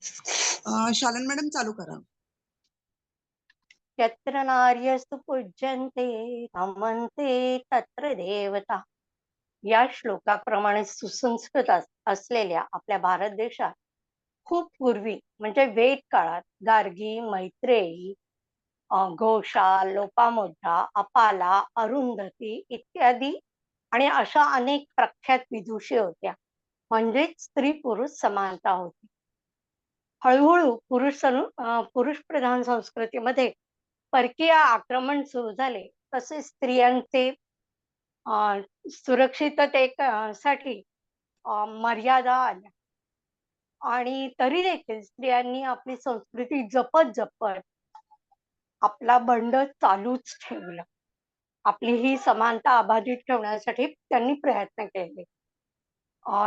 शालन madam चालू करा. यत्र नार्यस्तु पूज्यन्ते रमन्ते तत्र देवता. या श्लोकाप्रमाणे सुसंस्कृत असलेल्या आपल्या भारत देशात खूप पूर्वी म्हणजे वेद काळात गार्गी, मैत्रेयी, घोषा, लोपामुद्रा, अपाला, अरुंधती इत्यादी आणि अशा अनेक प्रख्यात विदुषी होत्या. म्हणजेच स्त्री पुरुष समानता होती. हळूहळू पुरुष प्रधान संस्कृतीमध्ये परकीय आक्रमण सुरू झाले. तसे स्त्रियांचे सुरक्षिततेसाठी मर्यादा आल्या आणि तरी देखील स्त्रियांनी आपली संस्कृती जपत आपला बंड चालूच ठेवला. आपली ही समानता अबाधित ठेवण्यासाठी त्यांनी प्रयत्न केले.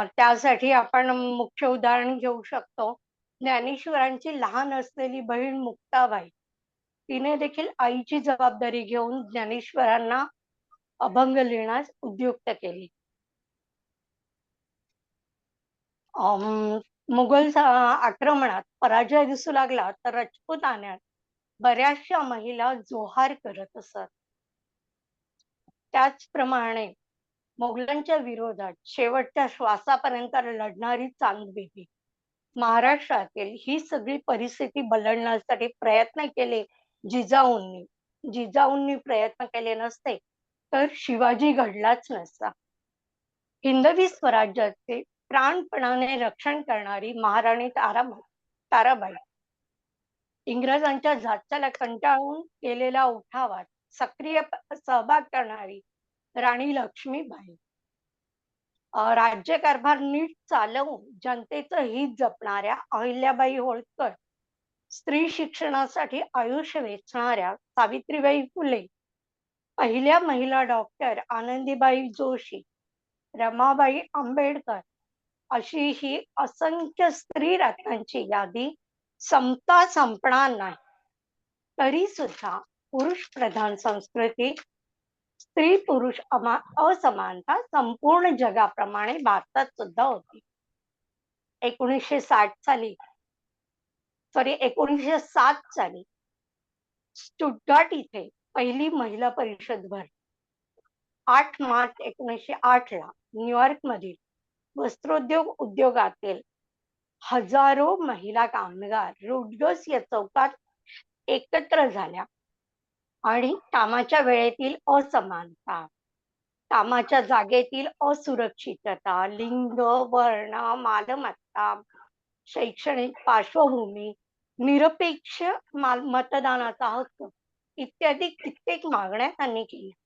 त्यासाठी आपण मुख्य उदाहरण घेऊ शकतो. ज्ञानेश्वरांची लहान असलेली बहीण मुक्ताबाई, तिने देखील आईची जबाबदारी घेऊन ज्ञानेश्वरांना अभंग लिहिण्यास उद्युक्त केली. मुघल आक्रमणात पराजय दिसू लागला तर राजपुतान्यात बऱ्याचशा महिला जोहार करत असत. त्याचप्रमाणे मोगलांच्या विरोधात शेवटच्या श्वासापर्यंत लढणारी चांदबिबी, महाराष्ट्रातील ही सगळी परिस्थिती बदलण्यासाठी प्रयत्न केले जिजाऊंनी. जिजाऊंनी प्रयत्न केले नसते तर शिवाजी घडलाच नसता. हिंदवी स्वराज्याचे प्राणपणाने रक्षण करणारी महाराणी ताराबाई, इंग्रजांच्या जाचाला कंटाळून केलेल्या उठावात सक्रिय सहभाग करणारी राणी लक्ष्मीबाई, राज्यकारभार नीट चालवून जनतेचं हित जपणाऱ्या अहिल्याबाई होळकर, स्त्री शिक्षणासाठी आयुष्य वेचणाऱ्या सावित्रीबाई फुले, पहिल्या महिला डॉक्टर आनंदीबाई जोशी, रमाबाई आंबेडकर, अशी ही असंख्य स्त्री रत्नांची यादी संपता संपणार नाही. तरी सुद्धा पुरुष प्रधान संस्कृती, स्त्री पुरुष असमानता संपूर्ण जगाप्रमाणे भारतात सुद्धा होती. 1907 साली स्टुटगार्ट इथे पहिली महिला परिषद भरली. 8 मार्च 1908 ला न्यूयॉर्क मधील वस्त्रोद्योग उद्योगातील हजारो महिला कामगार रुडगस या चौकात एकत्र झाल्या आणि कामाच्या वेळेतील असमानता, कामाच्या जागेतील असुरक्षितता, लिंग, वर्ण, मालमत्ता, शैक्षणिक पार्श्वभूमी, निरपेक्ष मतदानाचा हक्क इत्यादी कित्येक मागण्या त्यांनी केल्या.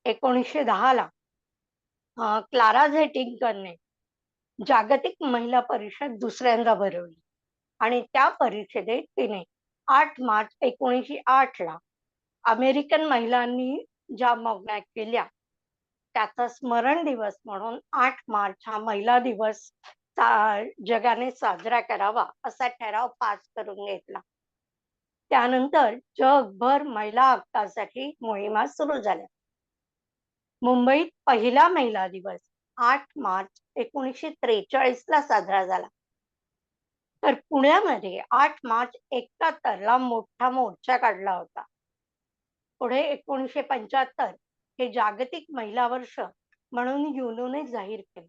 1910 ला क्लारा झेटिंगरने जागतिक महिला परिषद दुसऱ्यांदा भरवली आणि त्या परिषदेत तिने 8 मार्च 1908 ला अमेरिकन महिलांनी ज्या मागण्या केल्या त्याचा स्मरण दिवस म्हणून 8 मार्च हा महिला दिवस जगाने साजरा करावा असा ठराव पास करून घेतला. त्यानंतर जगभर महिला हक्कासाठी मोहिमा सुरू झाल्या. मुंबईत पहिला महिला दिवस 8 मार्च 1943 ला साजरा झाला. तर पुण्यामध्ये 8 मार्च 71 ला मोठा मोर्चा काढला होता. पुढे 1975 हे जागतिक महिला वर्ष म्हणून युनोने जाहीर केले.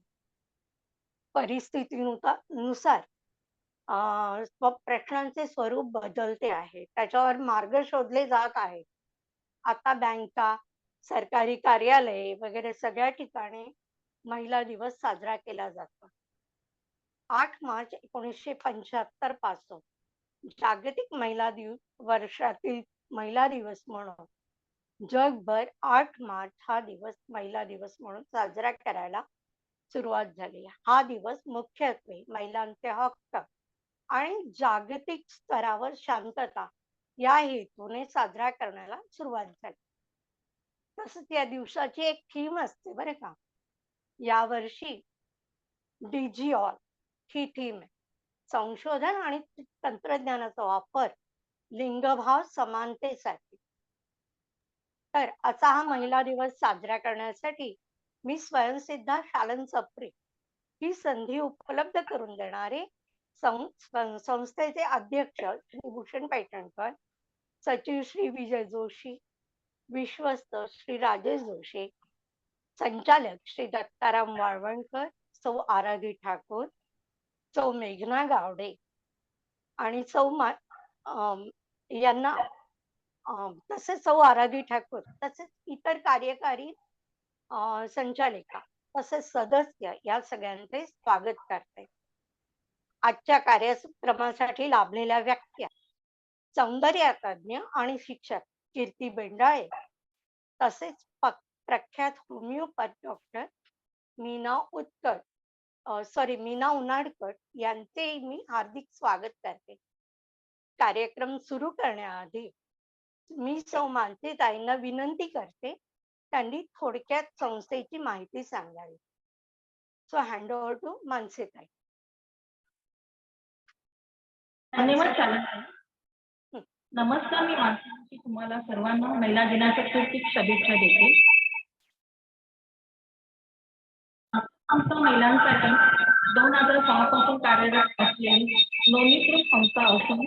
परिस्थितीनुसार प्रश्नांचे स्वरूप बदलते आहे, त्याच्यावर मार्ग शोधले जात आहेत. आता बँका, सरकारी कार्यालये वगैरे सगळ्या ठिकाणी महिला दिवस साजरा केला जातो. 8 मार्च 1975 पासून जागतिक महिला वर्षातील महिला दिवस म्हणून जगभर 8 मार्च हा दिवस महिला दिवस म्हणून साजरा करायला सुरुवात झाली. हा दिवस मुख्यत्वे महिलांचे हक्क आणि जागतिक स्तरावर शांतता या हेतूने साजरा करण्याला सुरुवात झाली. तसंच या दिवसाची एक थीम असते बरं का. यावर्षी डिजिऑल ही थीम आहे. संशोधन आणि तंत्रज्ञानाचा वापर लिंगभाव समानतेसाठी. तर असा हा महिला दिवस साजरा करण्यासाठी मी स्वयंसिद्धा शालन सप्रे ही संधी उपलब्ध करून देणारे संस्थेचे अध्यक्ष श्री भूषण पैठणकर, सचिव श्री विजय जोशी, विश्वस्त श्री राजेश जोशी, संचालक श्री दत्ताराम वाळवंटकर, सौ आराधी ठाकूर, सौ मेघना गावडे आणि यांना तसेच सौ आराधी ठाकूर तसेच इतर कार्यकारी संचालिका तसेच सदस्य या सगळ्यांचे स्वागत करते. आजच्या कार्यक्रमासाठी लाभलेल्या व्यक्ती सौंदर्यतज्ञ आणि शिक्षक कीर्ती बेंडाळे, तसेच प्रख्यात होमिओपॅथ डॉक्टर मीना मीना उनाडकर यांचे मी हार्दिक स्वागत करते. कार्यक्रम सुरू करण्याआधी मी सौ मानसीताईंना विनंती करते त्यांनी थोडक्यात संस्थेची माहिती सांगावी. सो हँड ओव्हर टू मानसीताई. धन्यवाद शालिनी. नमस्कार, मी मानसी तुम्हाला सर्वांना महिला दिनाच्या खूप खूप शुभेच्छा देते. आमच्या महिलांसाठी 2006 पासून कार्यरत असलेली नोंदणीकृत संस्था असून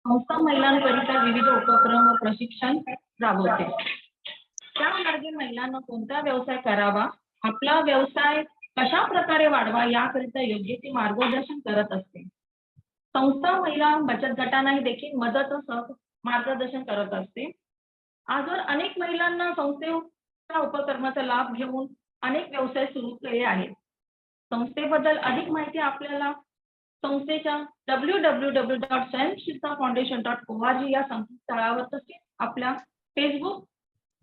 संस्था महिलांकरिता विविध उपक्रम व प्रशिक्षण राबवते. त्या मार्गे महिलांना कोणता व्यवसाय करावा, आपला व्यवसाय कशा प्रकारे वाढवा याकरिता योग्य ते मार्गदर्शन करत असते. संस्था महिला बचत गटांनाही देखील मदत व मार्गदर्शन करत असते. आजवर अनेक महिलांना संस्थेच्या उपक्रमाचा लाभ घेऊन अनेक व्यवसाय सुरू केले आहेत. संस्थेबद्दल अधिक माहिती आपल्याला संस्थेच्या www.swayampshirtafoundation.org या संकेतस्थळावर तसेच आपल्या फेसबुक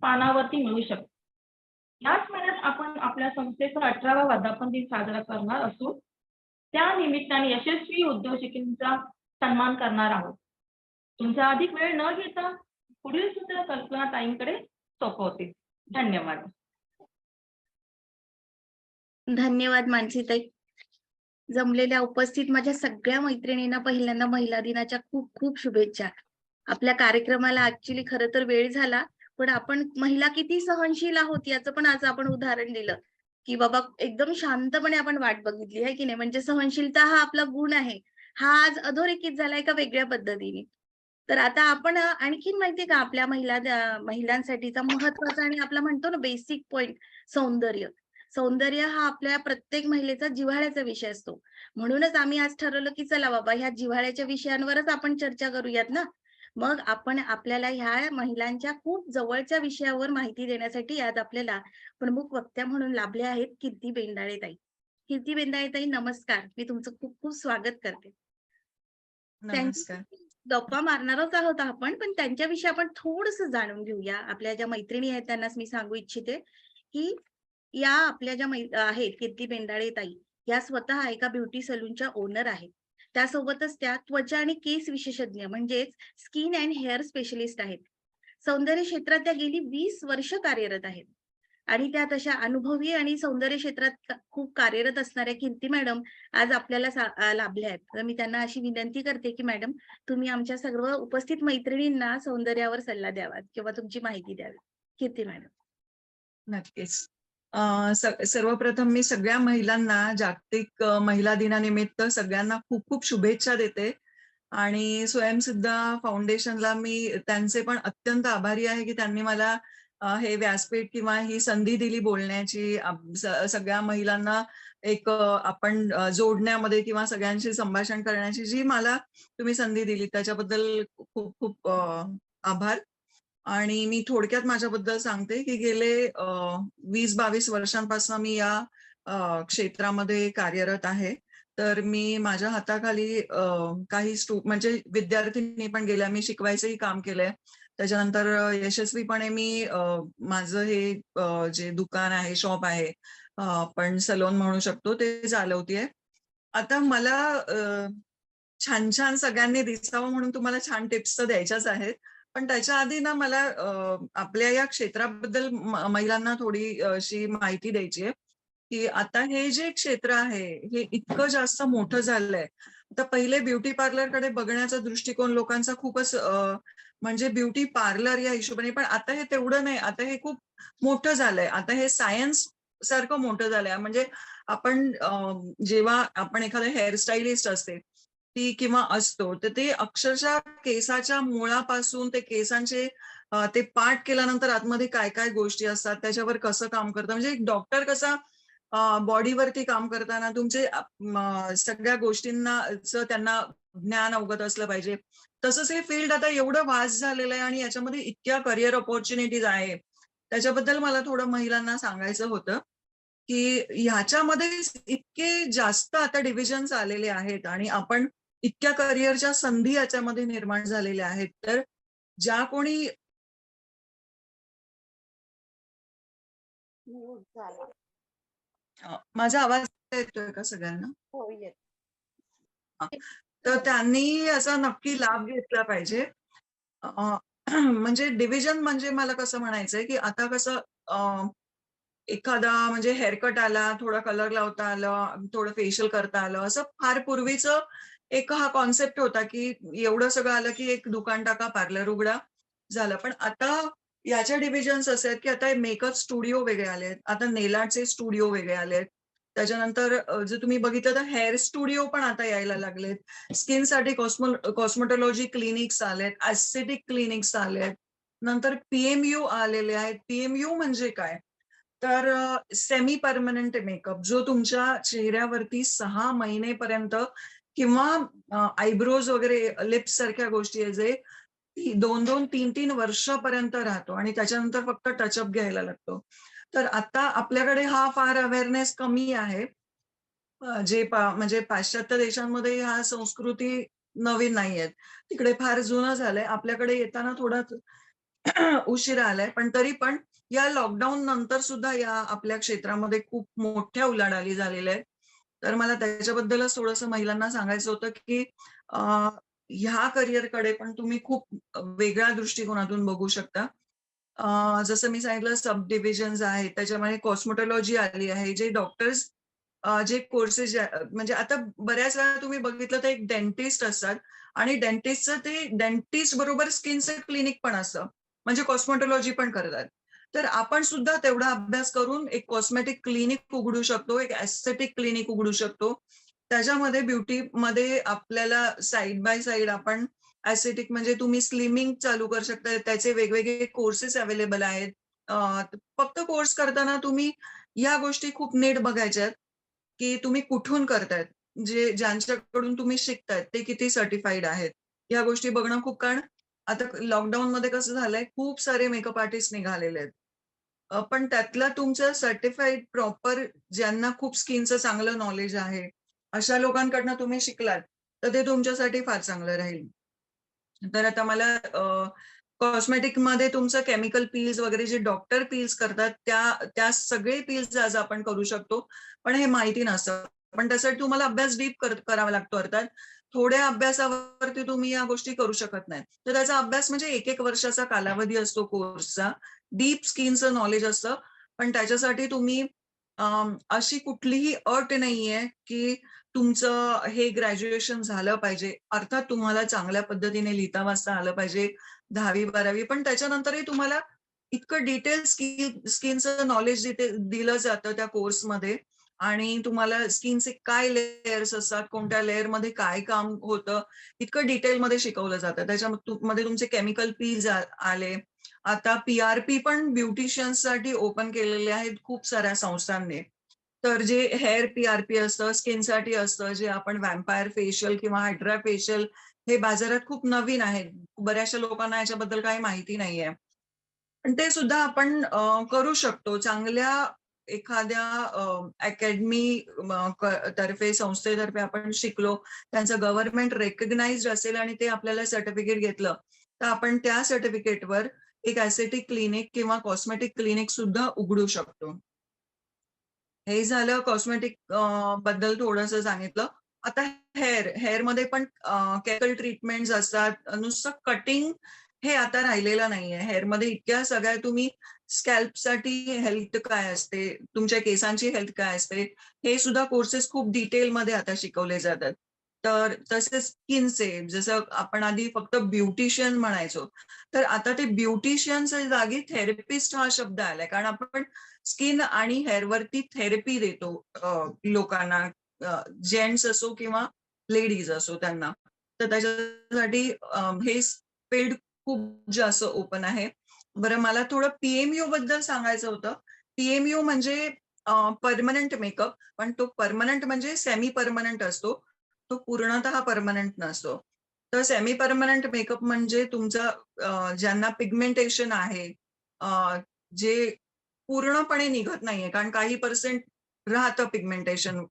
पानावरती मिळू शकते. याच महिन्यात आपण आपल्या संस्थेचा 18वा वर्धापन दिन साजरा करणार असून त्या निमित्ताने यशस्वी उद्योजकांचा सन्मान करणार आहोत. तुमचा अधिक वेळ न घेता पुढील सूत्र कल्पना ताईंकडे सोपवते. धन्यवाद. धन्यवाद मानसीताई. जमलेल्या उपस्थित माझ्या सगळ्या मैत्रिणींना पहिल्यांदा महिला दिनाच्या खूप खूप शुभेच्छा. आपल्या कार्यक्रमाला ऍक्च्युली खरं तर वेळ झाला, पण आपण महिला किती सहनशील आहोत याचं पण आज आपण उदाहरण दिलं की बाबा एकदम शांतपणे आपण वाट बघितली आहे की नाही. म्हणजे सहनशीलता हा आपला गुण आहे, हा आज अधोरेखित झाला एका वेगळ्या पद्धतीने. तर आता आपण आणखीन माहितीये का आपल्या महिलांसाठीचा महत्वाचा आणि आपला म्हणतो ना बेसिक पॉइंट सौंदर्य. सौंदर्य हा आपल्या प्रत्येक महिलेचा जिव्हाळ्याचा विषय असतो. म्हणूनच आम्ही आज ठरवलं की चला बाबा ह्या जिव्हाळ्याच्या विषयांवरच आपण चर्चा करूयात ना. मग आपण आपल्याला ह्या महिलांच्या खूप जवळच्या विषयावर माहिती देण्यासाठी आज आपल्याला प्रमुख वक्त्या म्हणून लाभले आहेत कीर्ती बेंडाळे ताई. कीर्ती बेंडाळे ताई नमस्कार. मी तुमचं खूप खूप स्वागत करते. नमस्कार. गप्पा मारणारच आहोत आपण, पण त्यांच्याविषयी आपण थोडस जाणून घेऊया. आपल्या ज्या मैत्रिणी आहेत त्यांनाच मी सांगू इच्छिते की या आपल्या ज्या आहेत कीर्ती बेंडाळे ताई, या स्वतः एका ब्युटी सलूनच्या ओनर आहेत. त्यासोबतच त्या त्वचा आणि केस विशेषज्ञ म्हणजेच स्किन अँड हेअर स्पेशलिस्ट आहेत. सौंदर्य क्षेत्रात त्या गेली 20 वर्ष कार्यरत आहेत आणि त्या तशा अनुभवी आणि सौंदर्य क्षेत्रात खूप कार्यरत असणाऱ्या कीर्ती मॅडम आज आपल्याला लाभल्या आहेत. तर मी त्यांना अशी विनंती करते की मॅडम तुम्ही आमच्या सर्व उपस्थित मैत्रिणींना सौंदर्यावर सल्ला द्यावा किंवा तुमची माहिती द्यावी. कीर्ती मॅडम. नक्कीच. सर्वप्रथम मी सगळ्या महिलांना जागतिक महिला दिनानिमित्त सगळ्यांना खूप खूप शुभेच्छा देते आणि स्वयंसिद्ध फाउंडेशनला मी त्यांचे पण अत्यंत आभारी आहे की त्यांनी मला हे व्यासपीठ किंवा ही संधी दिली बोलण्याची, सगळ्या महिलांना एक आपण जोडण्यामध्ये किंवा सगळ्यांशी संभाषण करण्याची जी मला तुम्ही संधी दिली त्याच्याबद्दल खूप खूप आभार. आणि मी थोडक्यात माझ्याबद्दल सांगते की गेले 20-22 वर्षांपासून मी या क्षेत्रामध्ये कार्यरत आहे. तर मी माझ्या हाताखाली काही म्हणजे विद्यार्थिनी पण गेल्या, मी शिकवायचंही काम केलंय. त्याच्यानंतर यशस्वीपणे मी माझं हे जे दुकान आहे, शॉप आहे, आपण सलोन म्हणू शकतो, ते चालवतेय. आता मला छान छान सगळ्यांनी दिसावं म्हणून तुम्हाला छान टिप्स तर द्यायच्याच आहेत, पण त्याच्या आधी ना मला आपल्या या क्षेत्राबद्दल महिलांना थोडी अशी माहिती द्यायची आहे की आता हे जे क्षेत्र आहे हे इतकं जास्त मोठं झालंय. आता पहिले ब्युटी पार्लरकडे बघण्याचा दृष्टिकोन लोकांचा खूपच म्हणजे ब्युटी पार्लर या हिशोबाने, पण आता हे तेवढं नाही. आता हे खूप मोठं झालंय. आता हे सायन्स सारखं मोठं झालंय. म्हणजे आपण जेव्हा आपण एखादं हेअरस्टाईलिस्ट असते व्यक्ती किंवा असतो तर ते अक्षरशः केसाच्या मुळापासून ते केसांचे ते पाठ केल्यानंतर आतमध्ये काय काय गोष्टी असतात, त्याच्यावर कसं काम करतं, म्हणजे एक डॉक्टर कसा बॉडीवरती काम करताना तुमचे सगळ्या गोष्टींना त्यांना ज्ञान अवगत असलं पाहिजे. तसंच हे फील्ड आता एवढं वास्ट झालेलं आहे आणि याच्यामध्ये इतक्या करिअर ऑपॉर्च्युनिटीज आहे. त्याच्याबद्दल मला थोडं महिलांना सांगायचं होतं, की ह्याच्यामध्ये इतके जास्त आता डिव्हिजन्स आलेले आहेत आणि आपण इतक्या करिअरच्या संधी याच्यामध्ये निर्माण झालेल्या आहेत. तर ज्या कोणी Mute झाला. माझा आवाज येतोय का सगळ्यांना? हो, येत. तर त्यांनी याचा नक्की लाभ घेतला पाहिजे. म्हणजे डिव्हिजन म्हणजे मला कसं म्हणायचंय, की आता कसं एखादा म्हणजे हेअरकट आला, थोडा कलर लावता आला, थोडं फेशियल करता आलं, असं फार पूर्वीचं एक हा कॉन्सेप्ट होता, की एवढं सगळं आलं, की एक दुकान टाका, पार्लर उघडा, झालं. पण आता याच्या डिव्हिजन्स असे आहेत, की आता मेकअप स्टुडिओ वेगळे आले आहेत. आता नेल आर्टचे स्टुडिओ वेगळे आले आहेत. त्याच्यानंतर जर तुम्ही बघितलं तर हेअर स्टुडिओ पण आता यायला लागलेत. स्किनसाठी कॉस्मेटॉलॉजी क्लिनिक्स आलेत, एस्थेटिक क्लिनिक्स आलेत. नंतर पीएमयू आलेले आहेत. पीएमयू म्हणजे काय? तर सेमी परमनंट मेकअप जो तुमच्या चेहऱ्यावरती 6 महिनेपर्यंत किंवा आयब्रोज वगैरे लिप्स सारख्या गोष्टी आहे जे 2-2, 3-3 वर्षापर्यंत राहतो आणि त्याच्यानंतर फक्त टचअप घ्यायला लागतो. तर आता आपल्याकडे हा फार अवेअरनेस कमी आहे. म्हणजे पाश्चात्य देशांमध्ये ह्या संस्कृती नवीन नाहीयेत. तिकडे फार जुनं झालंय. आपल्याकडे येताना थोडा उशिरा आलाय. पण तरी पण या लॉकडाऊन नंतर सुद्धा या आपल्या क्षेत्रामध्ये खूप मोठ्या उलाढाली झालेल्या आहेत. तर मला त्याच्याबद्दलच थोडंसं महिलांना सांगायचं होतं, की अ, ह्या करिअरकडे पण तुम्ही खूप वेगळ्या दृष्टिकोनातून बघू शकता. जसं मी सांगितलं सब डिव्हिजन्स आहेत. त्याच्यामध्ये कॉस्मेटॉलॉजी आली आहे. जे डॉक्टर्स जे कोर्सेस म्हणजे आता बऱ्याच वेळा तुम्ही बघितलं तर एक डेंटिस्ट असतात आणि डेंटिस्टचं ते डेंटिस्ट बरोबर स्किनचं क्लिनिक पण असतं. म्हणजे कॉस्मेटॉलॉजी पण करतात. तर आपण सुद्धा तेवढा अभ्यास करून एक कॉस्मेटिक क्लिनिक उघडू शकतो, एक एस्थेटिक क्लिनिक उघडू शकतो. त्याच्यामध्ये ब्युटीमध्ये आपल्याला साइड बाय साइड आपण एस्थेटिक म्हणजे तुम्ही स्लिमिंग चालू करू शकता. त्याचे वेगवेगळे कोर्सेस अवेलेबल आहेत. फक्त कोर्स करताना तुम्ही या गोष्टी खूप नीट बघायच्या आहेत, की तुम्ही कुठून करतायत. ज्यांच्याकडून तुम्ही शिकतायत ते किती सर्टिफाईड आहेत. या गोष्टी बघणं खूप कारण आता लॉकडाऊनमध्ये कसं झालंय, खूप सारे मेकअप आर्टिस्ट निघालेले आहेत. पण त्यातला तुमचं सर्टिफाईड प्रॉपर ज्यांना खूप स्किनचं चांगलं नॉलेज आहे, अशा लोकांकडनं तुम्ही शिकलात, तर ते तुमच्यासाठी फार चांगलं राहील. तर आता मला कॉस्मेटिकमध्ये तुमचं केमिकल पील्स वगैरे जे डॉक्टर पील्स करतात, त्या सगळे पील्स आज आपण करू शकतो. पण हे माहिती नसतं. पण त्यासाठी तुम्हाला अभ्यास डीप करावा लागतो अर्थात. थोड्या अभ्यासावरती तुम्ही या गोष्टी करू शकत नाही. तर त्याचा अभ्यास म्हणजे 1-1 वर्षाचा कालावधी असतो कोर्सचा. डीप स्किनचं नॉलेज असतं. पण त्याच्यासाठी तुम्ही अशी कुठलीही अट नाहीये, की तुमचं हे ग्रॅज्युएशन झालं पाहिजे. अर्थात तुम्हाला चांगल्या पद्धतीने लिहिता वाचता आलं पाहिजे. 10वी-12वी पण त्याच्यानंतरही तुम्हाला इतकं डिटेल स्किनचं नॉलेज दिलं जातं त्या कोर्समध्ये आणि तुम्हाला स्किनचे काय लेयर्स असतात, कोणत्या लेयरमध्ये काय काम होतं, इतकं डिटेलमध्ये शिकवलं जातं. त्याच्यामध्ये तुमचे केमिकल पील्स आले. आता पी-आर-पी पण ब्युटिशियन्ससाठी ओपन केलेले आहेत खूप साऱ्या संस्थांनी. तर जे हेअर पी-आर-पी असतं, स्किनसाठी असतं, जे आपण व्हॅम्पायर फेशियल किंवा हायड्रा फेशियल हे बाजारात खूप नवीन आहेत. बऱ्याचशा लोकांना याच्याबद्दल काही माहिती नाहीये. पण ते सुद्धा आपण करू शकतो. चांगल्या एखाद्या अकॅडमी तर्फे, संस्थेतर्फे आपण शिकलो, त्यांचं गव्हर्नमेंट रिकॉग्नाइज्ड असेल आणि ते आपल्याला सर्टिफिकेट घेतलं, तर आपण त्या सर्टिफिकेटवर एक एस्थेटिक क्लिनिक किंवा कॉस्मेटिक क्लिनिक सुद्धा उघडू शकतो. हे झालं कॉस्मेटिक बद्दल थोडंसं सांगितलं. आता हेअरमध्ये पण केमिकल ट्रीटमेंट्स असतात. नुसतं कटिंग हे आता राहिलेलं नाहीये. हेअरमध्ये इतक्या सगळ्या तुम्ही स्कॅल्पसाठी हेल्थ काय असते, तुमच्या केसांची हेल्थ काय असते, हे सुद्धा कोर्सेस खूप डिटेलमध्ये आता शिकवले जातात. तर तसेच स्किनचे जसं आपण आधी फक्त ब्युटिशियन म्हणायचो, तर आता ते ब्युटिशियनच्या जागी थेरपिस्ट हा शब्द आलाय. कारण आपण स्किन आणि हेअरवरती थेरपी देतो लोकांना, जेंट्स असो किंवा लेडीज असो त्यांना. तर त्याच्यासाठी हे फील्ड खूप जास्त ओपन आहे. बरं, मला थोडं पीएमयू बद्दल सांगायचं होतं. पीएमयू म्हणजे परमनंट मेकअप, पण तो परमनंट म्हणजे सेमी परमनंट असतो. तो पूर्णतः परमनंट नसतो. तर सेमी परमनंट मेकअप म्हणजे तुमचं ज्यांना पिगमेंटेशन आहे, जे पूर्णपणे निघत नाहीये, कारण काही पर्सेंट राहतं पिगमेंटेशन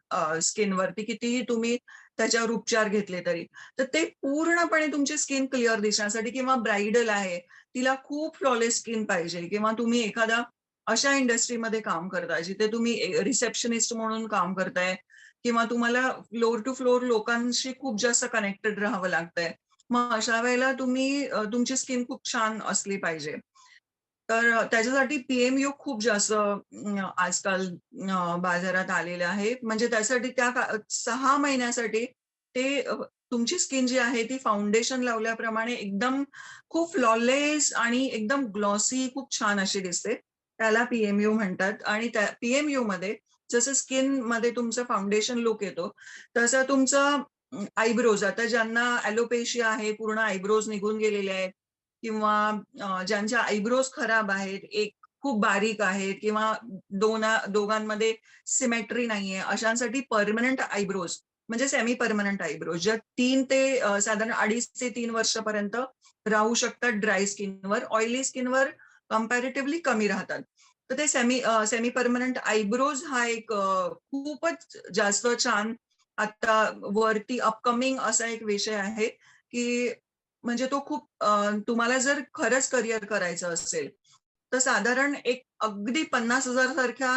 स्किनवरती, कितीही तुम्ही त्याच्यावर उपचार घेतले तरी. तर ते पूर्णपणे तुमची स्किन क्लिअर दिसण्यासाठी, किंवा ब्राइडल आहे, तिला खूप फ्लॉलेस स्किन पाहिजे, किंवा तुम्ही एखादा अशा इंडस्ट्रीमध्ये काम करताय जिथे तुम्ही रिसेप्शनिस्ट म्हणून काम करताय, किंवा तुम्हाला फ्लोर टू फ्लोर लोकांशी खूप जास्त कनेक्टेड राहावं लागतंय. मग अशा वेळेला तुमची स्किन खूप छान असली पाहिजे. तर त्याच्यासाठी पीएमयू खूप जास्त आजकाल बाजारात आलेले आहे. म्हणजे त्यासाठी 6 महिन्यासाठी ते तुमची स्किन जी आहे ती फाउंडेशन लावल्याप्रमाणे एकदम खूप फ्लॉलेस आणि एकदम ग्लॉसी, खूप छान अशी दिसते. त्याला पीएमयू म्हणतात. आणि त्या पीएमयू मध्ये जसं स्किन मध्ये तुमचं फाउंडेशन लुक येतो, तसं तुमचं आयब्रोज, आता ज्यांना ॲलोपेशिया आहे, पूर्ण आयब्रोज निघून गेलेले आहेत, किंवा ज्यांच्या आयब्रोज खराब आहेत, एक खूप बारीक आहेत, किंवा दोघांमध्ये सिमेट्री नाहीये, अशांसाठी परमनंट आयब्रोज म्हणजे सेमी परमनंट आयब्रोज, ज्या 3 ते साधारण 2.5 ते 3 वर्षापर्यंत राहू शकतात ड्राय स्किनवर. ऑइली स्किनवर कम्पॅरेटिव्हली कमी राहतात. तर ते सेमी परमनंट आयब्रोज हा एक खूपच जास्त छान आता वरती अपकमिंग असा एक विषय आहे, की म्हणजे तो खूप तुम्हाला जर खरंच करिअर करायचं असेल, तर साधारण एक अगदी 50,000 सारख्या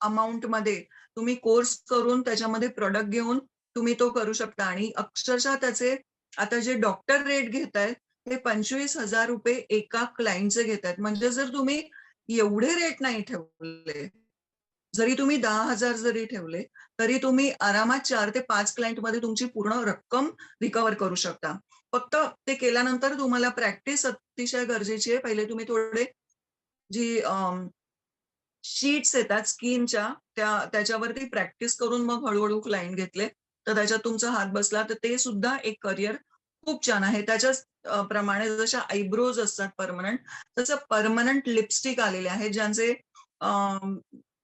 अमाउंट मध्ये तुम्ही कोर्स करून त्याच्यामध्ये प्रोडक्ट घेऊन तुम्ही तो करू शकता. आणि अक्षरशः त्याचे आता जे डॉक्टर रेट घेतायत ते 25,000 रुपये एका क्लायंटचे घेतायत. म्हणजे जर तुम्ही एवढे रेट नाही ठेवले, जरी तुम्ही 10,000 जरी ठेवले, तरी तुम्ही आरामात 4 ते 5 क्लायंटमध्ये तुमची पूर्ण रक्कम रिकव्हर करू शकता. फक्त ते केल्यानंतर तुम्हाला प्रॅक्टिस अतिशय गरजेची आहे. पहिले तुम्ही थोडे जी शीट्स येतात स्किनच्या, त्याच्यावरती प्रॅक्टिस करून मग हळूहळू क्लायंट घेतले, तर त्याच्यात तुमचा हात बसला, तर ते सुद्धा एक करिअर खूप छान आहे. त्याच्याच प्रमाणे जशा आयब्रोज असतात परमनंट, तसं परमनंट लिपस्टिक आलेले आहेत, ज्यांचे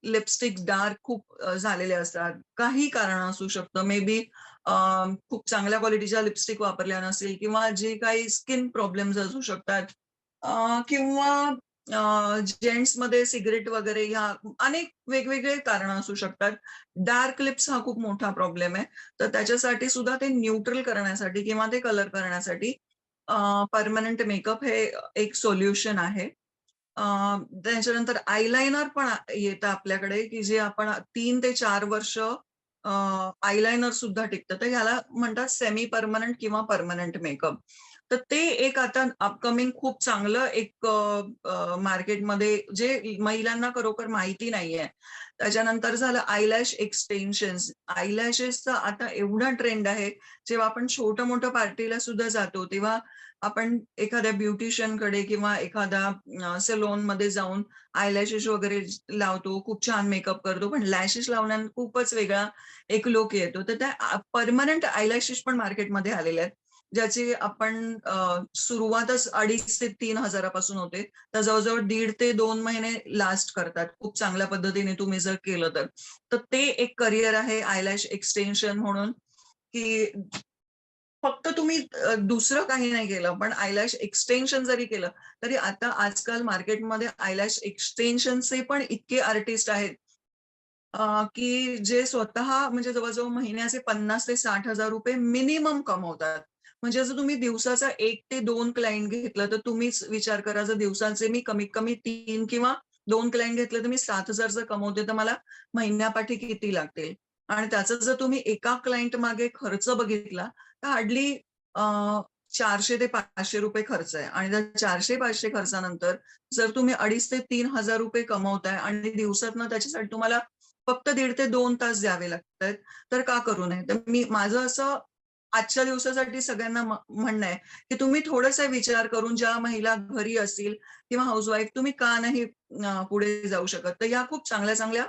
लिपस्टिक डार्क खूप झालेले असतात. काही कारण असू शकतं, मे बी खूप चांगल्या क्वालिटीच्या लिपस्टिक वापरल्या नसेल, किंवा जे काही स्किन प्रॉब्लेम्स असू शकतात, किंवा जेंट्समध्ये सिगरेट वगैरे, ह्या अनेक वेगवेगळे कारण असू शकतात. डार्क लिप्स हा खूप मोठा प्रॉब्लेम आहे. तर त्याच्यासाठी सुद्धा ते न्यूट्रल करण्यासाठी किंवा ते कलर करण्यासाठी परमनंट मेकअप हे एक सोल्युशन आहे. त्याच्यानंतर आयलाइनर पण येतं आपल्याकडे, की जे आपण 3 ते 4 वर्ष आयलाइनर सुद्धा टिकतं. तर ह्याला म्हणतात सेमी परमनंट किंवा परमनंट मेकअप. तर ते एक आता अपकमिंग खूप चांगलं एक मार्केटमध्ये, जे महिलांना खरोखर माहिती नाहीये. त्याच्यानंतर झालं आयलॅश एक्सटेन्शन्स. आयलॅशेसचा आता एवढा ट्रेंड आहे, जेव्हा आपण छोटं-मोठं पार्टीला सुद्धा जातो, तेव्हा आपण एखाद्या ब्युटिशियनकडे किंवा एखाद्या सलूनमध्ये जाऊन आयलॅशेस वगैरे लावतो, खूप छान मेकअप करतो, पण लॅशेस लावण्यात खूपच वेगळा एक लुक येतो. तर त्या परमनंट आयलॅशेस पण मार्केटमध्ये आलेल्या आहेत, ज्याची आपण सुरुवातच 2.5 ते 3,000 पासून होते. तर जवळजवळ 1.5 ते 2 महिने लास्ट करतात, खूप चांगल्या पद्धतीने तुम्ही जर केलं तर. तर ते एक करिअर आहे आयलॅश एक्सटेन्शन म्हणून, की फक्त तुम्ही दुसरं काही नाही केलं, पण आयलॅश एक्सटेन्शन जरी केलं, तरी आता आजकाल मार्केटमध्ये आयलॅश एक्सटेन्शनचे पण इतके आर्टिस्ट आहेत, की जे स्वतः म्हणजे जवळजवळ महिन्याचे 50,000 ते 60,000 रुपये मिनिमम कमवतात. म्हणजे जर तुम्ही दिवसाचा 1 ते 2 क्लायंट घेतलं, तर तुम्हीच विचार करा, जर दिवसाचे मी कमीत कमी 3 किंवा 2 क्लायंट घेतले, तर मी 7,000 जर कमवते, तर मला महिन्यापाठी किती लागतील? आणि त्याचा जर तुम्ही एका क्लायंट मागे खर्च बघितला, तर हार्डली 400 ते 500 रुपये खर्च आहे. आणि त्या 400-500 खर्चानंतर जर तुम्ही 2,500 ते 3,000 रुपये कमवताय, आणि दिवसातनं त्याच्यासाठी तुम्हाला फक्त 1.5 ते 2 तास द्यावे लागतायत, तर का करू नये? तर माझं असं आजच्या दिवसासाठी सगळ्यांना म्हणणं आहे, की तुम्ही थोडासा विचार करून, ज्या महिला घरी असतील किंवा हाऊसवाईफ, तुम्ही का नाही पुढे जाऊ शकत? तर या खूप चांगल्या चांगल्या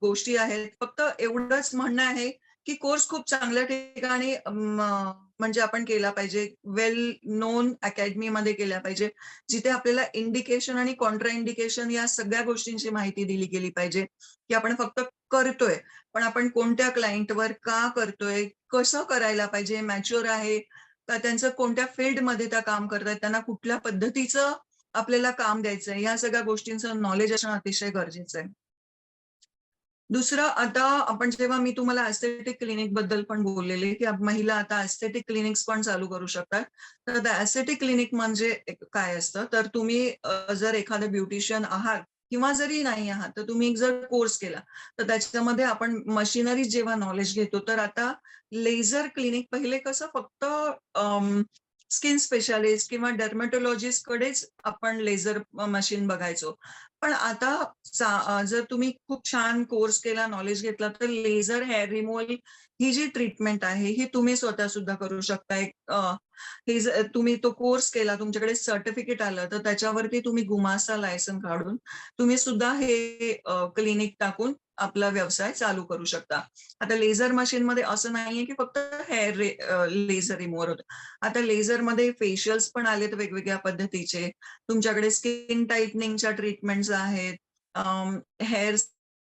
गोष्टी आहेत. फक्त एवढंच म्हणणं आहे, की कोर्स खूप चांगल्या ठिकाणी म्हणजे आपण केला पाहिजे, वेल नोन अकॅडमीमध्ये केला पाहिजे, जिथे आपल्याला इंडिकेशन आणि कॉन्ट्रा इंडिकेशन या सगळ्या गोष्टींची माहिती दिली गेली पाहिजे, की आपण फक्त करतोय, पण आपण कोणत्या क्लायंटवर का करतोय, कसं करायला पाहिजे, मॅच्युअर आहे का, त्यांचं कोणत्या फील्डमध्ये त्या काम करतायत, त्यांना कुठल्या पद्धतीचं आपल्याला काम द्यायचंय, या सगळ्या गोष्टींचं नॉलेज असणं अतिशय गरजेचं आहे. दुसरं, आता आपण जेव्हा मी तुम्हाला एस्थेटिक क्लिनिक बद्दल पण बोललेले, की महिला आता एस्थेटिक क्लिनिक्स पण चालू करू शकतात. तर एस्थेटिक क्लिनिक म्हणजे काय असतं, तर तुम्ही जर एखादे ब्युटिशियन आहात किंवा जरी नाही आहात, तर तुम्ही एक जर कोर्स केला, तर त्याच्यामध्ये आपण मशिनरी जेव्हा नॉलेज घेतो, तर आता लेझर क्लिनिक, पहिले कसं फक्त स्किन स्पेशालिस्ट किंवा डर्मेटोलॉजिस्ट कडेच आपण लेझर मशीन बघायचो. पण आता जर तुम्ही खूप छान कोर्स केला, नॉलेज घेतला, तर लेझर हेअर रिमूव्हल ही जी ट्रीटमेंट आहे, ही तुम्ही स्वतः सुद्धा करू शकता. तुम्ही तो कोर्स केला, तुमच्याकडे सर्टिफिकेट आलं, तर त्याच्यावरती तुम्ही गुमास्ता लायसन काढून तुम्ही सुद्धा हे क्लिनिक टाकून आपला व्यवसाय चालू करू शकता. आता लेझर मशीनमध्ये असं नाहीये की फक्त हेअर लेझर रिमूव्हर होतं. आता लेझरमध्ये फेशियल्स पण आलेत वेगवेगळ्या पद्धतीचे. तुमच्याकडे स्किन टाईटनिंगच्या ट्रीटमेंट्स आहेत, हेअर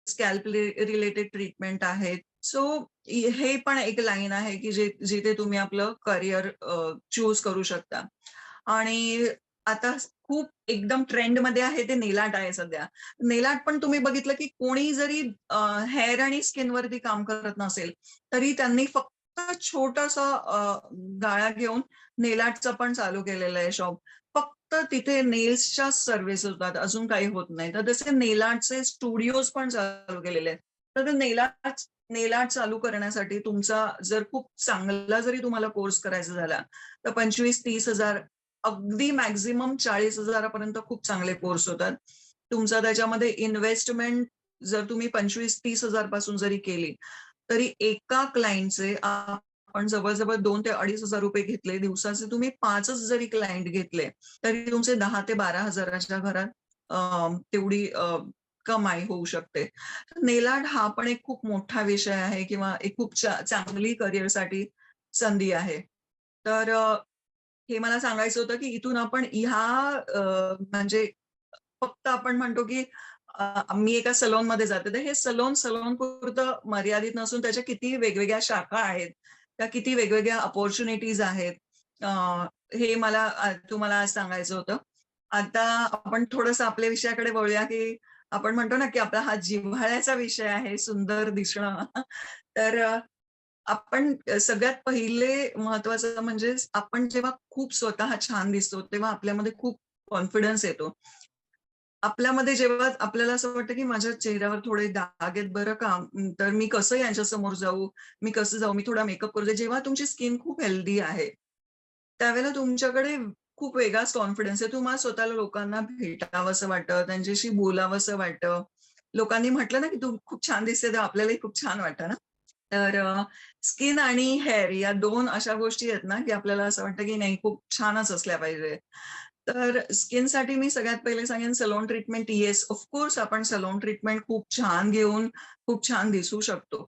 स्कॅल्प रिलेटेड ट्रीटमेंट आहेत. सो हे पण एक लाईन आहे की जिथे तुम्ही आपलं करिअर चूज करू शकता. आणि आता खूप एकदम ट्रेंडमध्ये आहे ते नेल आर्ट आहे सध्या. नेल आर्ट पण तुम्ही बघितलं की कोणी जरी हेअर आणि स्किनवरती काम करत नसेल, तरी त्यांनी फक्त छोटासा गाळा घेऊन नेल आर्टचं पण चालू केलेलं आहे शॉप. फक्त तिथे नेल्सच्या सर्व्हिस होतात, अजून काही होत नाही. तर तसे नेल आर्टचे स्टुडिओज पण चालू केलेले आहेत. तर ते नेल आर्ट चालू करण्यासाठी तुमचा जर खूप चांगला जरी तुम्हाला कोर्स करायचा झाला, तर 25-30 हजार, अगदी मॅक्झिमम 40,000 पर्यंत खूप चांगले कोर्स होतात. तुमचा त्याच्यामध्ये इन्व्हेस्टमेंट जर तुम्ही 25-30 हजार पासून जरी केली, तरी एका क्लायंटचे आपण जवळजवळ 2 ते 2,500 रुपये घेतले. दिवसाचे तुम्ही 5च जरी क्लायंट घेतले, तरी तुमचे 10 ते 12 हजाराच्या घरात तेवढी कमाई होऊ शकते. नेल आर्ट हा पण एक खूप मोठा विषय आहे किंवा एक खूप चांगली करिअरसाठी संधी आहे. तर हे मला सांगायचं होतं की इथून आपण म्हणजे फक्त आपण म्हणतो की मी एका सलूनमध्ये जाते, तर हे सलून पुरतं मर्यादित नसून त्याच्या किती वेगवेगळ्या शाखा आहेत, त्या किती वेगवेगळ्या अपॉर्च्युनिटीज आहेत. हे मला तुम्हाला आज सांगायचं होतं. आता आपण थोडंसं आपल्या विषयाकडे वळूया, की आपण म्हणतो ना, की आपला हा जिव्हाळ्याचा विषय आहे सुंदर दिसणं. तर आपण सगळ्यात पहिले महत्वाचं म्हणजे आपण जेव्हा खूप स्वतः छान दिसतो, तेव्हा आपल्यामध्ये खूप कॉन्फिडन्स येतो. आपल्यामध्ये जेव्हा आपल्याला असं वाटतं, की माझ्या चेहऱ्यावर थोडे डाग आहेत बरं का, तर मी कसं यांच्यासमोर जाऊ, मी कसं जाऊ, मी थोडा मेकअप करू दे. जेव्हा तुमची स्किन खूप हेल्दी आहे, त्यावेळेला तुमच्याकडे खूप वेगळाच कॉन्फिडन्स आहे. तुम्हाला स्वतःला लोकांना भेटावंसं वाटतं, त्यांच्याशी बोलावंसं वाटतं. लोकांनी म्हटलं ना, की "तू खूप छान दिसते," तर आपल्यालाही खूप छान वाटतं ना. तर स्किन आणि हेअर या 2 अशा गोष्टी आहेत ना, की आपल्याला असं वाटतं, की नाही खूप छानच असल्या पाहिजे. तर स्किनसाठी मी सगळ्यात पहिले सांगेन सलोन ट्रीटमेंट. येस, ऑफकोर्स आपण सलोन ट्रीटमेंट खूप छान घेऊन खूप छान दिसू शकतो.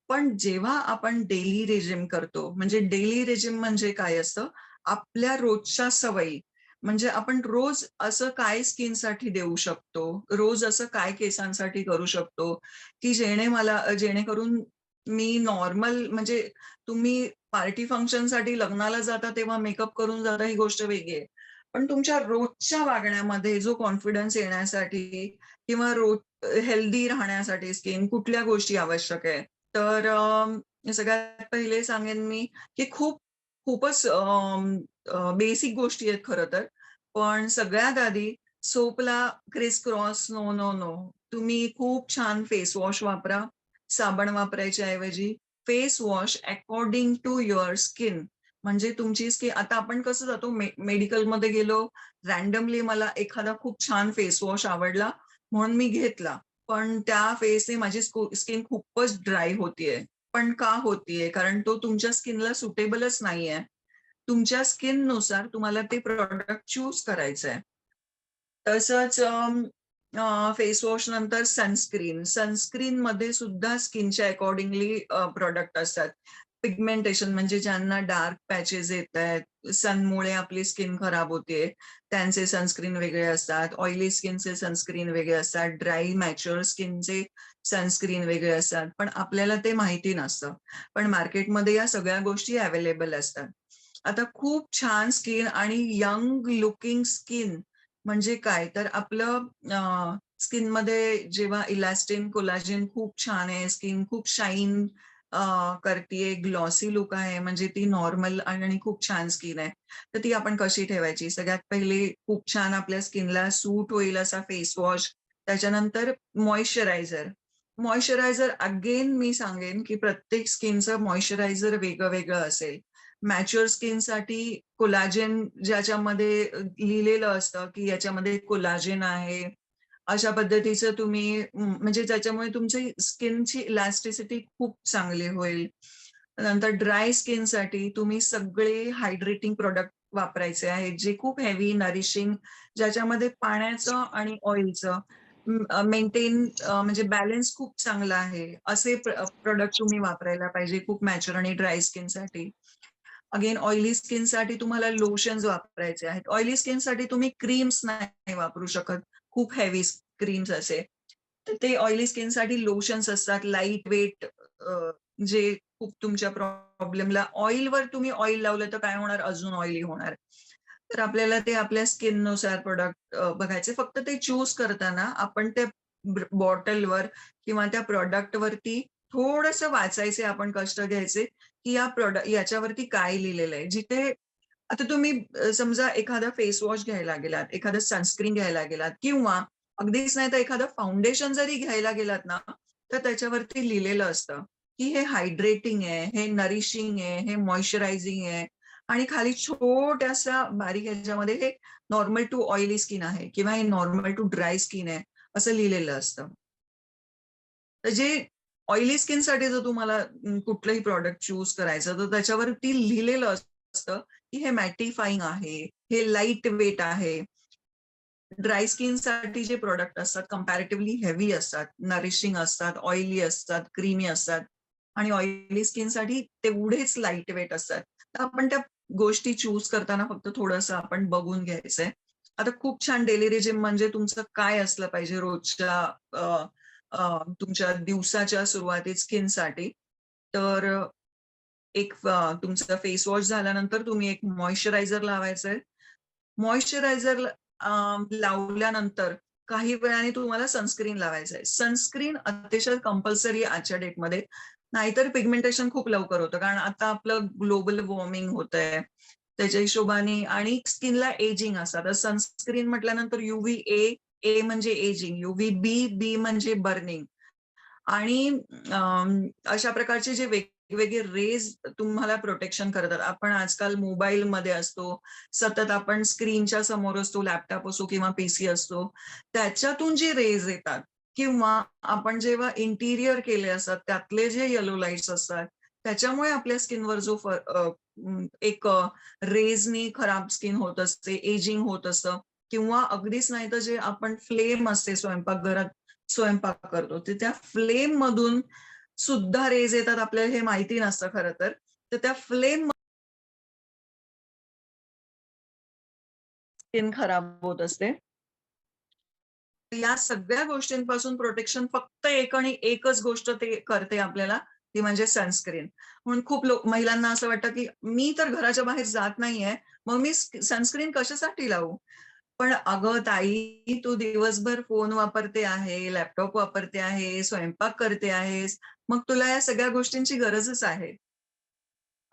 पण जेव्हा आपण डेली रेजिम करतो, म्हणजे डेली रेजिम म्हणजे काय असतं? आपल्या रोजच्या सवयी. म्हणजे आपण रोज असं काय स्किनसाठी देऊ शकतो? रोज असं काय केसांसाठी करू शकतो? की जेणेकरून मी नॉर्मल म्हणजे तुम्ही पार्टी फंक्शनसाठी लग्नाला जाता तेव्हा मेकअप करून जाता ही गोष्ट वेगळी आहे. पण तुमच्या रोजच्या वागण्यामध्ये जो कॉन्फिडन्स येण्यासाठी किंवा रोज हेल्दी राहण्यासाठी स्किन कुठल्या गोष्टी आवश्यक आहे? तर सगळ्यात पहिले सांगेन मी, की खूपच बेसिक गोष्टी आहेत खरं तर. पण सगळ्यात आधी सोपला criss cross no, no, no. तुम्ही खूप छान फेस वॉश वापरा. साबण वापरायच्या ऐवजी face wash according to your skin. म्हणजे तुमची स्किन, आता आपण कसं जातो मेडिकलमध्ये गेलो, रँडमली मला एखादा खूप छान फेस वॉश आवडला म्हणून मी घेतला. पण त्या फेसने माझी स्किन खूपच ड्राय होतीये. पण का होतीये? कारण तो तुमच्या स्किनला सुटेबलच नाहीये. तुमच्या स्किननुसार तुम्हाला ते प्रॉडक्ट चूज करायचंय. तसंच फेस वॉश नंतर सनस्क्रीन मध्ये सुद्धा स्किनच्या अकॉर्डिंगली प्रोडक्ट असतात. पिगमेंटेशन म्हणजे ज्यांना डार्क पॅचेस येत आहेत, सनमुळे आपली स्किन खराब होते, त्यांचे सनस्क्रीन वेगळे असतात. ऑइली स्किनचे सनस्क्रीन वेगळे असतात. ड्राय मॅच्युअर स्किनचे सनस्क्रीन वेगळे असतात. पण आपल्याला ते माहिती नसतं. पण मार्केटमध्ये या सगळ्या गोष्टी अवेलेबल असतात. आता खूप छान स्किन आणि यंग लुकिंग स्किन म्हणजे काय, तर आपलं स्किन मध्ये जेव्हा इलास्टिन कोलाजेन खूप छान आहे, स्किन खूप शाईन करतीये, ग्लॉसी लुक आहे, म्हणजे ती नॉर्मल आणि खूप छान स्किन आहे. तर ती आपण कशी ठेवायची? सगळ्यात पहिले खूप छान आपल्या स्किनला सूट होईल असा फेस वॉश, त्याच्यानंतर मॉइश्चरायझर. मॉइश्चरायझर अगेन मी सांगेन की प्रत्येक स्किनचं मॉइश्चरायझर वेगळं वेगळं असेल. मॅच्युअर स्किनसाठी कोलाजेन ज्याच्यामध्ये लिहिलेलं असतं की याच्यामध्ये कोलाजेन आहे, अशा पद्धतीचं तुम्ही म्हणजे ज्याच्यामुळे तुमची स्किनची इलास्टिसिटी खूप चांगली होईल. नंतर ड्राय स्किनसाठी तुम्ही सगळे हायड्रेटिंग प्रोडक्ट वापरायचे आहेत, जे खूप हेवी नरिशिंग, ज्याच्यामध्ये पाण्याचं आणि ऑइलचं मेंटेन म्हणजे बॅलन्स खूप चांगला आहे, असे प्रोडक्ट तुम्ही वापरायला पाहिजे खूप मॅच्युअर आणि ड्राय स्किनसाठी. अगेन ऑइली स्किनसाठी तुम्हाला लोशन्स वापरायचे आहेत. ऑइली स्किनसाठी तुम्ही क्रीम्स नाही वापरू शकत, खूप हेवी क्रीम्स असे. तर ते ऑइली स्किनसाठी लोशन्स असतात, लाईट वेट, जे खूप तुमच्या प्रॉब्लेमला, ऑइलवर तुम्ही ऑइल लावलं तर काय होणार, अजून ऑइली होणार. तर आपल्याला ते आपल्या स्किननुसार प्रोडक्ट बघायचे. फक्त ते चूज करताना आपण त्या बॉटलवर किंवा त्या प्रॉडक्टवरती थोडंसं वाचायचे, आपण कष्ट घ्यायचे की याच्यावरती काय लिहिलेलं आहे. जिथे आता तुम्ही समजा एखादा फेस वॉश घ्यायला गेलात, एखादं सनस्क्रीन घ्यायला गेलात किंवा अगदीच नाही तर एखादं फाउंडेशन जरी घ्यायला गेलात ना, तर त्याच्यावरती लिहिलेलं असतं की हे हायड्रेटिंग आहे, हे नरिशिंग आहे, हे मॉइश्चरायझिंग आहे, आणि खाली छोट्याशा बारीक ह्याच्यामध्ये हे नॉर्मल टू ऑइली स्किन आहे किंवा हे नॉर्मल टू ड्राय स्किन आहे, असं लिहिलेलं असतं. तर जे ऑइली स्किनसाठी जर तुम्हाला कुठलंही प्रॉडक्ट चूज करायचं, तर त्याच्यावरती लिहिलेलं असतं की हे मॅटिफाईंग आहे, हे लाईट वेट आहे. ड्राय स्किनसाठी जे प्रोडक्ट असतात कम्पॅरेटिव्हली हेवी असतात, नरिशिंग असतात, ऑइली असतात, क्रीमी असतात, आणि ऑइली स्किनसाठी तेवढेच लाईट वेट असतात. तर आपण त्या गोष्टी चूज करताना फक्त थोडंसं आपण बघून घ्यायचंय. आता खूप छान डेली रेजिम म्हणजे तुमचं काय असलं पाहिजे रोजच्या तुमच्या दिवसाच्या सुरुवातीत स्किनसाठी. तर तुमचा फेस वॉश झाल्यानंतर तुम्ही एक मॉइश्चरायझर लावायचंय. मॉइश्चरायझर लावल्यानंतर काही वेळाने तुम्हाला सनस्क्रीन लावायचंय. सनस्क्रीन अतिशय कंपल्सरी आजच्या डेटमध्ये, नाहीतर पिगमेंटेशन खूप लवकर होतं. कारण आता आपलं ग्लोबल वॉर्मिंग होतंय, त्याच्या हिशोबाने आणि स्किनला एजिंग असतात. तर सनस्क्रीन म्हटल्यानंतर UVA, ए म्हणजे एजिंग, UVB, बी म्हणजे बर्निंग, आणि अशा प्रकारचे जे वेगवेगळे रेज तुम्हाला प्रोटेक्शन करतात. आपण आजकाल मोबाईलमध्ये असतो, सतत आपण स्क्रीनच्या समोर असतो, लॅपटॉप असो किंवा PC असतो, त्याच्यातून जे रेज येतात किंवा आपण जेव्हा इंटिरियर केले असतात त्यातले जे येलो लाईट्स असतात, त्याच्यामुळे आपल्या स्किनवर जो एक रेजनी खराब स्किन होत असते, एजिंग होत असतं, किंवा अगदीच नाही तर जे आपण फ्लेम असते स्वयंपाकघरात स्वयंपाक करतो, ते त्या फ्लेम मधून सुद्धा रेज येतात, आपल्याला हे माहिती नसतं खरं तर. तर त्या फ्लेम स्किन खराब होत असते. या सगळ्या गोष्टींपासून प्रोटेक्शन फक्त एक आणि एकच गोष्ट ते करते आपल्याला, ती म्हणजे सनस्क्रीन. म्हणून खूप महिलांना असं वाटतं की मी तर घराच्या बाहेर जात नाहीये, मग मी सनस्क्रीन कशासाठी लावू? पण अगं ताई, तू दिवसभर फोन वापरते आहे, लॅपटॉप वापरते आहे, स्वयंपाक करते आहेस, मग तुला या सगळ्या गोष्टींची गरजच आहे.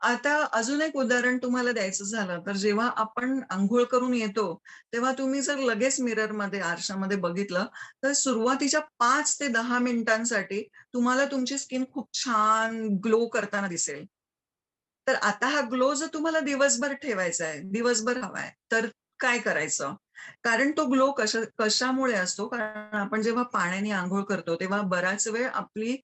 आता अजून एक उदाहरण तुम्हाला द्यायचं झालं, तर जेव्हा आपण अंघोळ करून येतो, तेव्हा तुम्ही जर लगेच मिररमध्ये, आरशामध्ये बघितलं, तर सुरुवातीच्या 5 ते 10 मिनिटांसाठी तुम्हाला तुमची स्किन खूप छान ग्लो करताना दिसेल. तर आता हा ग्लो जर तुम्हाला दिवसभर ठेवायचा आहे, दिवसभर हवाय, तर काय करायचं? कारण तो ग्लो कशामुळे असतो? कारण आपण जेव्हा पाण्याने अंघोळ करतो, तेव्हा बराच वेळ आपली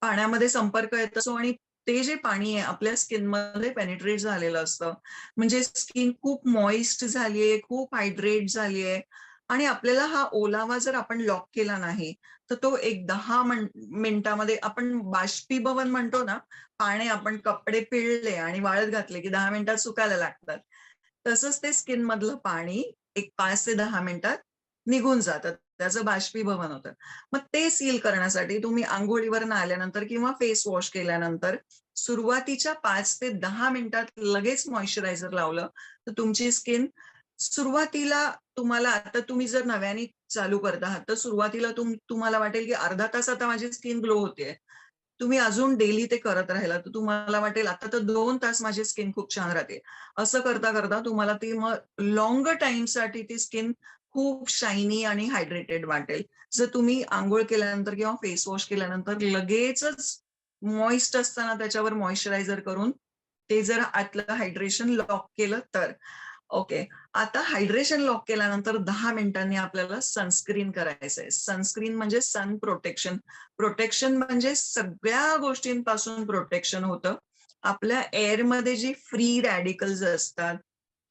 पाण्यामध्ये संपर्क येत असतो आणि ते जे पाणी आहे आपल्या स्किनमध्ये पेनिट्रेट झालेलं असतं. म्हणजे स्किन खूप मॉइस्ट झालीये, खूप हायड्रेट झालीये, आणि आपल्याला हा ओलावा जर आपण लॉक केला नाही तर तो एक 10 मिनिटामध्ये आपण बाष्पीभवन म्हणतो ना, पाणी आपण कपडे पिळले आणि वाळत घातले की 10 मिनिटात सुकायला लागतात. तसंच ते स्किन मधलं पाणी एक 5 ते 10 मिनिटात निघून जातं. त्याचं बाष्पीभवन होतं. मग ते सील करण्यासाठी तुम्ही अंघोळीवरून आल्यानंतर किंवा फेस वॉश केल्यानंतर सुरुवातीच्या 5 ते 10 मिनिटात लगेच मॉइश्चरायझर लावलं तर तुमची स्किन सुरुवातीला तुम्हाला आता तुम्ही जर नव्याने चालू करत आहात तर सुरुवातीला तुम्हाला वाटेल की अर्धा तास आता माझी स्किन ग्लो होते. तुम्ही अजून डेली ते करत राहिला तर तुम्हाला वाटेल आता तर 2 तास माझी स्किन खूप छान राहते. असं करता करता तुम्हाला ती मग लॉंग टाईमसाठी ती स्किन खूप शायनी आणि हायड्रेटेड वाटेल. जर तुम्ही अंघोळ केल्यानंतर किंवा फेस वॉश केल्यानंतर लगेचच मॉइस्ट असताना त्याच्यावर मॉइश्चरायझर करून ते जर आतलं हायड्रेशन लॉक केलं तर. ओके. आता हायड्रेशन लॉक केल्यानंतर 10 मिनिटांनी आपल्याला सनस्क्रीन करायचंय. सनस्क्रीन म्हणजे सन प्रोटेक्शन. प्रोटेक्शन म्हणजे सगळ्या गोष्टींपासून प्रोटेक्शन होतं. आपल्या एअरमध्ये जी फ्री रॅडिकल्स असतात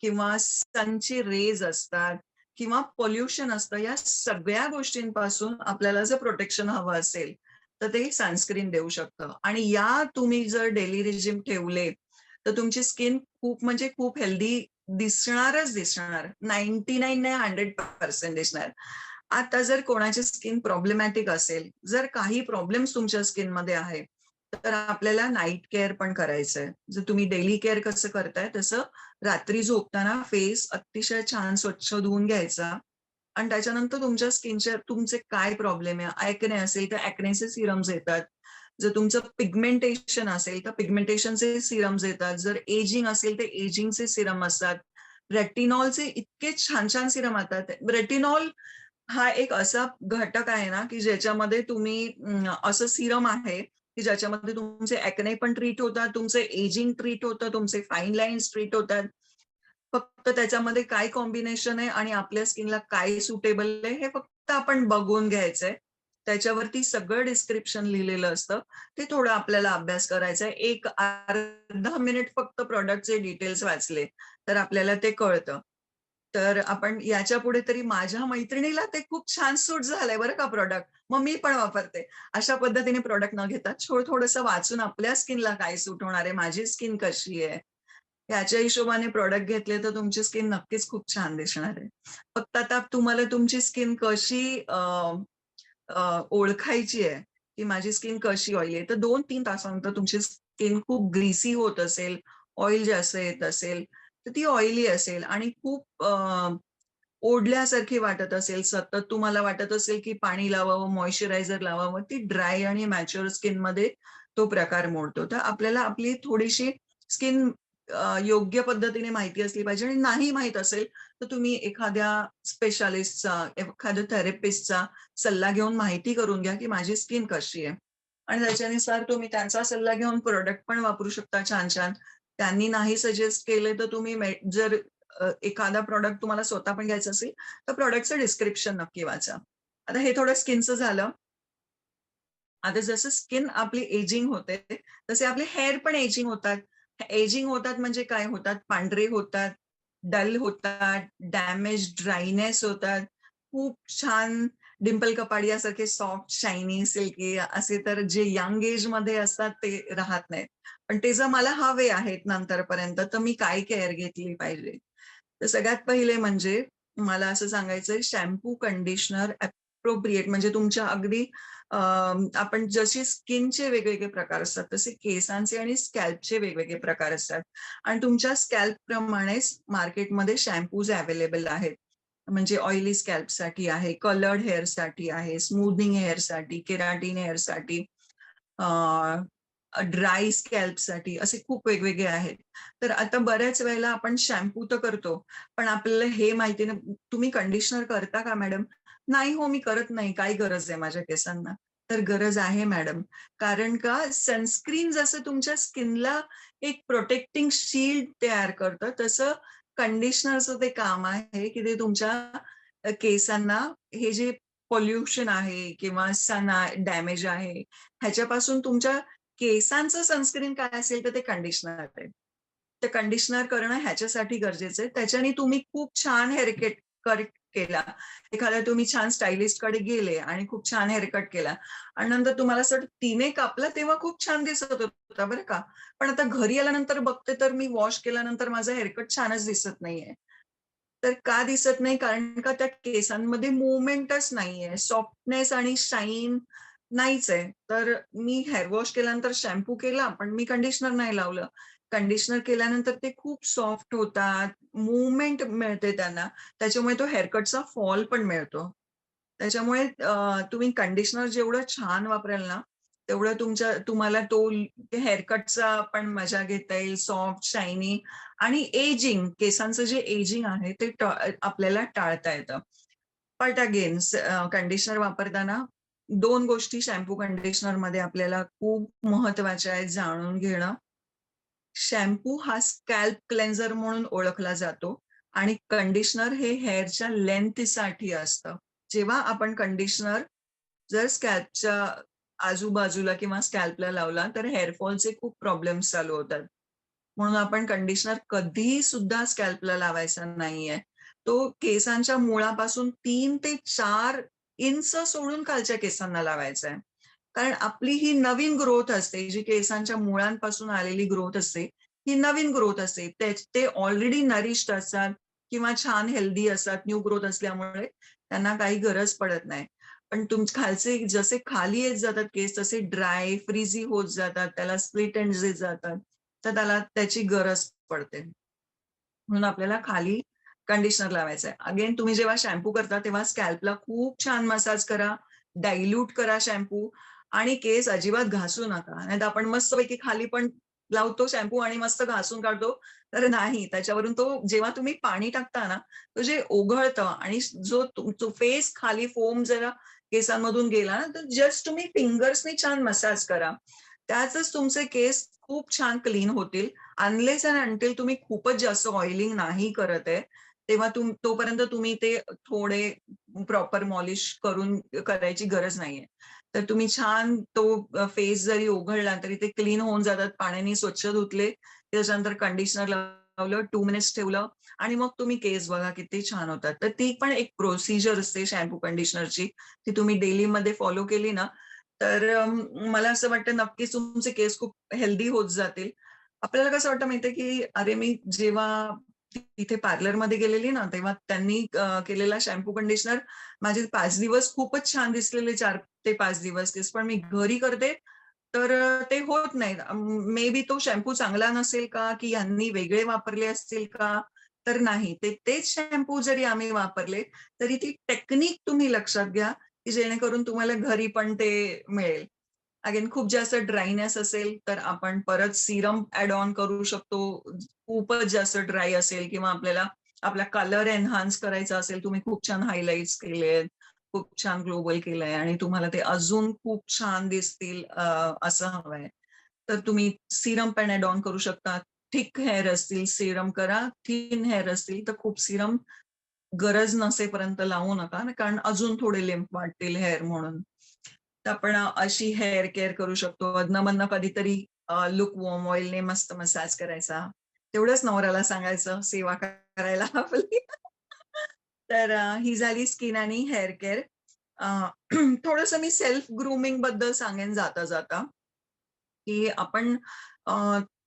किंवा सनची रेज असतात किंवा पोल्युशन असतं, या सगळ्या गोष्टींपासून आपल्याला जर प्रोटेक्शन हवं असेल तर ते सनस्क्रीन देऊ शकतं. आणि या तुम्ही जर डेली रिजिम ठेवले तर तुमची स्किन खूप म्हणजे खूप हेल्दी दिसणारच दिसणार. 99 नाही 100% दिसणार. आता जर कोणाची स्किन प्रॉब्लेमॅटिक असेल, जर काही प्रॉब्लेम्स तुमच्या स्किनमध्ये आहे, तर आपल्याला नाईट केअर पण करायचंय. जर तुम्ही डेली केअर कसं करताय तसं रात्री झोपताना फेस अतिशय छान स्वच्छ धुवून घ्यायचा आणि त्याच्यानंतर तुमच्या स्किनचे तुमचे काय प्रॉब्लेम आहे, ॲक्ने असेल तर ॲक्नेचे सिरम्स येतात. जर तुमचं पिगमेंटेशन असेल तर पिगमेंटेशनचे सिरम्स येतात. जर एजिंग असेल तर एजिंगचे सिरम असतात. रेटिनॉलचे इतके छान छान सिरम येतात. रेटिनॉल हा एक असा घटक आहे ना की ज्याच्यामध्ये तुम्ही असं सिरम आहे की ज्याच्यामध्ये तुमचे ॲक्ने पण ट्रीट होतात, तुमचे एजिंग ट्रीट होतं, तुमचे फाईन लाईन्स ट्रीट होतात. फक्त त्याच्यामध्ये काय कॉम्बिनेशन आहे आणि आपल्या स्किनला काय सुटेबल आहे हे फक्त आपण बघून घ्यायचंय. त्याच्यावरती सगळं डिस्क्रिप्शन लिहिलेलं असतं. ते थोडं आपल्याला अभ्यास करायचा आहे. एक अर्धा मिनिट फक्त प्रॉडक्टचे डिटेल्स वाचले तर आपल्याला ते कळतं. तर आपण याच्या पुढे तरी माझ्या मैत्रिणीला ते खूप छान सूट झालंय बरं का प्रॉडक्ट. मग मी पण वापरते. अशा पद्धतीने प्रॉडक्ट न घेता थोडंसं वाचून आपल्या स्किनला काय सूट होणार आहे, माझी स्किन कशी आहे, ह्याच्या हिशोबाने प्रॉडक्ट घेतले तर तुमची स्किन नक्कीच खूप छान दिसणार आहे. फक्त आता तुम्हाला तुमची स्किन कशी ओळखायची आहे, की माझी स्किन कशी ऑइली आहे. तर 2-3 तासानंतर तुमची स्किन खूप ग्रीसी होत असेल, ऑइल जास्त येत असेल, तर ती ऑइली असेल आणि खूप ओढल्यासारखी वाटत असेल, सतत तुम्हाला वाटत असेल, की पाणी लावावं, मॉइश्चरायझर लावावं, ती ड्राय आणि मॅच्युअर स्किनमध्ये तो प्रकार मोडतो. तर आपल्याला आपली थोडीशी स्किन योग्य पद्धतीने माहिती असली पाहिजे आणि नाही माहीत असेल, तर तुम्ही एखाद्या स्पेशालिस्टचा, एखाद्या थेरपिस्टचा सल्ला घेऊन माहिती करून घ्या, की माझी स्किन कशी आहे. आणि त्याच्यानुसार तुम्ही त्यांचा सल्ला घेऊन प्रॉडक्ट पण वापरू शकता छान-छान. त्यांनी नाही सजेस्ट केले तर तुम्ही जर एखादा प्रॉडक्ट तुम्हाला स्वतः पण घ्यायचा असेल, तर प्रॉडक्टचं डिस्क्रिप्शन नक्की वाचा. आता हे थोडं स्किनचं झालं. आता जसं स्किन आपली एजिंग होते, तसे आपले हेअर पण एजिंग होतात. एजिंग होतात म्हणजे काय होतात? पांढरे होतात, डल होतात, डॅमेज, ड्रायनेस होतात. खूप छान डिंपल कपाडियासारखे सॉफ्ट, शायनी, सिल्की असे तर जे यंग एजमध्ये असतात ते राहत नाहीत. पण ते जर मला हवे आहेत नंतरपर्यंत, तर मी काय केअर घेतली पाहिजे? तर सगळ्यात पहिले म्हणजे मला असं सांगायचंय शॅम्पू, कंडिशनर अप्रोप्रिएट म्हणजे तुमच्या अगदी आपण जसे स्किनचे वेगवेगळे प्रकार असतात, तसे केसांचे आणि स्कॅल्पचे वेगवेगळे प्रकार असतात. आणि तुमच्या स्कॅल्प प्रमाणेच मार्केटमध्ये शॅम्पूज अवेलेबल आहेत. म्हणजे ऑइली स्कॅल्पसाठी आहे, कलर्ड हेअरसाठी आहे, स्मूथनिंग हेअरसाठी, केराटिन हेअरसाठी, ड्राय स्कॅल्पसाठी असे खूप वेगवेगळे आहेत. तर आता बऱ्याच वेळेला आपण शॅम्पू तर करतो, पण आपल्याला हे माहिती नाही, तुम्ही कंडिशनर करता का मॅडम? नाही हो, मी करत नाही. काय गरज आहे माझ्या केसांना? तर गरज आहे मॅडम. कारण का सनस्क्रीन जसं तुमच्या स्किनला एक प्रोटेक्टिंग शील्ड तयार करतं, तसं कंडिशनरचं ते काम आहे, की ते तुमच्या केसांना हे जे पोल्युशन आहे किंवा सन डॅमेज आहे, ह्याच्यापासून तुमच्या केसांचं सनस्क्रीन काय असेल तर ते कंडिशनर आहे. तर कंडिशनर करणं ह्याच्यासाठी गरजेचं आहे. त्याच्याने तुम्ही खूप छान हेअर केला, एखाद्या तुम्ही छान स्टायलिस्ट कडे गेले आणि खूप छान हेअरकट केला आणि नंतर तुम्हाला असं तिने कापला तेव्हा खूप छान दिसत होता बरं का, पण आता घरी आल्यानंतर बघते तर मी वॉश केल्यानंतर माझं हेअरकट छानच दिसत नाहीये. तर का दिसत नाही? कारण का त्या केसांमध्ये मुवमेंटच नाहीये, सॉफ्टनेस आणि शाईन नाहीच आहे. तर मी हेअर वॉश केल्यानंतर शॅम्पू केला, पण मी कंडिशनर नाही लावलं. कंडिशनर केल्यानंतर ते खूप सॉफ्ट होतात, मूव्हमेंट मिळते त्यांना. त्याच्यामुळे तो हेअरकटचा फॉल पण मिळतो. त्याच्यामुळे तुम्ही कंडिशनर जेवढं छान वापराल ना, तेवढं तुम्हाला तो हेअरकटचा पण मजा घेता येईल, सॉफ्ट, शायनी आणि एजिंग, केसांचं जे एजिंग आहे ते आपल्याला टाळता येतं. बट अगेन कंडिशनर वापरताना 2 गोष्टी शॅम्पू कंडिशनरमध्ये आपल्याला खूप महत्त्वाच्या आहेत जाणून घेणं. शॅम्पू हा स्कॅल्प क्लेन्झर म्हणून ओळखला जातो आणि कंडिशनर हे हेअरच्या लेंथसाठी असतं. जेव्हा आपण कंडिशनर जर स्कॅल्पच्या आजूबाजूला किंवा स्कॅल्पला लावला तर हेअरफॉलचे खूप प्रॉब्लेम्स चालू होतात. म्हणून आपण कंडिशनर कधीही सुद्धा स्कॅल्पला लावायचा नाहीये. तो केसांच्या मुळापासून 3 ते 4 इंच सोडून खालच्या केसांना लावायचा आहे. कारण आपली ही नवीन ग्रोथ असते, जी केसांच्या मुळांपासून आलेली ग्रोथ असते, ही नवीन ग्रोथ असते. ते ऑलरेडी नरिश्ड असतात किंवा छान हेल्दी असतात, न्यू ग्रोथ असल्यामुळे त्यांना काही गरज पडत नाही. पण खालचे जसे खाली येत जातात केस तसे ड्राय, फ्रीझी होत जातात, त्याला स्प्लिट एंड्स येत जातात. तर त्याला त्याची गरज पडते. म्हणून आपल्याला खाली कंडिशनर लावायचं आहे. अगेन तुम्ही जेव्हा शॅम्पू करता तेव्हा स्कॅल्पला खूप छान मसाज करा, डायल्यूट करा शॅम्पू आणि केस अजिबात घासू नका. नाहीतर आपण मस्तपैकी खाली पण लावतो शॅम्पू आणि मस्त घासून काढतो. तर नाही, त्याच्यावरून तो जेव्हा तुम्ही पाणी टाकता ना, तो जे ओघळतं आणि जो तो फेस खाली फोम जरा केसांमधून गेला ना, तर जस्ट तुम्ही फिंगर्सनी छान मसाज करा. त्यातच तुमचे केस खूप छान क्लीन होतील. अनलेस अँड अंटिल तुम्ही खूपच जास्त ऑइलिंग नाही करत आहे, तेव्हा तोपर्यंत तुम्ही ते थोडे प्रॉपर मॉलिश करून करायची गरज नाहीये. तर तुम्ही छान तो फेस जरी ओघळला तरी ते क्लीन होऊन जातात. पाण्याने स्वच्छ धुतले, त्याच्यानंतर कंडिशनर लावलं, 2 मिनिट्स ठेवलं आणि मग तुम्ही केस बघा किती छान होतात. तर ती पण एक प्रोसिजर असते शॅम्पू कंडिशनरची. ती तुम्ही डेलीमध्ये फॉलो केली ना, तर मला असं वाटतं नक्कीच तुमचे केस खूप हेल्दी होत जातील. आपल्याला कसं वाटतं माहितीये, की अरे मी जेव्हा तिथे पार्लरमध्ये गेलेली ना, तेव्हा त्यांनी केलेला शॅम्पू कंडिशनर माझे 5 दिवस खूपच छान दिसलेले 4 ते 5 दिवस केस. पण मी घरी करते तर ते होत नाही. मे बी तो शॅम्पू चांगला नसेल का? की ह्यांनी वेगळे वापरले असतील का? तर नाही. तेच शॅम्पू जरी आम्ही वापरले, तरी ती टेक्निक तुम्ही लक्षात घ्या, की जेणेकरून तुम्हाला घरी पण ते मिळेल. अगेन खूप जास्त ड्रायनेस असेल, तर आपण परत सीरम ॲड ऑन करू शकतो. खूपच जास्त ड्राय असेल किंवा आपल्याला आपला कलर एन्हान्स करायचा असेल, तुम्ही खूप छान हायलाइट्स केलेत, खूप छान ग्लोबल केलंय आणि तुम्हाला ते अजून खूप छान दिसतील असं हवंय. तर तुम्ही सीरम पण ॲड ऑन करू शकता. थिक हेअर असतील सीरम करा, थिन हेअर असतील तर खूप सीरम गरज नसेपर्यंत लावू नका, कारण अजून थोडे लिंफ वाढतील हेअर म्हणून. तर आपण अशी हेअर केअर करू शकतो. अधनं-मधनं कधीतरी वॉर्म ऑइलने मस्त मसाज करायचा. तेवढंच नवऱ्याला सांगायचं सेवा करायला आपली. तर ही झाली स्किन आणि हेअर केअर. थोडंसं मी सेल्फ ग्रूमिंग बद्दल सांगेन जाता-जाता, की आपण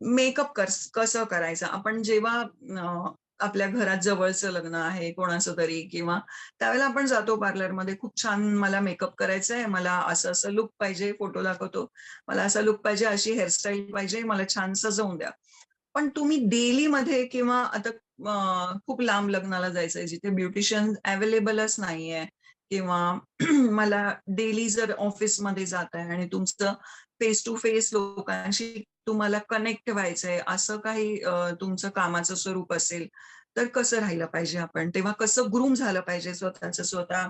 मेकअप कसं करायचं. आपण जेव्हा आपल्या घरात जवळचं लग्न आहे कोणाचं तरी किंवा त्यावेळेला आपण जातो पार्लरमध्ये, खूप छान मला मेकअप करायचा आहे, मला असं-असं लूक पाहिजे, फोटो दाखवतो. मला असा लूक पाहिजे, अशी हेअरस्टाईल पाहिजे, मला छान सजवून द्या. पण तुम्ही डेलीमध्ये किंवा आता खूप लांब लग्नाला जायचंय जिथे ब्युटिशियन अवेलेबलच नाहीये किंवा मला डेली जर ऑफिसमध्ये जाताय आणि तुमचं फेस टू फेस लोकांशी तुम्हाला कनेक्ट व्हायचंय, असं काही तुमचं कामाचं स्वरूप असेल, तर कसं राहिलं पाहिजे आपण? तेव्हा कसं ग्रूम झालं पाहिजे स्वतःचं स्वतः?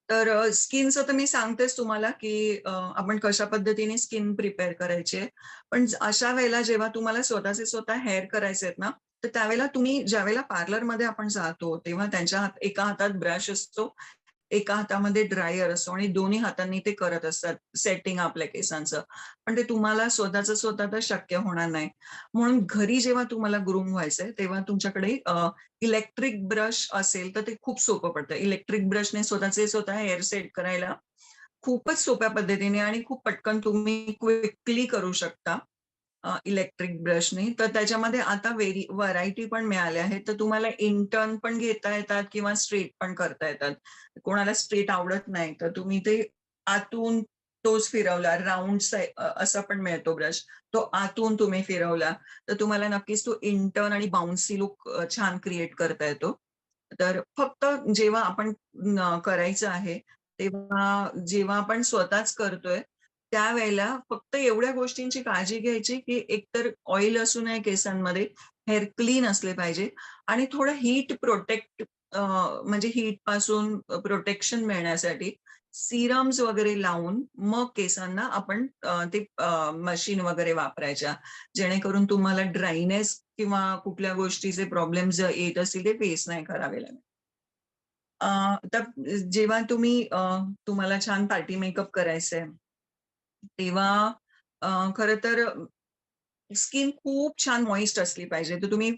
तर स्किनचं तर मी सांगतेच तुम्हाला, की आपण कशा पद्धतीने स्किन प्रिपेअर करायची आहे. पण अशा वेळेला जेव्हा तुम्हाला स्वतःचे स्वतः हेअर करायचे आहेत ना, तर त्यावेळेला तुम्ही ज्यावेळेला पार्लरमध्ये आपण जातो, तेव्हा त्यांच्या एका हातात ब्रश असतो, एका हातामध्ये ड्रायर असतो आणि दोन्ही हातांनी ते करत असतात सेटिंग आपल्या केसांचं. पण ते तुम्हाला स्वतः तर शक्य होणार नाही. म्हणून घरी जेव्हा तुम्हाला ग्रूम व्हायचंय तेव्हा तुमच्याकडे इलेक्ट्रिक ब्रश असेल तर ते खूप सोपं पडतं. इलेक्ट्रिक ब्रशने स्वतः हेअर सेट करायला खूपच सोप्या पद्धतीने आणि खूप पटकन तुम्ही क्विकली करू शकता इलेक्ट्रिक ब्रशने. तर त्याच्यामध्ये आता व्हरायटी पण मिळाल्या आहेत. तर तुम्हाला इंटर्न पण घेता येतात किंवा स्ट्रेट पण करता येतात. कोणाला स्ट्रेट आवडत नाही तर तुम्ही ते आतून तोच फिरवला राऊंड असा पण मिळतो ब्रश. तो आतून तुम्ही फिरवला तर तुम्हाला नक्कीच तो इंटर्न आणि बाउन्सी लुक छान क्रिएट करता येतो. तर फक्त जेव्हा आपण करायचं आहे तेव्हा जेव्हा आपण स्वतःच करतोय त्यावेळेला फक्त एवढ्या गोष्टींची काळजी घ्यायची की एकतर ऑइल असू नये केसांमध्ये, हेअर क्लीन असले पाहिजे आणि थोडं हीट प्रोटेक्ट म्हणजे हीट पासून प्रोटेक्शन मिळण्यासाठी सिरम्स वगैरे लावून मग केसांना आपण ते मशीन वगैरे वापरायच्या जेणेकरून तुम्हाला ड्रायनेस किंवा कुठल्या गोष्टीचे प्रॉब्लेम्स येत असतील ते फेस नाही करावे लागेल. तर जेव्हा तुम्हाला छान पार्टी मेकअप करायचंय तेव्हा खरं तर स्किन खूप छान मॉइस्ट असली पाहिजे. तर तुम्ही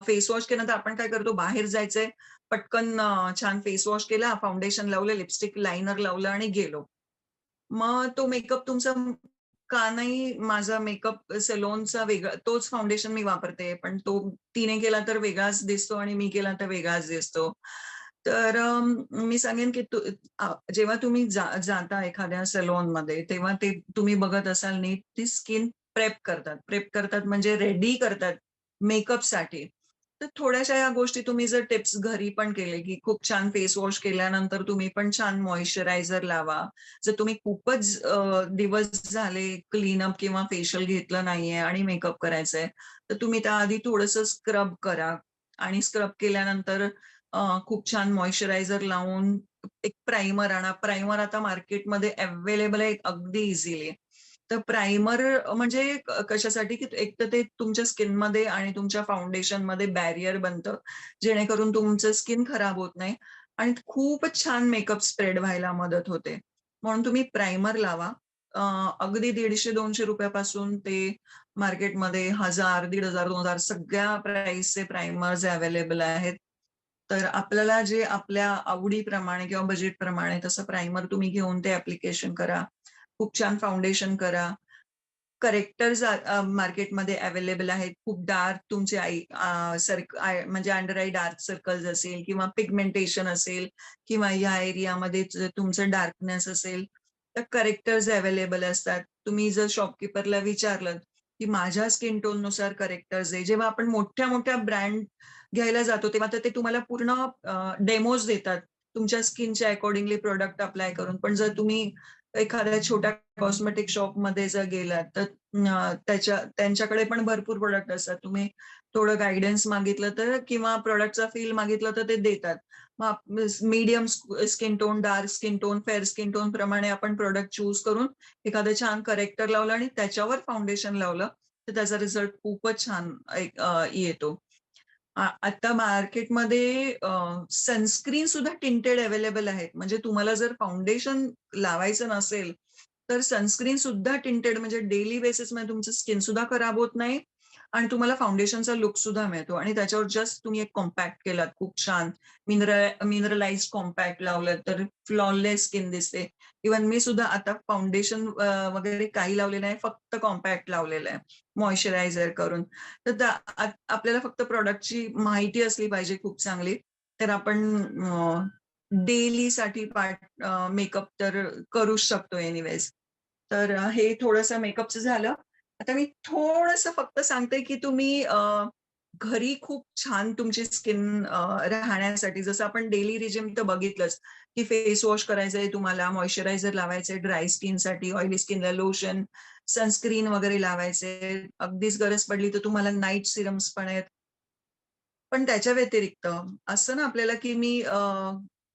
फेस वॉश केलं तर आपण काय करतो बाहेर जायचंय, पटकन छान फेस वॉश केला, फाउंडेशन लावलं, लिपस्टिक लायनर लावलं आणि गेलो. मग तो मेकअप तुमचा का नाही माझा मेकअप सॅलॉनचा वेगळा तोच फाउंडेशन मी वापरते, पण तो तिने केला तर वेगळाच दिसतो आणि मी केला तर वेगळाच दिसतो. तर मी सांगेन की जेव्हा तुम्ही जाता एखाद्या सॅलॉनमध्ये तेव्हा ते तुम्ही बघत असाल नीट ती स्किन प्रेप करतात. प्रेप करतात म्हणजे रेडी करतात मेकअपसाठी. तर थोड्याशा या गोष्टी तुम्ही जर टिप्स घरी पण केले, की खूप छान फेस वॉश केल्यानंतर तुम्ही पण छान मॉइश्चरायझर लावा. जर तुम्ही खूपच दिवस झाले क्लीनअप किंवा फेशियल घेतलं नाहीये आणि मेकअप करायचंय, तर तुम्ही त्याआधी थोडंसं स्क्रब करा आणि स्क्रब केल्यानंतर खूप छान मॉइश्चरायझर लावून एक प्राइमर आणा. प्राइमर आता मार्केटमध्ये अवेलेबल आहे अगदी इझिली. तर प्राइमर म्हणजे कशासाठी की एक तर ते तुमच्या स्किनमध्ये आणि तुमच्या फाउंडेशनमध्ये बॅरियर बनतं, जेणेकरून तुमचं स्किन खराब होत नाही आणि खूपच छान मेकअप स्प्रेड व्हायला मदत होते. म्हणून तुम्ही प्राइमर लावा. अगदी ₹150-200 पासून ते मार्केटमध्ये 1000, 1500, 2000 सगळ्या प्राइसचे प्राइमर्स अवेलेबल आहेत. तर आपल्याला जे आपल्या आवडीप्रमाणे किंवा बजेटप्रमाणे तसं प्राइमर तुम्ही घेऊन ते ॲप्लिकेशन करा. खूप छान फाउंडेशन करा. करेक्टर्स मार्केटमध्ये अवेलेबल आहेत. खूप डार्क तुमचे म्हणजे अंडर आय डार्क सर्कल्स असेल किंवा पिगमेंटेशन असेल किंवा या एरियामध्ये तुमचं डार्कनेस असेल, तर करेक्टर्स अवेलेबल असतात. तुम्ही जर शॉपकीपरला विचारलं, की माझ्या स्किन टोननुसार करेक्टर्स आहे. जेव्हा आपण मोठ्या-मोठ्या ब्रँड घ्यायला जातो, तेव्हा तर ते तुम्हाला पूर्ण डेमोज देतात. तुमच्या स्किनच्या अकॉर्डिंगली प्रॉडक्ट अप्लाय करून. पण जर तुम्ही एखाद्या छोट्या कॉस्मेटिक शॉपमध्ये जर गेलात, तर त्यांच्याकडे पण भरपूर प्रॉडक्ट असतात. तुम्ही थोडं गाईडन्स मागितलं तर किंवा प्रॉडक्टचा फील मागितलं तर ते देतात. मग medium skin tone, dark skin tone, fair skin tone प्रमाणे आपण प्रॉडक्ट चूज करून एखादं छान करेक्टर लावलं आणि त्याच्यावर फाउंडेशन लावलं, तर त्याचा रिझल्ट खूपच छान येतो. आता मार्केटमध्ये सनस्क्रीन सुद्धा टिंटेड अवेलेबल आहेत. म्हणजे तुम्हाला जर फाउंडेशन लावायचं नसेल, तर सनस्क्रीन सुद्धा टिंटेड म्हणजे डेली बेसिसमध्ये तुमचं स्किन सुद्धा खराब होत नाही आणि तुम्हाला फाउंडेशनचा लुक सुद्धा मिळतो आणि त्याच्यावर जस्ट तुम्ही एक कॉम्पॅक्ट केलात खूप छान मिनरलाइज्ड कॉम्पॅक्ट लावलं तर फ्लॉलेस स्किन दिसते. इव्हन मी सुद्धा आता फाउंडेशन वगैरे काही लावलेलं आहे, फक्त कॉम्पॅक्ट लावलेलं आहे मॉइश्चरायझर करून. तर आपल्याला फक्त प्रॉडक्टची माहिती असली पाहिजे खूप चांगली, तर आपण डेलीसाठी मेकअप तर करूच शकतो एनिवेज. तर हे थोडंसं मेकअपचं झालं. आता मी थोडंसं फक्त सांगते, की तुम्ही घरी खूप छान तुमची स्किन राहण्यासाठी जसं आपण डेली रिजिम तर बघितलंच, की फेस वॉश करायचंय तुम्हाला, मॉइश्चरायझर लावायचंय ड्राय स्किनसाठी, ऑइली स्किनला लोशन, सनस्क्रीन वगैरे लावायचे. अगदीच गरज पडली तर तुम्हाला नाईट सिरम्स पण आहेत. पण त्याच्या व्यतिरिक्त असं ना आपल्याला, की मी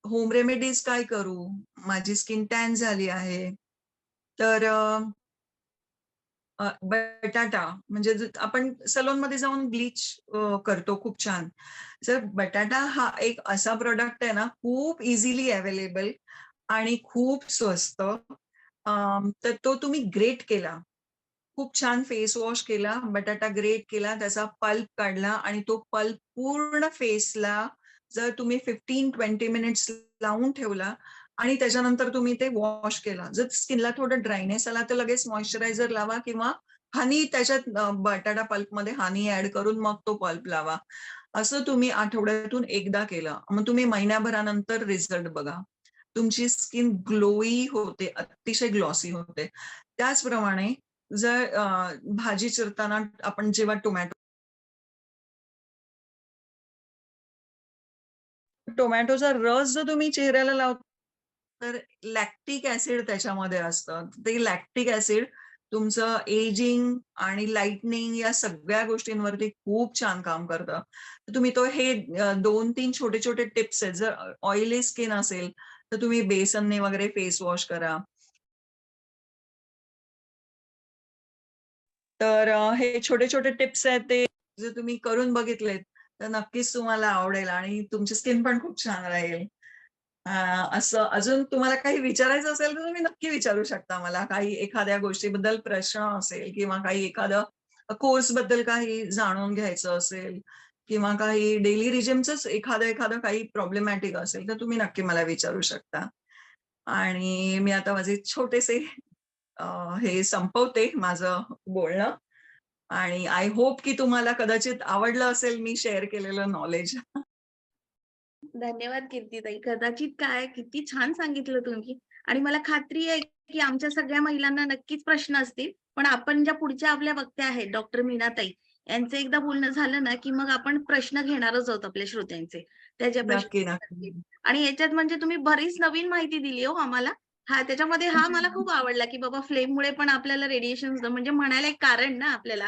होम रेमेडीज काय करू? माझी स्किन टॅन झाली आहे. तर बटाटा म्हणजे आपण सलोनमध्ये जाऊन ब्लीच करतो खूप छान. जर बटाटा हा एक असा प्रोडक्ट आहे ना, खूप इझिली अवेलेबल आणि खूप स्वस्त. तर तो तुम्ही ग्रेट केला. खूप छान फेस वॉश केला, बटाटा ग्रेट केला, त्याचा पल्प काढला आणि तो पल्प पूर्ण फेसला जर तुम्ही 15-20 मिनिट्स लावून ठेवला आणि त्याच्यानंतर तुम्ही ते वॉश केला. जर स्किनला थोडं ड्रायनेस आला तर लगेच मॉइश्चरायझर लावा किंवा हनी त्याच्यात बटाटा पल्पमध्ये हनी ऍड करून मग तो पल्प लावा. असं तुम्ही आठवड्यातून एकदा केलं. मग तुम्ही महिन्याभरानंतर रिझल्ट बघा. तुमची स्किन ग्लोई होते, अतिशय ग्लॉसी होते. त्याचप्रमाणे जर भाजी चिरताना आपण जेव्हा टोमॅटोचा रस जर तुम्ही चेहऱ्याला लावता तर लॅक्टिक ऍसिड त्याच्यामध्ये असतं. ते लॅक्टिक ऍसिड तुमचं एजिंग आणि लाइटनिंग या सगळ्या गोष्टींवरती खूप छान काम करतं. तर तुम्ही हे 2-3 छोटे-छोटे टिप्स आहेत. जर ऑइली स्किन असेल तर तुम्ही बेसनने वगैरे फेस वॉश करा. तर हे छोटे-छोटे टिप्स आहेत ते जर तुम्ही करून बघितलेत, तर नक्कीच तुम्हाला आवडेल आणि तुमची स्किन पण खूप छान राहील. असं अजून तुम्हाला काही विचारायचं असेल तर तुम्ही नक्की विचारू शकता मला. काही एखाद्या गोष्टीबद्दल प्रश्न असेल किंवा काही एखादं कोर्सबद्दल काही जाणून घ्यायचं असेल किंवा काही डेली रिजिमचंच एखादं काही प्रॉब्लेमॅटिक असेल, तर तुम्ही नक्की मला विचारू शकता. आणि मी आता माझे छोटेसे अ, हे संपवते माझं बोलणं आणि आय होप की तुम्हाला कदाचित आवडलं असेल मी शेअर केलेलं नॉलेज. धन्यवाद कीर्तीताई. कदाचित काय किती छान सांगितलं तुम्ही आणि मला खात्री आहे की आमच्या सगळ्या महिलांना नक्कीच प्रश्न असतील. पण आपण ज्या पुढच्या आपल्या वक्त्या आहेत डॉक्टर मीनाताई यांचं एकदा बोलणं झालं ना, की मग आपण प्रश्न घेणारच आहोत आपल्या श्रोत्यांचे. त्या ज्या प्रश्न नक्की, विचारतील. नक्की. आणि याच्यात म्हणजे तुम्ही बरीच नवीन माहिती दिली हो आम्हाला. त्याच्यामध्ये मला खूप आवडला, की बाबा फ्लेममुळे पण आपल्याला रेडिएशन म्हणजे म्हणायला एक कारण ना आपल्याला,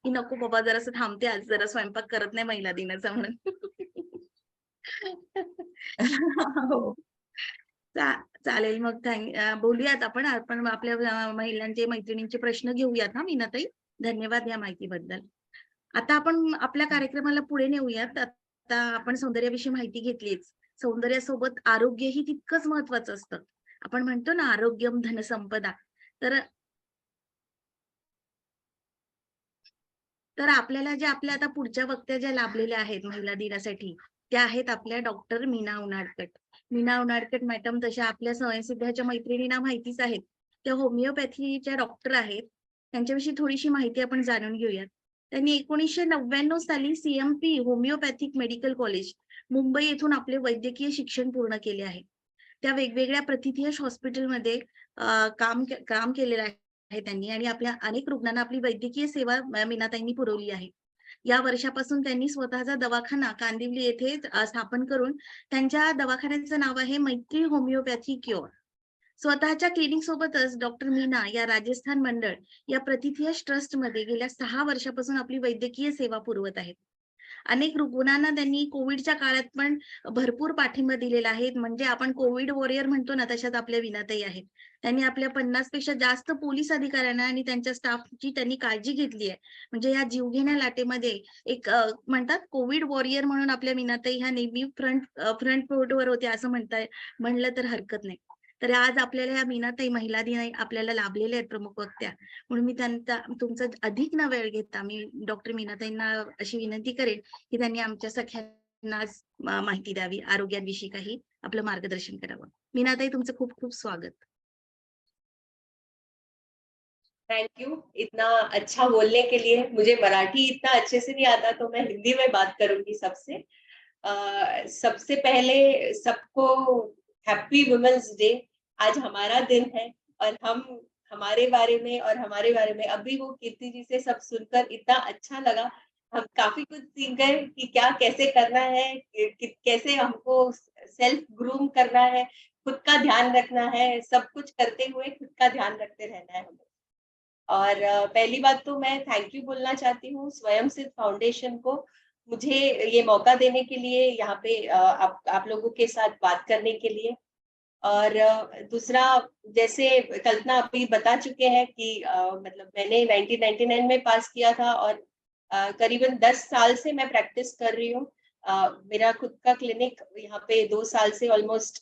की नको बाबा जरासं थांबते आज जरा स्वयंपाक करत नाही महिला दिनाचा म्हणून. हो. चा चालेल मग बोलूयात आपण. आपण आपल्या महिलांचे, मैत्रिणींचे प्रश्न घेऊयात हां मीनाताई. धन्यवाद या माहितीबद्दल. आता आपण आपल्या कार्यक्रमाला पुढे नेऊयात. आता आपण सौंदर्याविषयी माहिती घेतलीच. सौंदर्यासोबत आरोग्यही तितकंच महत्वाचं असतं. आपण म्हणतो ना आरोग्यम धनसंपदा. तर तर आपल्याला ज्या आपल्या आता पुढच्या वक्त्या ज्या लाभलेल्या आहेत महिला दिनासाठी, त्या आहेत आपल्या डॉक्टर मीना उनाडकट. मीना उनाडकट मॅडम तशा आपल्या स्वयंसिद्धाच्या मैत्रिणींना माहितीच आहेत. त्या होमिओपॅथीच्या डॉक्टर आहेत. त्यांच्याविषयी थोडीशी माहिती आपण जाणून घेऊयात. त्यांनी 1999 साली CMP homeopathic medical college, Mumbai येथून आपले वैद्यकीय शिक्षण पूर्ण केले आहे. त्या वेगवेगळ्या प्रथितयश हॉस्पिटलमध्ये काम केलेलं आहे त्यांनी आणि आपल्या अनेक रुग्णांना आपली वैद्यकीय सेवा मीनाताईंनी पुरवली आहे. या वर्षापासून त्यांनी स्वतःचा दवाखाना कांदिवली येथे स्थापन करून त्यांच्या दवाखान्याचं नाव आहे मैत्री होमिओपॅथी क्युअर. स्वतःच्या क्लिनिक सोबतच डॉक्टर मीना या राजस्थान मंडळ या प्रथितयश ट्रस्टमध्ये गेल्या 6 वर्षापासून आपली वैद्यकीय सेवा पुरवत आहेत. अनेक रुग्णांना त्यांनी कोविडच्या काळात पण भरपूर पाठिंबा दिलेला आहे. म्हणजे आपण कोविड वॉरियर म्हणतो ना, तशाच आपल्या विनाताई आहेत. त्यांनी आपल्या 50 पेक्षा जास्त पोलीस अधिकाऱ्यांना आणि त्यांच्या स्टाफची त्यांनी काळजी घेतली आहे. म्हणजे या जीवघेण्या लाटेमध्ये एक म्हणतात कोविड वॉरियर म्हणून आपल्या मीनाताई ह्या नेहमी फ्रंट फूटवर होत्या असं म्हणलं तर हरकत नाही. तर आज आपल्याला ह्या मीनाताई महिला दिन आपल्याला लाभलेल्या आहेत प्रमुख वक्त्या. म्हणून मी तुमचा अधिक न वेळ घेता मी डॉक्टर मीनाताईंना अशी विनंती करेन, की त्यांनी आमच्या सगळ्यांना आज माहिती द्यावी, आरोग्याविषयी काही आपलं मार्गदर्शन करावं. मीनाताई तुमचं खूप खूप स्वागत. थैंक यू इतना अच्छा बोलने के लिए। मुझे मराठी इतना अच्छे से नहीं आता तो मैं हिंदी में बात करूंगी सबसे। सबसे पहले सबको हैप्पी वुमेन्स डे। आज हमारा दिन है और हम हमारे बारे में अभी वो कीर्ति जी से सब सुनकर इतना अच्छा लगा। हम काफी कुछ सीख गए कि क्या कैसे करना है, कैसे हमको सेल्फ ग्रूम करना है, खुद का ध्यान रखना है, सब कुछ करते हुए खुद का ध्यान रखते रहना है हमें। और पहली बात तो मैं थैंक यू बोलना चाहती हूँ स्वयं सिद्ध फाउंडेशन को, मुझे ये मौका देने के लिए यहाँ पे आप लोगों के साथ बात करने के लिए। और दूसरा, जैसे कल्पना अभी बता चुके हैं कि मतलब मैंने 1999 में पास किया था और करीबन 10 साल से मैं प्रैक्टिस कर रही हूँ। मेरा खुद का क्लिनिक यहाँ पे 2 साल से ऑलमोस्ट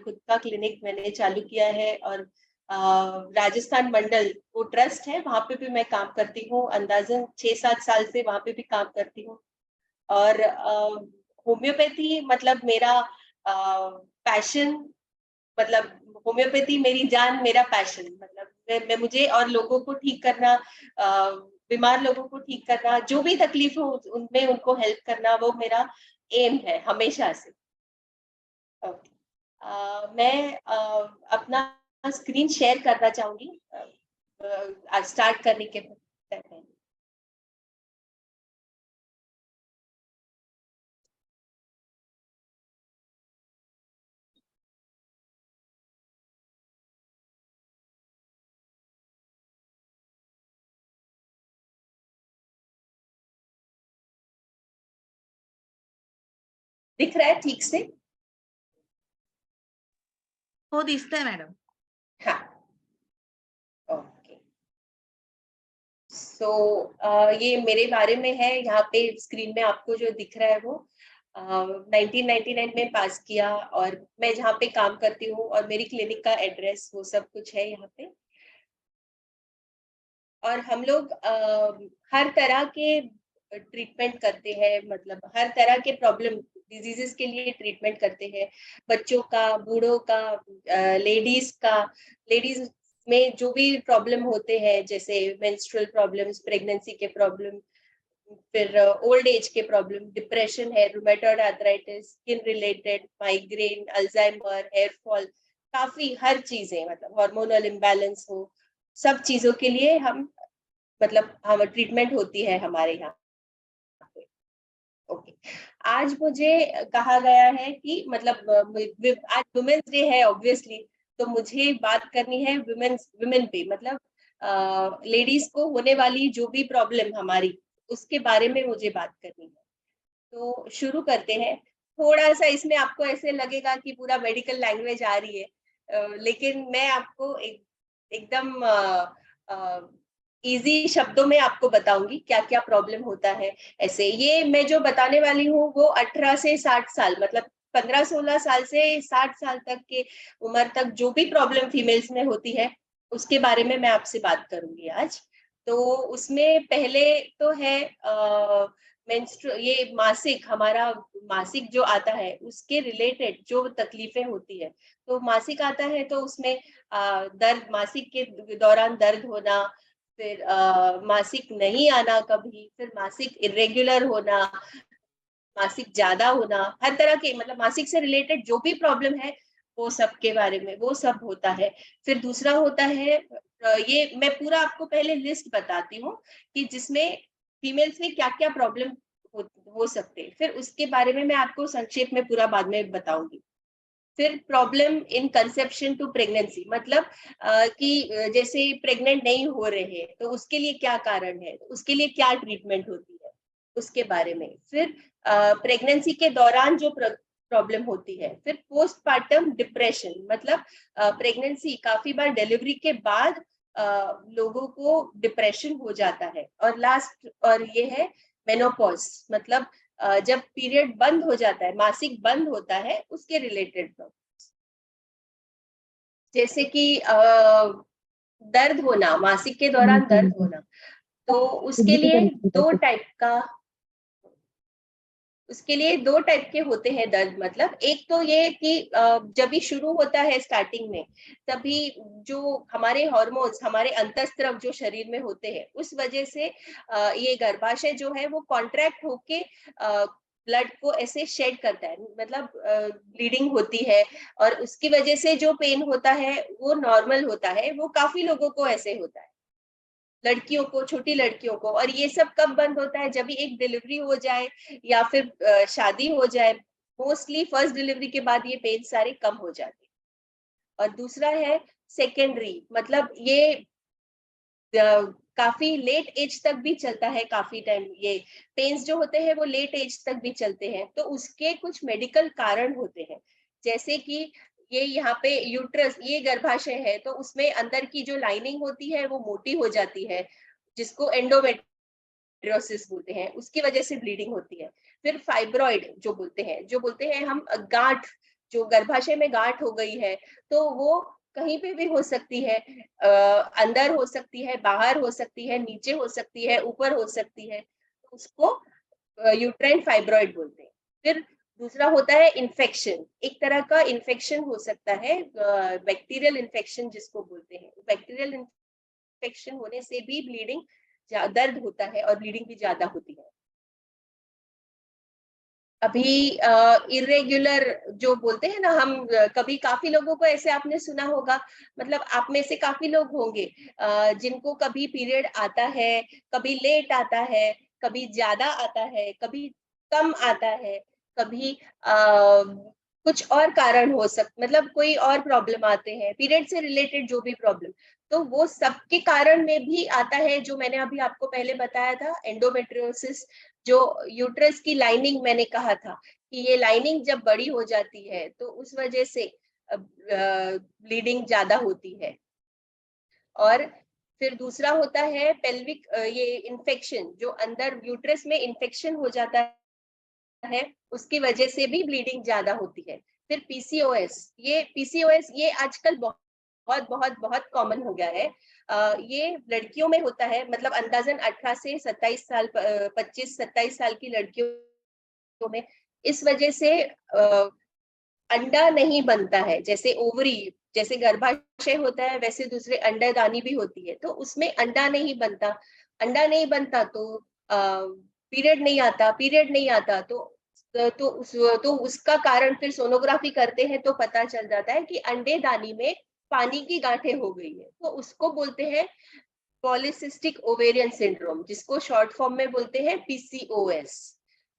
खुद का क्लिनिक मैंने चालू किया है, और राजस्थान मंडल वो ट्रस्ट है, वहां पे भी मैं काम करती हूँ। अंदाजन 6-7 साल से वहां पे भी काम करती हूँ। और होम्योपैथी मतलब मेरा पैशन, मतलब होम्योपैथी मेरी जान, मेरा पैशन। मतलब मैं मुझे और लोगों को ठीक करना, बीमार लोगों को ठीक करना, जो भी तकलीफ हो उनमें उनको हेल्प करना, वो मेरा एम है हमेशा से। ओके, मैं अपना स्क्रीन शेयर करना चाहूंगी स्टार्ट करने के पहले। दिख रहा है ठीक से? हो दिसतंय मॅडम. हाँ, ओके। सो ये मेरे बारे में है। यहाँ पे स्क्रीन में आपको जो दिख रहा है वो 1999 में पास किया, और मैं जहाँ पे काम करती हूँ और मेरी क्लिनिक का एड्रेस वो सब कुछ है यहाँ पे। और हम लोग हर तरह के ट्रीटमेंट करते हैं, मतलब हर तरह के प्रॉब्लम डिजीजेस के लिए ट्रीटमेंट करते हैं। बच्चों का, बूढ़ों का, लेडीज में जो भी प्रॉब्लम होते हैं, जैसे मेंस्ट्रुअल प्रॉब्लम्स, प्रेगनेंसी के प्रॉब्लम, फिर ओल्ड एज के प्रॉब्लम, डिप्रेशन है, rheumatoid arthritis, skin related, migraine, Alzheimer, hair fall, काफी हर चीजें, मतलब हार्मोनल इम्बैलेंस हो, सब चीजों के लिए हम मतलब हम ट्रीटमेंट होती है हमारे यहाँ पे। ओके, आज मुझे कहा गया है कि मतलब आज वुमेन्स डे है ऑब्वियसली, तो मुझे बात करनी है वुमेन पे, मतलब लेडीज को होने वाली जो भी प्रॉब्लम हमारी, उसके बारे में मुझे बात करनी है। तो शुरू करते हैं। थोड़ा सा इसमें आपको ऐसे लगेगा कि पूरा मेडिकल लैंग्वेज आ रही है, लेकिन मैं आपको एकदम इजी शब्दों में आपको बताऊंगी क्या क्या प्रॉब्लम होता है। ऐसे ये मैं जो बताने वाली हूँ वो 18 से 60 साल, मतलब 15-16 साल से 60 साल तक के उम्र तक जो भी प्रॉब्लम फीमेल्स में होती है, उसके बारे में मैं आपसे बात करूंगी आज। तो उसमें पहले तो है ये मासिक, हमारा मासिक जो आता है उसके रिलेटेड जो तकलीफें होती है। तो मासिक आता है तो उसमें दर्द, मासिक के दौरान दर्द होना, फिर मासिक नहीं आना कभी, फिर मासिक इरेगुलर होना, मासिक ज्यादा होना, हर तरह के मतलब मासिक से रिलेटेड जो भी प्रॉब्लम है वो सब के बारे में वो सब होता है। फिर दूसरा होता है ये मैं पूरा आपको पहले लिस्ट बताती हूँ कि जिसमें फीमेल्स में क्या क्या प्रॉब्लम हो सकते हैं, फिर उसके बारे में मैं आपको संक्षेप में पूरा बाद में बताऊंगी। फिर problem in conception to pregnancy, मतलब कि जैसे प्रेग्नेंट नहीं हो रहे हैं तो उसके लिए क्या कारण है, उसके लिए क्या ट्रीटमेंट होती है, उसके बारे में। फिर प्रेगनेंसी के दौरान जो प्रॉब्लम होती है। फिर पोस्टपार्टम डिप्रेशन, मतलब प्रेगनेंसी काफी बार डिलीवरी के बाद लोगों को डिप्रेशन हो जाता है। और लास्ट और ये है मेनोपॉज, मतलब जब पीरियड बंद हो जाता है, मासिक बंद होता है, उसके रिलेटेड प्रॉब्लम, जैसे कि दर्द होना, मासिक के दौरान दर्द होना। तो उसके लिए दो टाइप का उसके लिए दो टाइप के होते हैं दर्द। मतलब एक तो ये कि जब भी शुरू होता है स्टार्टिंग में, तभी जो हमारे हार्मोन्स हमारे अंतस्त्रव जो शरीर में होते हैं, उस वजह से ये गर्भाशय जो है वो कॉन्ट्रैक्ट होके ब्लड को ऐसे शेड करता है, मतलब ब्लीडिंग होती है, और उसकी वजह से जो पेन होता है वो नॉर्मल होता है। वो काफी लोगों को ऐसे होता है, लड़कियों को, छोटी लड़कियों को। और ये सब कब बंद होता है, जब भी एक डिलीवरी हो जाए या फिर शादी हो जाए। मोस्टली फर्स्ट डिलीवरी के बाद ये पेन सारे कम हो जाते हैं। और दूसरा है सेकेंडरी, मतलब ये काफी लेट एज तक भी चलता है, काफी टाइम ये पेन्स जो होते हैं वो लेट एज तक भी चलते हैं। तो उसके कुछ मेडिकल कारण होते हैं, जैसे कि ये यहाँ पे यूट्रस, ये गर्भाशय है, तो उसमें अंदर की जो लाइनिंग होती है वो मोटी हो जाती है, जिसको एंडोमेट्रियोसिस बोलते हैं, उसकी वजह से ब्लीडिंग होती है। फिर फाइब्रॉइड जो बोलते हैं हम गांठ, जो गर्भाशय में गांठ हो गई है, तो वो कहीं पे भी हो सकती है, अंदर हो सकती है, बाहर हो सकती है, नीचे हो सकती है, ऊपर हो सकती है, तो उसको यूट्राइन फाइब्रॉइड बोलते हैं। फिर दूसरा होता है इन्फेक्शन, एक तरह का इन्फेक्शन हो सकता है, बैक्टीरियल इन्फेक्शन जिसको बोलते हैं। बैक्टीरियल इन्फेक्शन होने से भी ब्लीडिंग, दर्द होता है और ब्लीडिंग भी ज्यादा होती है। अभी इरेग्युलर जो बोलते हैं ना हम, कभी काफी लोगों को ऐसे आपने सुना होगा, मतलब आप में से काफी लोग होंगे जिनको कभी पीरियड आता है, कभी लेट आता है, कभी ज्यादा आता है, कभी कम आता है, कभी कुछ और कारण हो मतलब कोई और प्रॉब्लम आते हैं पीरियड से रिलेटेड, जो भी प्रॉब्लम, तो वो सबके कारण में भी आता है, जो मैंने अभी आपको पहले बताया था, एंडोमेट्रियोसिस, जो यूट्रस की लाइनिंग, मैंने कहा था कि ये लाइनिंग जब बड़ी हो जाती है तो उस वजह से ब्लीडिंग ज्यादा होती है। और फिर दूसरा होता है पेल्विक, ये इन्फेक्शन, जो अंदर यूट्रस में इन्फेक्शन हो जाता है, उसकी वजह से भी ब्लीडिंग ज्यादा होती है। फिर पीसीओएस, ये आजकल बहुत बहुत बहुत कॉमन हो गया है। ये लड़कियों में होता है, मतलब अंदाजन 18 से 27 साल, 25-27 साल की लड़कियों में। इस वजह से अंडा नहीं बनता है, जैसे ओवरी, जैसे गर्भाशय होता है वैसे दूसरे अंडादानी भी होती है, तो उसमें अंडा नहीं बनता तो पीरियड नहीं आता, तो उसका कारण फिर सोनोग्राफी करते हैं तो पता चल जाता है कि अंडेदानी में पानी की गांठें हो गई है, तो उसको बोलते हैं पॉलीसिस्टिक ओवेरियन सिंड्रोम, जिसको शॉर्ट फॉर्म में बोलते हैं पीसीओएस।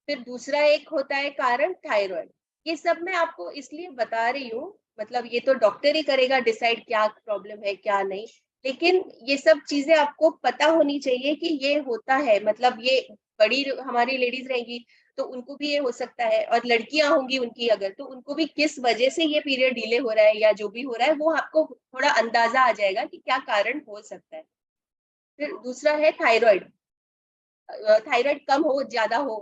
फिर दूसरा एक होता है कारण थायराइड। ये सब मैं आपको इसलिए बता रही हूँ, मतलब ये तो डॉक्टर ही करेगा डिसाइड क्या प्रॉब्लम है क्या नहीं, लेकिन ये सब चीजें आपको पता होनी चाहिए कि ये होता है, मतलब ये बड़ी हमारी लेडीज रहेंगी तो उनको भी ये हो सकता है, और लड़कियां होंगी उनकी अगर, तो उनको भी किस वजह से ये पीरियड डिले हो रहा है या जो भी हो रहा है, वो आपको थोड़ा अंदाजा आ जाएगा कि क्या कारण हो सकता है। फिर दूसरा है थायराइड, थायराइड कम हो ज्यादा हो,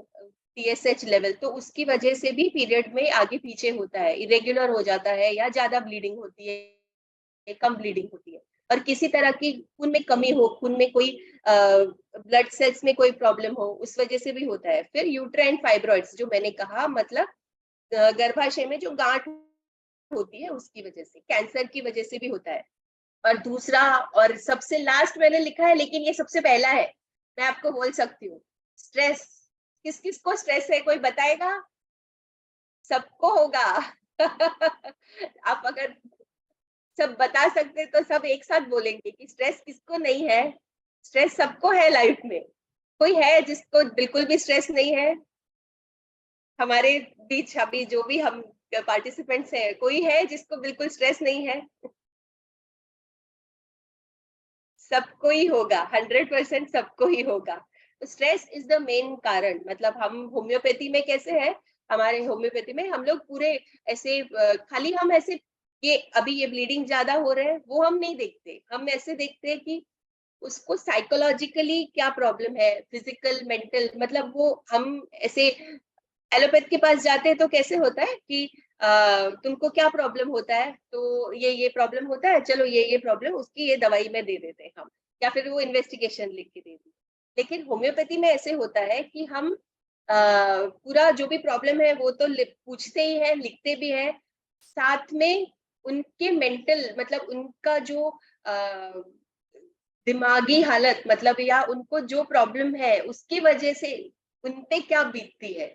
टीएसएच लेवल, तो उसकी वजह से भी पीरियड में आगे पीछे होता है, इरेगुलर हो जाता है, या ज्यादा ब्लीडिंग होती है, कम ब्लीडिंग होती है, और किसी तरह की खून में कमी हो, खून में कोई ब्लड सेल्स में कोई प्रॉब्लम हो, उस वजह से भी होता है। फिर यूट्राइन फाइब्रॉइड्स, जो मैंने कहा, मतलब गर्भाशय में जो गांठ होती है उसकी वजह से, कैंसर की वजह से भी होता है। और दूसरा और सबसे लास्ट मैंने लिखा है, लेकिन ये सबसे पहला है, मैं आपको बोल सकती हूँ, स्ट्रेस। किस किस को स्ट्रेस है, कोई बताएगा? सबको होगा। आप अगर सब बता सकते तो सब एक साथ बोलेंगे कि स्ट्रेस किसको नहीं है। स्ट्रेस सबको है लाइफ में। कोई है जिसको बिल्कुल भी स्ट्रेस नहीं है? हमारे बीच अभी जो भी हम पार्टिसिपेंट्स हैं, कोई है जिसको बिल्कुल स्ट्रेस नहीं है? सबको ही होगा, 100% सबको ही होगा। तो स्ट्रेस इज द मेन कारण। मतलब हम होम्योपैथी में कैसे है, हमारे होम्योपैथी में हम लोग पूरे ऐसे खाली हम ऐसे ये अभी ये ब्लीडिंग ज्यादा हो रहे हैं वो हम नहीं देखते, हम ऐसे देखते हैं कि उसको साइकोलॉजिकली क्या प्रॉब्लम है, फिजिकल मेंटल, मतलब वो हम ऐसे एलोपैथ के पास जाते हैं तो कैसे होता है कि तुमको क्या प्रॉब्लम होता है, तो ये प्रॉब्लम होता है, चलो ये प्रॉब्लम, उसकी ये दवाई में दे देते हैं हम, या फिर वो इन्वेस्टिगेशन लिख के दे दी। लेकिन होम्योपैथी में ऐसे होता है कि हम पूरा जो भी प्रॉब्लम है वो तो पूछते ही है, लिखते भी है, साथ में उनके मेंटल, मतलब उनका जो दिमागी हालत, मतलब या उनको जो प्रॉब्लम है उसकी वजह से उनपे क्या बीतती है,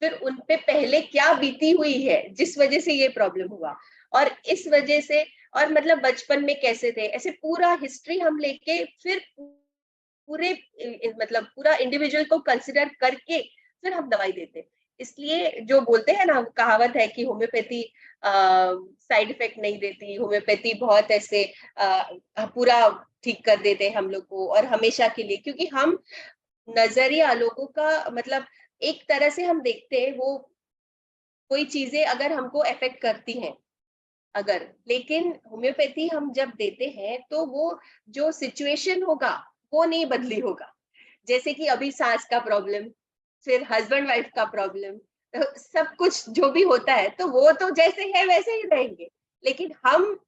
फिर उनपे पहले क्या बीती हुई है जिस वजह से ये प्रॉब्लम हुआ, और इस वजह से, और मतलब बचपन में कैसे थे, ऐसे पूरा हिस्ट्री हम लेके फिर पूरे मतलब पूरा इंडिविजुअल को कंसिडर करके फिर हम दवाई देते हैं। इसलिए जो बोलते हैं ना, कहावत है कि होम्योपैथी साइड इफेक्ट नहीं देती, होम्योपैथी बहुत ऐसे पूरा ठीक कर देते हैं हम लोग को, और हमेशा के लिए, क्योंकि हम नजरिया लोगों का, मतलब एक तरह से हम देखते हैं, वो कोई चीजें अगर हमको अफेक्ट करती हैं अगर, लेकिन होम्योपैथी हम जब देते हैं तो वो जो सिचुएशन होगा वो नहीं बदली होगा। जैसे कि अभी सास का प्रॉब्लम, फिर हस्बैंड वाइफ का प्रॉब्लम, सब कुछ जो भी होता है तो वो तो जैसे है वैसे ही रहेंगे, लेकिन हम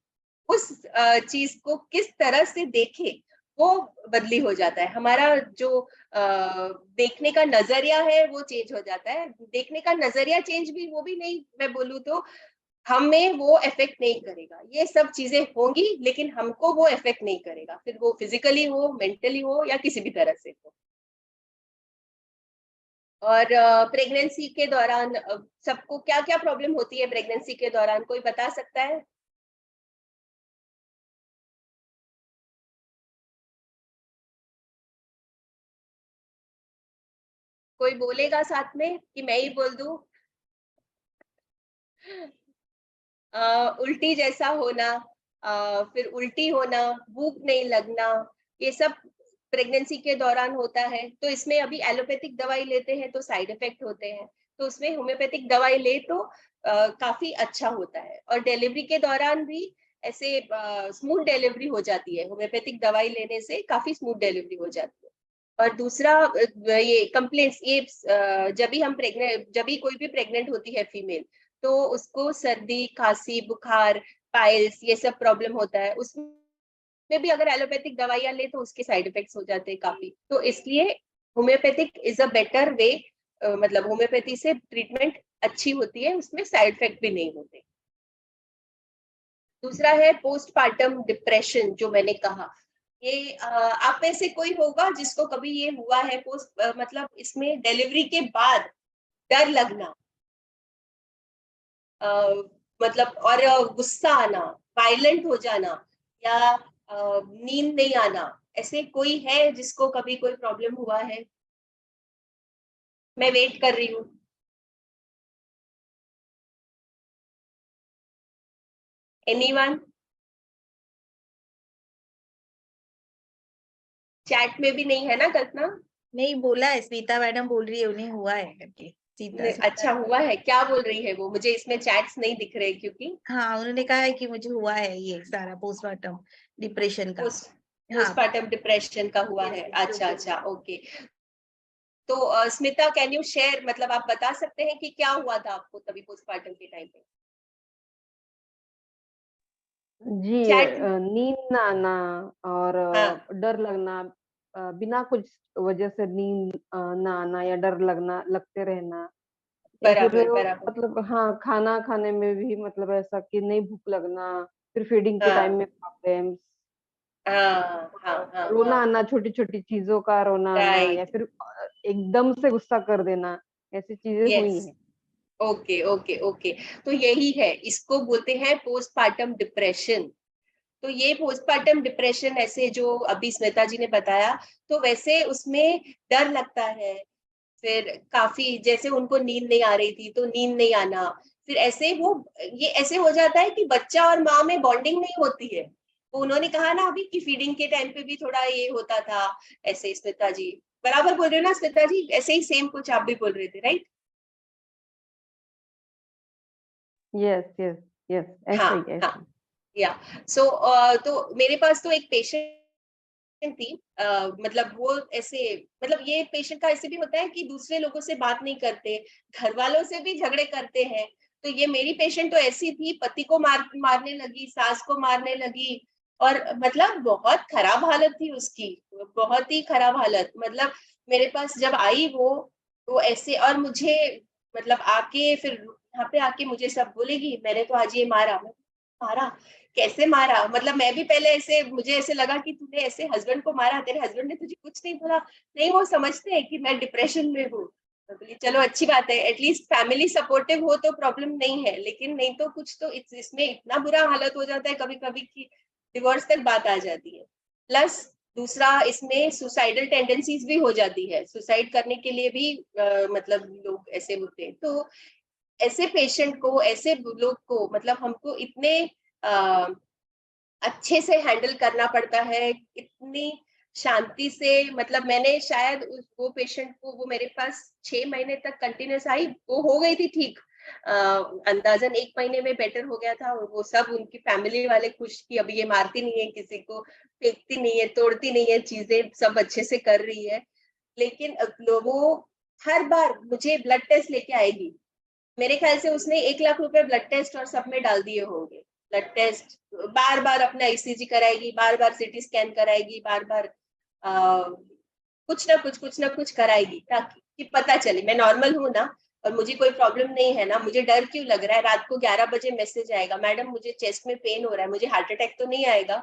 उस चीज को किस तरह से देखें वो बदली हो जाता है। हमारा जो देखने का नजरिया है वो चेंज हो जाता है। देखने का नजरिया चेंज भी, वो भी नहीं मैं बोलूँ तो हमें वो इफेक्ट नहीं करेगा। ये सब चीजें होंगी लेकिन हमको वो इफेक्ट नहीं करेगा, फिर वो फिजिकली हो, मेंटली हो या किसी भी तरह से हो। और प्रेगनेंसी के दौरान सबको क्या क्या प्रॉब्लम होती है प्रेगनेंसी के दौरान, कोई बता सकता है? कोई बोलेगा साथ में कि मैं ही बोल दूं? उल्टी जैसा होना, फिर उल्टी होना, भूख नहीं लगना, ये सब प्रेगनेंसी के दौरान होता है। तो इसमें अभी एलोपैथिक दवाई लेते हैं तो साइड इफेक्ट होते हैं, तो उसमें होम्योपैथिक दवाई ले तो काफी अच्छा होता है। और डिलीवरी के दौरान भी ऐसे स्मूथ डिलीवरी हो जाती है, होम्योपैथिक दवाई लेने से काफी स्मूथ डिलीवरी हो जाती है। और दूसरा ये कंप्लेंट्स, ये जब भी हम प्रेग्नेंट, जब भी कोई भी प्रेग्नेंट होती है फीमेल, तो उसको सर्दी, खांसी, बुखार, पाइल्स, ये सब प्रॉब्लम होता है। उसमें भी अगर एलोपैथिक दवाइयां ले तो उसके साइड इफेक्ट्स हो जाते हैं काफी। तो इसलिए homeopathic is a better way, मतलब होम्योपैथी से ट्रीटमेंट अच्छी होती है, उसमें साइड इफेक्ट भी नहीं होते। दूसरा है पोस्टपार्टम डिप्रेशन, जो मैंने कहा। ये आप में से कोई होगा जिसको कभी ये हुआ है, मतलब इसमें डिलीवरी के बाद डर लगना, अ, मतलब और गुस्सा आना, वायलेंट हो जाना, या नींद नहीं आना, ऐसे कोई है जिसको कभी कोई प्रॉब्लम हुआ है? मैं वेट कर रही हूँ। एनीवन? चैट में भी नहीं है ना कल्पना? नहीं बोला है, स्मिता मैडम बोल रही है उन्हें हुआ है करके। सीता अच्छा हुआ है, क्या बोल रही है वो? मुझे इसमें चैट्स नहीं दिख रहे क्योंकि हाँ, उन्होंने कहा है कि मुझे हुआ है ये सारा पोस्टमार्टम डिप्रेशन का। हाँ। पोस्टपार्टम डिप्रेशन का हुआ है। अच्छा अच्छा, ओके। तो स्मिता, कैन यू शेयर, मतलब आप बता सकते हैं कि क्या हुआ था आपको तभी पोस्टपार्टम के टाइम पे? जी, चैट। नींद ना आना और हाँ, डर लगना, बिना कुछ वजह से नींद ना आना या डर लगना, लगते रहना, या फिर बराबर बराबर। मतलब हाँ, खाना खाने में भी मतलब ऐसा कि नहीं भूख लगना, फिर फीडिंग के टाइम हाँ में प्रॉब्लम्स, हाँ हाँ हाँ रोना हाँ। आना, छोटी-छोटी चीज़ों का रोना आना, या राइट। फिर एकदम से गुस्सा कर देना, ऐसी चीज़ें हुई यस। हैं। Okay okay okay. तो यही है, इसको बोलते हैं पोस्टपार्टम डिप्रेशन। तो ये पोस्टपार्टम डिप्रेशन, ऐसे जो अभी स्मिता जी ने बताया, तो वैसे उसमें डर लगता है, फिर काफी जैसे उनको नींद नहीं आ रही थी तो नींद नहीं आना, फिर ऐसे वो, ये ऐसे हो जाता है कि बच्चा और माँ में बॉन्डिंग नहीं होती है। वो उन्होंने कहा ना अभी कि फीडिंग के टाइम पे भी थोड़ा ये होता था। ऐसे स्मिता जी बराबर बोल रहे हो ना स्मिता जी? ऐसे ही सेम कुछ आप भी बोल रहे थे, राइट? यस, यस, यस, हाँ ऐसा ही, हाँ। ऐसा ही। या सो तो मेरे पास तो एक पेशेंट थी, मतलब वो ऐसे, मतलब ये पेशेंट का ऐसे भी होता है कि दूसरे लोगों से बात नहीं करते, घर वालों से भी झगड़े करते हैं। तो ये मेरी पेशेंट तो ऐसी थी, पति को मारने लगी, सास को मारने लगी, और मतलब बहुत खराब हालत थी उसकी, बहुत ही खराब हालत। मतलब मेरे पास जब आई वो, तो ऐसे, और मुझे मतलब आके फिर यहाँ पे आके मुझे सब बोलेगी मैंने तो आज ये मारा। मारा? कैसे मारा? मतलब मैं भी पहले ऐसे, मुझे ऐसे लगा कि तूने ऐसे हस्बैंड को मारा, तेरे हस्बैंड ने तुझे कुछ नहीं बोला? नहीं, वो समझते हैं कि मैं डिप्रेशन में हूँ। मैं बोली चलो अच्छी बात है, एटलीस्ट फैमिली सपोर्टिव हो तो प्रॉब्लम नहीं है, लेकिन नहीं तो कुछ तो इसमें इतना बुरा हालत हो जाता है कभी कभी कि डिवोर्स तक बात आ जाती है। प्लस दूसरा, इसमें सुसाइडल टेंडेंसीज भी हो जाती है, सुसाइड करने के लिए भी मतलब लोग ऐसे होते हैं। तो ऐसे पेशेंट को, ऐसे लोग को, मतलब हमको इतने अ, अच्छे से हैंडल करना पड़ता है, इतनी शांति से। मतलब मैंने शायद वो पेशेंट को, वो मेरे पास 6 महीने तक कंटिन्यूस आई, वो हो गई थी ठीक, अंदाजन 1 महीने में बेटर हो गया था और वो सब उनकी फैमिली वाले खुश कि अभी ये मारती नहीं है किसी को, फेंकती नहीं है, तोड़ती नहीं है चीजें, सब अच्छे से कर रही है। लेकिन वो हर बार मुझे ब्लड टेस्ट लेके आएगी। मेरे ख्याल से उसने 1 लाख रुपए ब्लड टेस्ट और सब में डाल दिए होंगे। ब्लड टेस्ट बार बार अपना ईसीजी कराएगी, बार बार सीटी स्कैन कराएगी, बार बार कुछ ना कुछ कराएगी ताकि कि पता चले मैं नॉर्मल हूँ ना और मुझे कोई प्रॉब्लम नहीं है ना। मुझे डर क्यों लग रहा है? रात को 11 बजे मैसेज आएगा, मैडम मुझे चेस्ट में पेन हो रहा है, मुझे हार्ट अटैक तो नहीं आएगा,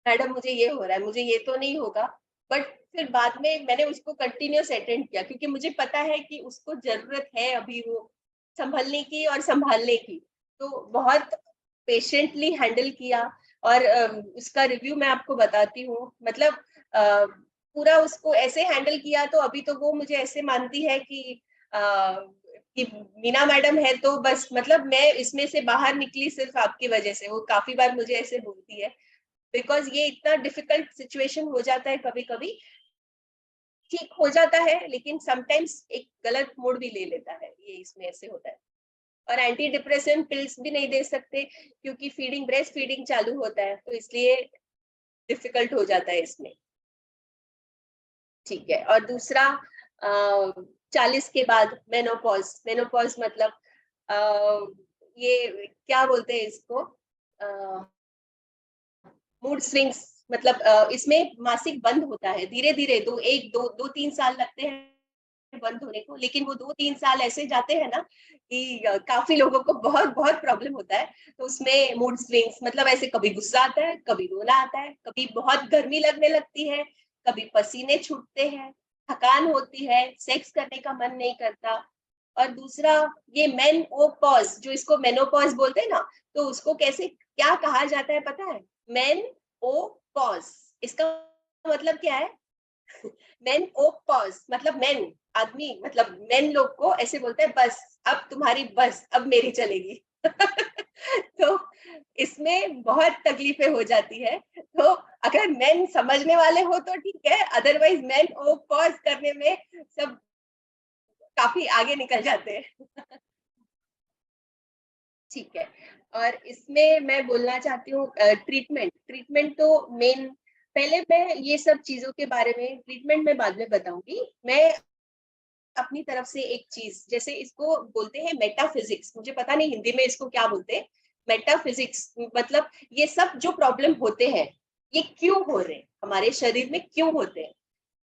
मैडम मुझे ये हो रहा है, मुझे ये तो नहीं होगा। बट फिर बाद में मैंने उसको कंटिन्यूस अटेंड किया क्योंकि मुझे पता है कि उसको जरूरत है अभी वो संभलने की और संभालने की। तो बहुत पेशेंटली हैंडल किया और उसका रिव्यू मैं आपको बताती हूँ। मतलब पूरा उसको ऐसे हैंडल किया तो अभी तो वो मुझे ऐसे मानती है कि मीना मैडम है तो बस, मतलब मैं इसमें से बाहर निकली सिर्फ आपकी वजह से। वो काफी बार मुझे ऐसे बोलती है बिकॉज ये इतना डिफिकल्ट सिचुएशन हो जाता है, कभी कभी ठीक हो जाता है लेकिन समटाइम्स एक गलत मोड़ भी ले लेता है, ये इसमें ऐसे होता है। और एंटी डिप्रेशन पिल्स भी नहीं दे सकते क्योंकि फीडिंग, ब्रेस्ट फीडिंग चालू होता है, तो इसलिए डिफिकल्ट हो जाता है इसमें। ठीक है। और दूसरा 40 के बाद मेनोपॉज। मेनोपॉज मतलब ये क्या बोलते हैं इसको, मूड स्विंग्स। मतलब इसमें मासिक बंद होता है धीरे धीरे, 2-3 साल लगते हैं बंद होने को, लेकिन वो 2-3 साल ऐसे जाते हैं ना कि काफी लोगों को बहुत बहुत प्रॉब्लम होता है। तो उसमें मूड स्विंग्स मतलब ऐसे कभी गुस्सा आता है, कभी रोना आता है, कभी बहुत गर्मी लगने लगती है, कभी पसीने छूटते हैं, थकान होती है, सेक्स करने का मन नहीं करता। और दूसरा ये मेनोपॉज, जो इसको मेनोपॉज बोलते हैं ना, तो उसको कैसे क्या कहा जाता है पता है? मेनोपॉज, इसका मतलब क्या है? मेनोपॉज मतलब मेन आदमी, मतलब मेन लोग को ऐसे बोलते हैं बस अब तुम्हारी बस, अब मेरी चलेगी। तो इसमें बहुत तकलीफें हो जाती है। तो अगर मेन समझने वाले हो तो ठीक है, अदरवाइज मेनोपॉज करने में सब काफी आगे निकल जाते हैं। ठीक है। और इसमें मैं बोलना चाहती हूँ ट्रीटमेंट। ट्रीटमेंट तो मेन, पहले मैं ये सब चीजों के बारे में, ट्रीटमेंट में बाद में बताऊंगी। मैं अपनी तरफ से एक चीज, जैसे इसको बोलते हैं मेटाफिजिक्स, मुझे पता नहीं हिंदी में इसको क्या बोलते हैं। मेटाफिजिक्स मतलब ये सब जो प्रॉब्लम होते हैं ये क्यों हो रहे हैं, हमारे शरीर में क्यों होते हैं।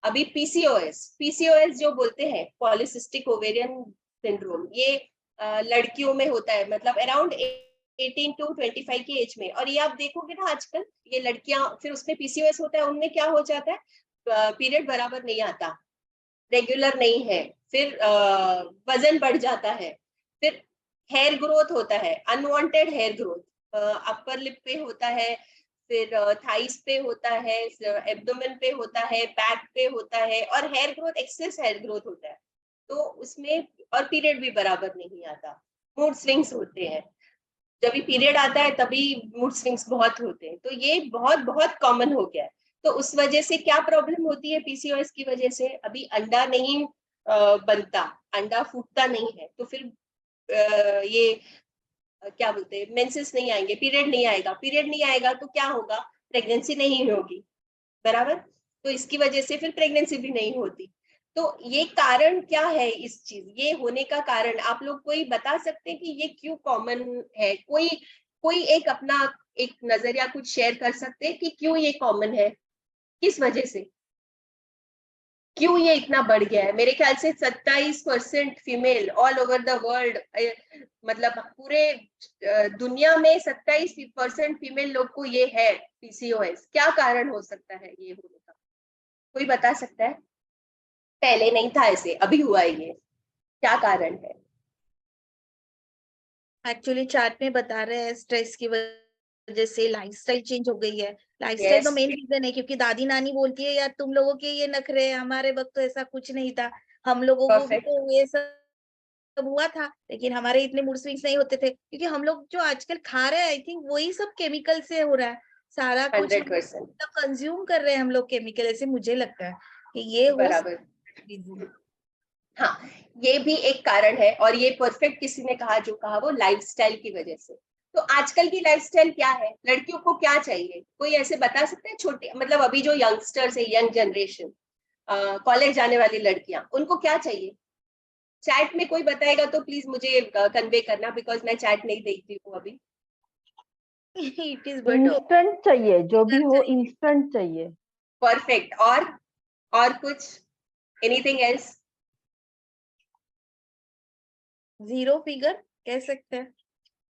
अभी पीसीओएस, पीसीओएस जो बोलते हैं पॉलिसिस्टिक ओवेरियन सिंड्रोम, ये लड़कियों में होता है, मतलब अराउंड 18 to 25 की एज में। और ये आप देखोगे ना आजकल ये लड़कियां, फिर उसमें पीसीओएस होता है, उनमें क्या हो जाता है, पीरियड बराबर नहीं आता, रेगुलर नहीं है, फिर वजन बढ़ जाता है, फिर हेयर ग्रोथ होता है, unwanted hair growth, upper lip पे होता है, फिर थाइस पे होता है, एब्डोमेन पे होता है, बैक पे होता है, और hair growth, excess hair growth होता है। तो उसमें और पीरियड भी बराबर नहीं आता, मूड स्विंग्स होते हैं। जब भी पीरियड आता है तभी मूड स्विंग्स बहुत होते हैं। तो ये बहुत बहुत कॉमन हो गया है। तो उस वजह से क्या प्रॉब्लम होती है पीसीओएस की वजह से, अभी अंडा नहीं बनता, अंडा फूटता नहीं है, तो फिर ये क्या बोलते हैं, मेंसेस नहीं आएंगे, पीरियड नहीं आएगा, पीरियड नहीं आएगा तो क्या होगा, प्रेगनेंसी नहीं होगी, बराबर। तो इसकी वजह से फिर प्रेगनेंसी भी नहीं होती। तो ये कारण क्या है, इस चीज ये होने का कारण आप लोग कोई बता सकते हैं कि ये क्यों कॉमन है? कोई कोई एक अपना एक नजरिया कुछ शेयर कर सकते हैं कि क्यों ये कॉमन है, किस वजह से, क्यों ये इतना बढ़ गया है? मेरे ख्याल से 27% female all over the world, मतलब पूरे दुनिया में 27% फीमेल लोग को ये है पीसीओएस। क्या कारण हो सकता है ये होने का, कोई बता सकता है? पहले नहीं था ऐसे, अभी हुआ है ये, क्या कारण है? एक्चुअली चार्ट में बता रहे हैं स्ट्रेस की वजह से लाइफस्टाइल चेंज हो गई है। लाइफस्टाइल तो Yes. मेन रीजन है, क्योंकि दादी नानी बोलती है यार तुम लोगों के ये नखरे हैं, हमारे वक्त तो ऐसा कुछ नहीं था, हम लोगों को भी Perfect. तो ये सब हुआ था, लेकिन हमारे इतने मूड स्विंग्स नहीं होते थे, क्योंकि हम लोग जो आजकल खा रहे हैं आई थिंक वही सब केमिकल से हो रहा है, सारा कुछ 100%. कंज्यूम कर रहे हैं हम लोग केमिकल, ऐसे मुझे लगता है कि ये हो बराबर। सकता है। हाँ, ये भी एक कारण है, और ये परफेक्ट किसी ने कहा, जो कहा वो लाइफस्टाइल की वजह से। तो आजकल की लाइफस्टाइल क्या है, लड़कियों को क्या चाहिए, कोई ऐसे बता सकता है? छोटे मतलब अभी जो यंगस्टर्स है, यंग जनरेशन, कॉलेज जाने वाली लड़कियां, उनको क्या चाहिए? चैट में कोई बताएगा तो प्लीज मुझे कन्वे करना, बिकॉज मैं चैट नहीं देखती हूँ अभी। इट इज बट इंस्टेंट चाहिए, जो भी हो इंस्टेंट चाहिए। परफेक्ट। और कुछ, एनीथिंग एल्स? जीरो फिगर कह सकते हैं।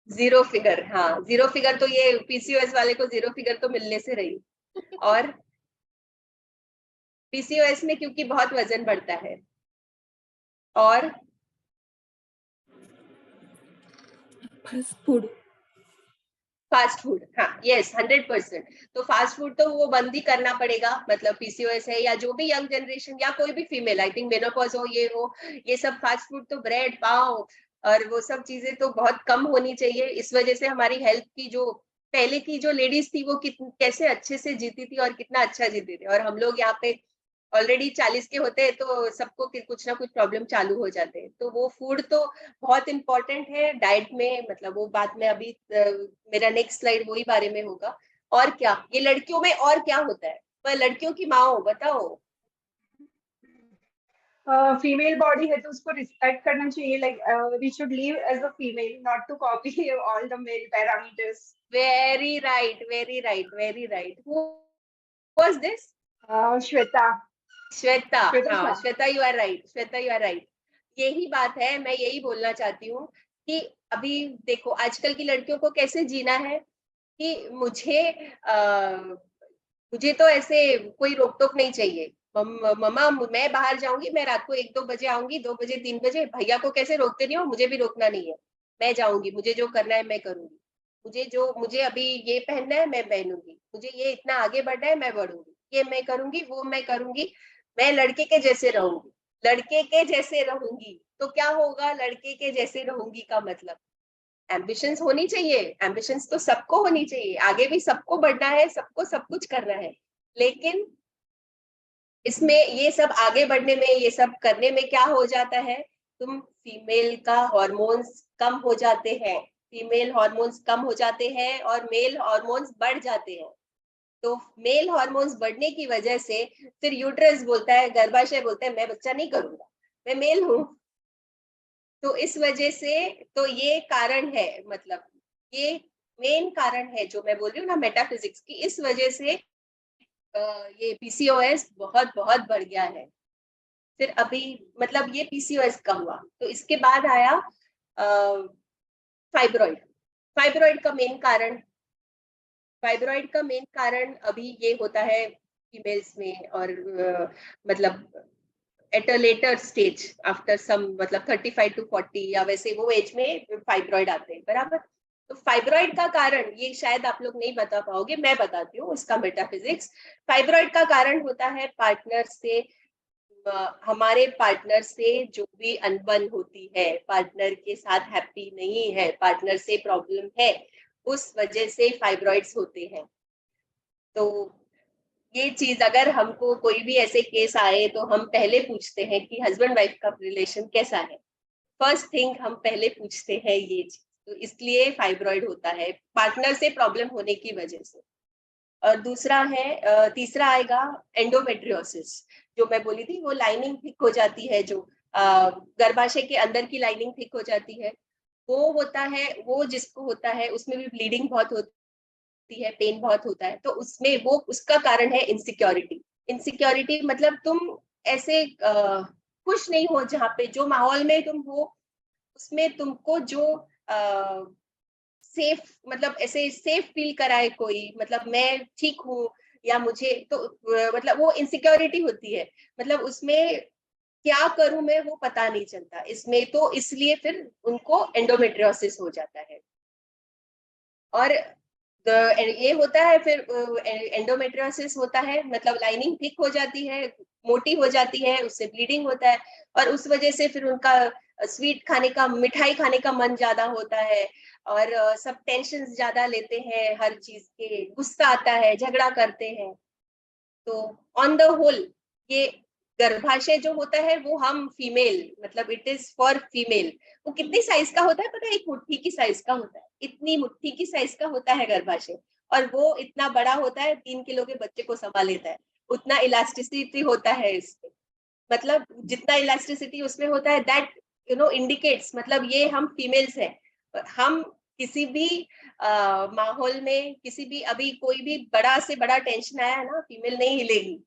जीरो फिगर, हाँ जीरो फिगर तो ये पीसीओएस वाले को जीरो फिगर तो मिलने से रही। और पीसीओएस में क्योंकि बहुत वजन बढ़ता है। और फास्ट फूड। फास्ट फूड, हाँ यस 100%। तो फास्ट फूड तो वो बंद ही करना पड़ेगा, मतलब पीसीओएस है या जो भी यंग जनरेशन या कोई भी फीमेल, आई थिंक मेनोपॉज हो, ये हो, ये सब फास्ट फूड तो ब्रेड पाव और वो सब चीजें तो बहुत कम होनी चाहिए। इस वजह से हमारी हेल्थ की जो पहले की जो लेडीज थी वो कैसे अच्छे से जीती थी और कितना अच्छा जीती थी, और हम लोग यहाँ पे ऑलरेडी 40 के होते हैं तो सबको कुछ ना कुछ प्रॉब्लम चालू हो जाते हैं। तो वो फूड तो बहुत इंपॉर्टेंट है डाइट में, मतलब वो बात में अभी मेरा नेक्स्ट स्लाइड वही बारे में होगा। और क्या, ये लड़कियों में और क्या होता है, पर लड़कियों की माँ बताओ। फीमेल बॉडी है तो उसको रिस्पेक्ट करना चाहिए, like we should live as a female, not to copy all the male parameters. Very right, very right, very right. Who was this? Shweta. Shweta. Shweta हाँ Shah. Shweta, you are right, Shweta you are right. यही बात है, मैं यही बोलना चाहती हूँ कि अभी देखो आजकल की लड़कियों को कैसे जीना है कि मुझे तो ऐसे कोई रोक टोक नहीं चाहिए। मम्मा मैं बाहर जाऊंगी, मैं रात को 1-2 बजे आऊंगी, 2 बजे 3 बजे, भैया को कैसे रोकते नहीं हो, मुझे भी रोकना नहीं है। मैं जाऊंगी, मुझे जो करना है मैं करूंगी, मुझे अभी ये पहनना है मैं पहनूंगी, मुझे ये इतना आगे बढ़ना है मैं बढ़ूंगी, ये मैं करूंगी, वो मैं करूंगी। मैं लड़के के जैसे रहूंगी, लड़के के जैसे रहूंगी। तो क्या होगा लड़के के जैसे रहूंगी का मतलब? एम्बिशंस होनी चाहिए, एम्बिशंस तो सबको होनी चाहिए, आगे भी सबको बढ़ना है, सबको सब कुछ करना है। लेकिन इसमें ये सब आगे बढ़ने में, ये सब करने में क्या हो जाता है, तुम फीमेल का हार्मोन्स कम हो जाते हैं, फीमेल हार्मोन्स कम हो जाते हैं और मेल हार्मोन्स बढ़ जाते हैं। तो मेल हार्मोन्स बढ़ने की वजह से फिर यूट्रस बोलता है, गर्भाशय बोलता है मैं बच्चा नहीं करूंगा, मैं मेल हूं। तो इस वजह से, तो ये कारण है, मतलब ये मेन कारण है जो मैं बोल रही हूँ ना मेटाफिजिक्स की, इस वजह से ये पीसीओएस बहुत बहुत बढ़ गया है। फिर अभी मतलब ये पीसीओएस का हुआ, तो इसके बाद आया फाइब्रॉइड। फाइब्रॉइड का मेन कारण, फाइब्रॉइड का मेन कारण अभी ये होता है फीमेल्स में, और मतलब at a later stage after some, मतलब 35 to 40 या वैसे वो एज में फाइब्रॉइड आते हैं, बराबर। तो फाइब्रॉइड का कारण ये शायद आप लोग नहीं बता पाओगे, मैं बताती हूँ इसका मेटाफिजिक्स। फाइब्रॉइड का कारण होता है पार्टनर से, हमारे पार्टनर से जो भी अनबन होती है, पार्टनर के साथ हैप्पी नहीं है, पार्टनर से प्रॉब्लम है, उस वजह से फाइब्रॉइड्स होते हैं। तो ये चीज अगर हमको कोई भी ऐसे केस आए तो हम पहले पूछते हैं कि हस्बैंड वाइफ का रिलेशन कैसा है, फर्स्ट थिंग हम पहले पूछते हैं ये चीज। तो इसलिए फाइब्रॉइड होता है पार्टनर से प्रॉब्लम होने की वजह से। और दूसरा है, तीसरा आएगा एंडोमेट्रियोसिस, जो मैं बोली थी, वो लाइनिंग थिक हो जाती है, जो गर्भाशय के अंदर की लाइनिंग थिक हो जाती है, वो होता है, वो जिसको होता है उसमें भी ब्लीडिंग बहुत होती है, पेन बहुत होता है, तो उसमें वो उसका कारण है इनसिक्योरिटी। इनसिक्योरिटी मतलब तुम ऐसे खुश नहीं हो, जहाँ पे जो माहौल में तुम हो उसमें तुमको जो सेफ, मतलब ऐसे सेफ फील कराए कोई, मतलब मैं ठीक हूँ या मुझे तो मतलब वो इनसिक्योरिटी होती है, मतलब उसमें क्या करूं मैं वो पता नहीं चलता इसमें, तो इसलिए फिर उनको एंडोमेट्रियोसिस हो जाता है। और ये होता है फिर एंडोमेट्रियोसिस होता है, मतलब लाइनिंग थिक हो जाती है, मोटी हो जाती है, उससे ब्लीडिंग होता है, और उस वजह से फिर उनका स्वीट खाने का, मिठाई खाने का मन ज्यादा होता है, और सब टेंशन ज्यादा लेते हैं, हर चीज के गुस्सा आता है, झगड़ा करते हैं। तो ऑन द होल ये गर्भाशय जो होता है वो हम फीमेल, मतलब इट इज फॉर फीमेल। वो कितनी साइज का होता है पता है? एक मुट्ठी की साइज का होता है, इतनी मुट्ठी की साइज का होता है गर्भाशय, और वो इतना बड़ा होता है, 3 किलो के बच्चे को संभाल लेता है। उतना इलास्टिसिटी होता है इसमें, मतलब जितना इलास्टिसिटी उसमें होता है, दैट इंडिकेट्स, मतलब ये हम फीमेल्स हैं। हम किसी भी माहौल में, किसी भी, अभी कोई भी बड़ा से बड़ा टेंशन आया है ना, फीमेल नहीं हिलेगी,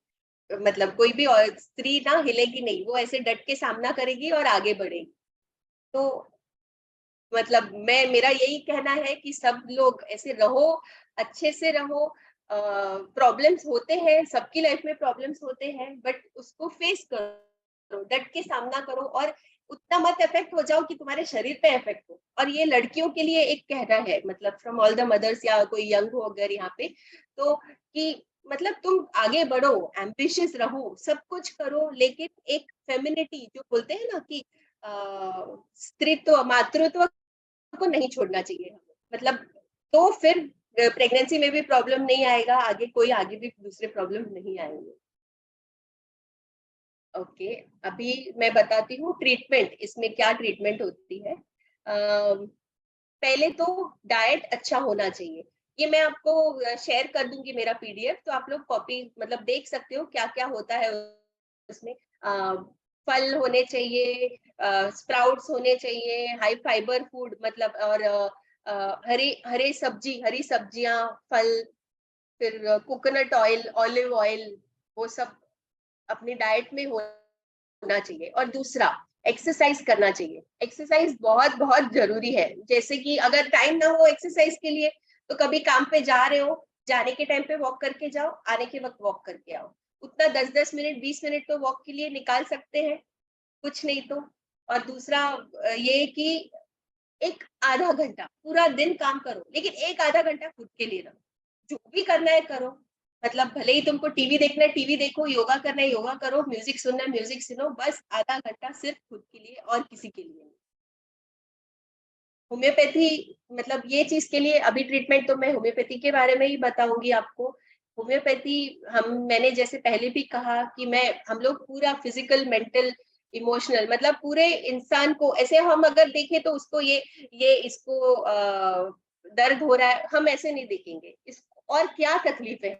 मतलब कोई भी और स्त्री ना हिलेगी नहीं, वो ऐसे डट के सामना करेगी और आगे बढ़ेगी। तो मतलब मेरा यही कहना है कि सब लोग ऐसे रहो, अच्छे से रहो। प्रॉब्लम्स होते हैं, सबकी लाइफ में प्रॉब्लम्स होते हैं, बट उसको फेस करो, डट के सामना करो, और उतना मत इफेक्ट हो जाओ कि तुम्हारे शरीर पे इफेक्ट हो। और ये लड़कियों के लिए एक कहना है, मतलब फ्रॉम ऑल द मदर्स, या कोई यंग हो अगर यहाँ पे, तो कि मतलब तुम आगे बढ़ो, एम्बिशियस रहो, सब कुछ करो, लेकिन एक फेमिनिटी जो बोलते हैं ना कि स्त्रीत्व, मातृत्व को नहीं छोड़ना चाहिए हमें। मतलब तो फिर प्रेगनेंसी में भी प्रॉब्लम नहीं आएगा, आगे भी दूसरे प्रॉब्लम नहीं आएंगे। ओके, अभी मैं बताती हूँ ट्रीटमेंट, इसमें क्या ट्रीटमेंट होती है। पहले तो डाइट अच्छा होना चाहिए। ये मैं आपको शेयर कर दूंगी मेरा पीडीएफ, तो आप लोग कॉपी मतलब देख सकते हो क्या क्या होता है उसमें। फल होने चाहिए, स्प्राउट्स होने चाहिए, हाई फाइबर फूड, मतलब और हरी सब्जियां, फल, फिर कोकोनट ऑयल, ऑलिव ऑयल, वो सब अपनी डाइट में होना चाहिए। और दूसरा, एक्सरसाइज करना चाहिए। एक्सरसाइज बहुत बहुत जरूरी है। जैसे कि अगर टाइम ना हो एक्सरसाइज के लिए, तो कभी काम पे जा रहे हो, जाने के टाइम पे वॉक करके जाओ, आने के वक्त वॉक करके आओ। उतना 10-10 मिनट, 20 मिनट तो वॉक के लिए निकाल सकते हैं, कुछ नहीं तो। और दूसरा ये कि एक आधा घंटा, पूरा दिन काम करो, लेकिन एक आधा घंटा खुद के लिए रहो। जो भी करना है करो, मतलब भले ही तुमको टीवी देखना है टीवी देखो, योगा करना है योगा करो, म्यूजिक सुनना है म्यूजिक सुनो, बस आधा घंटा सिर्फ खुद के लिए और किसी के लिए नहीं। होम्योपैथी, मतलब ये चीज के लिए अभी ट्रीटमेंट तो मैं होम्योपैथी के बारे में ही बताऊंगी आपको। होम्योपैथी, मैंने जैसे पहले भी कहा कि हम लोग पूरा फिजिकल, मेंटल, इमोशनल, मतलब पूरे इंसान को, ऐसे हम अगर देखें तो उसको इसको दर्द हो रहा है, हम ऐसे नहीं देखेंगे और क्या तकलीफ है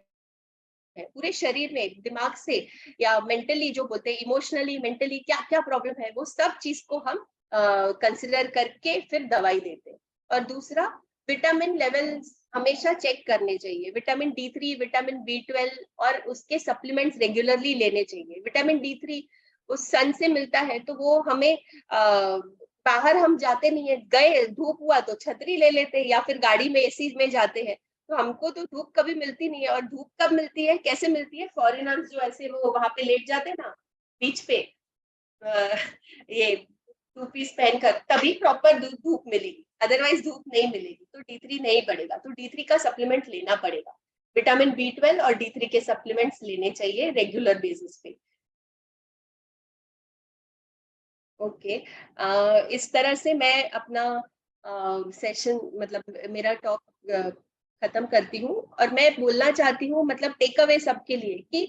पूरे शरीर में, दिमाग से या मेंटली, जो बोलते हैं इमोशनली, मेंटली क्या क्या प्रॉब्लम है, वो सब चीज को हम कंसिडर करके फिर दवाई देते हैं। और दूसरा, विटामिन लेवल्स हमेशा चेक करने चाहिए। विटामिन D3, विटामिन B12 और उसके सप्लीमेंट्स रेगुलरली लेने चाहिए। विटामिन D3 उस सन से मिलता है, तो वो हमें बाहर हम जाते नहीं है, गए धूप हुआ तो छतरी ले लेते हैं, या फिर गाड़ी में एसी में जाते हैं, तो हमको तो धूप कभी मिलती नहीं है। और धूप कब मिलती है, कैसे मिलती है? फॉरेनर्स जो ऐसे वो वहां पे लेट जाते हैं ना बीच पे, ये 2 पीस पहनकर, तभी प्रॉपर धूप मिलेगी, अदरवाइज धूप नहीं मिलेगी, तो D3 नहीं बढ़ेगा। तो D3 का सप्लीमेंट लेना पड़ेगा। विटामिन B12 और D3 के सप्लीमेंट्स लेने चाहिए रेगुलर बेसिस पे। ओके, इस तरह से मैं अपना सेशन, मतलब मेरा टॉक खत्म करती हूँ। और मैं बोलना चाहती हूँ, मतलब टेक अवे सबके लिए, कि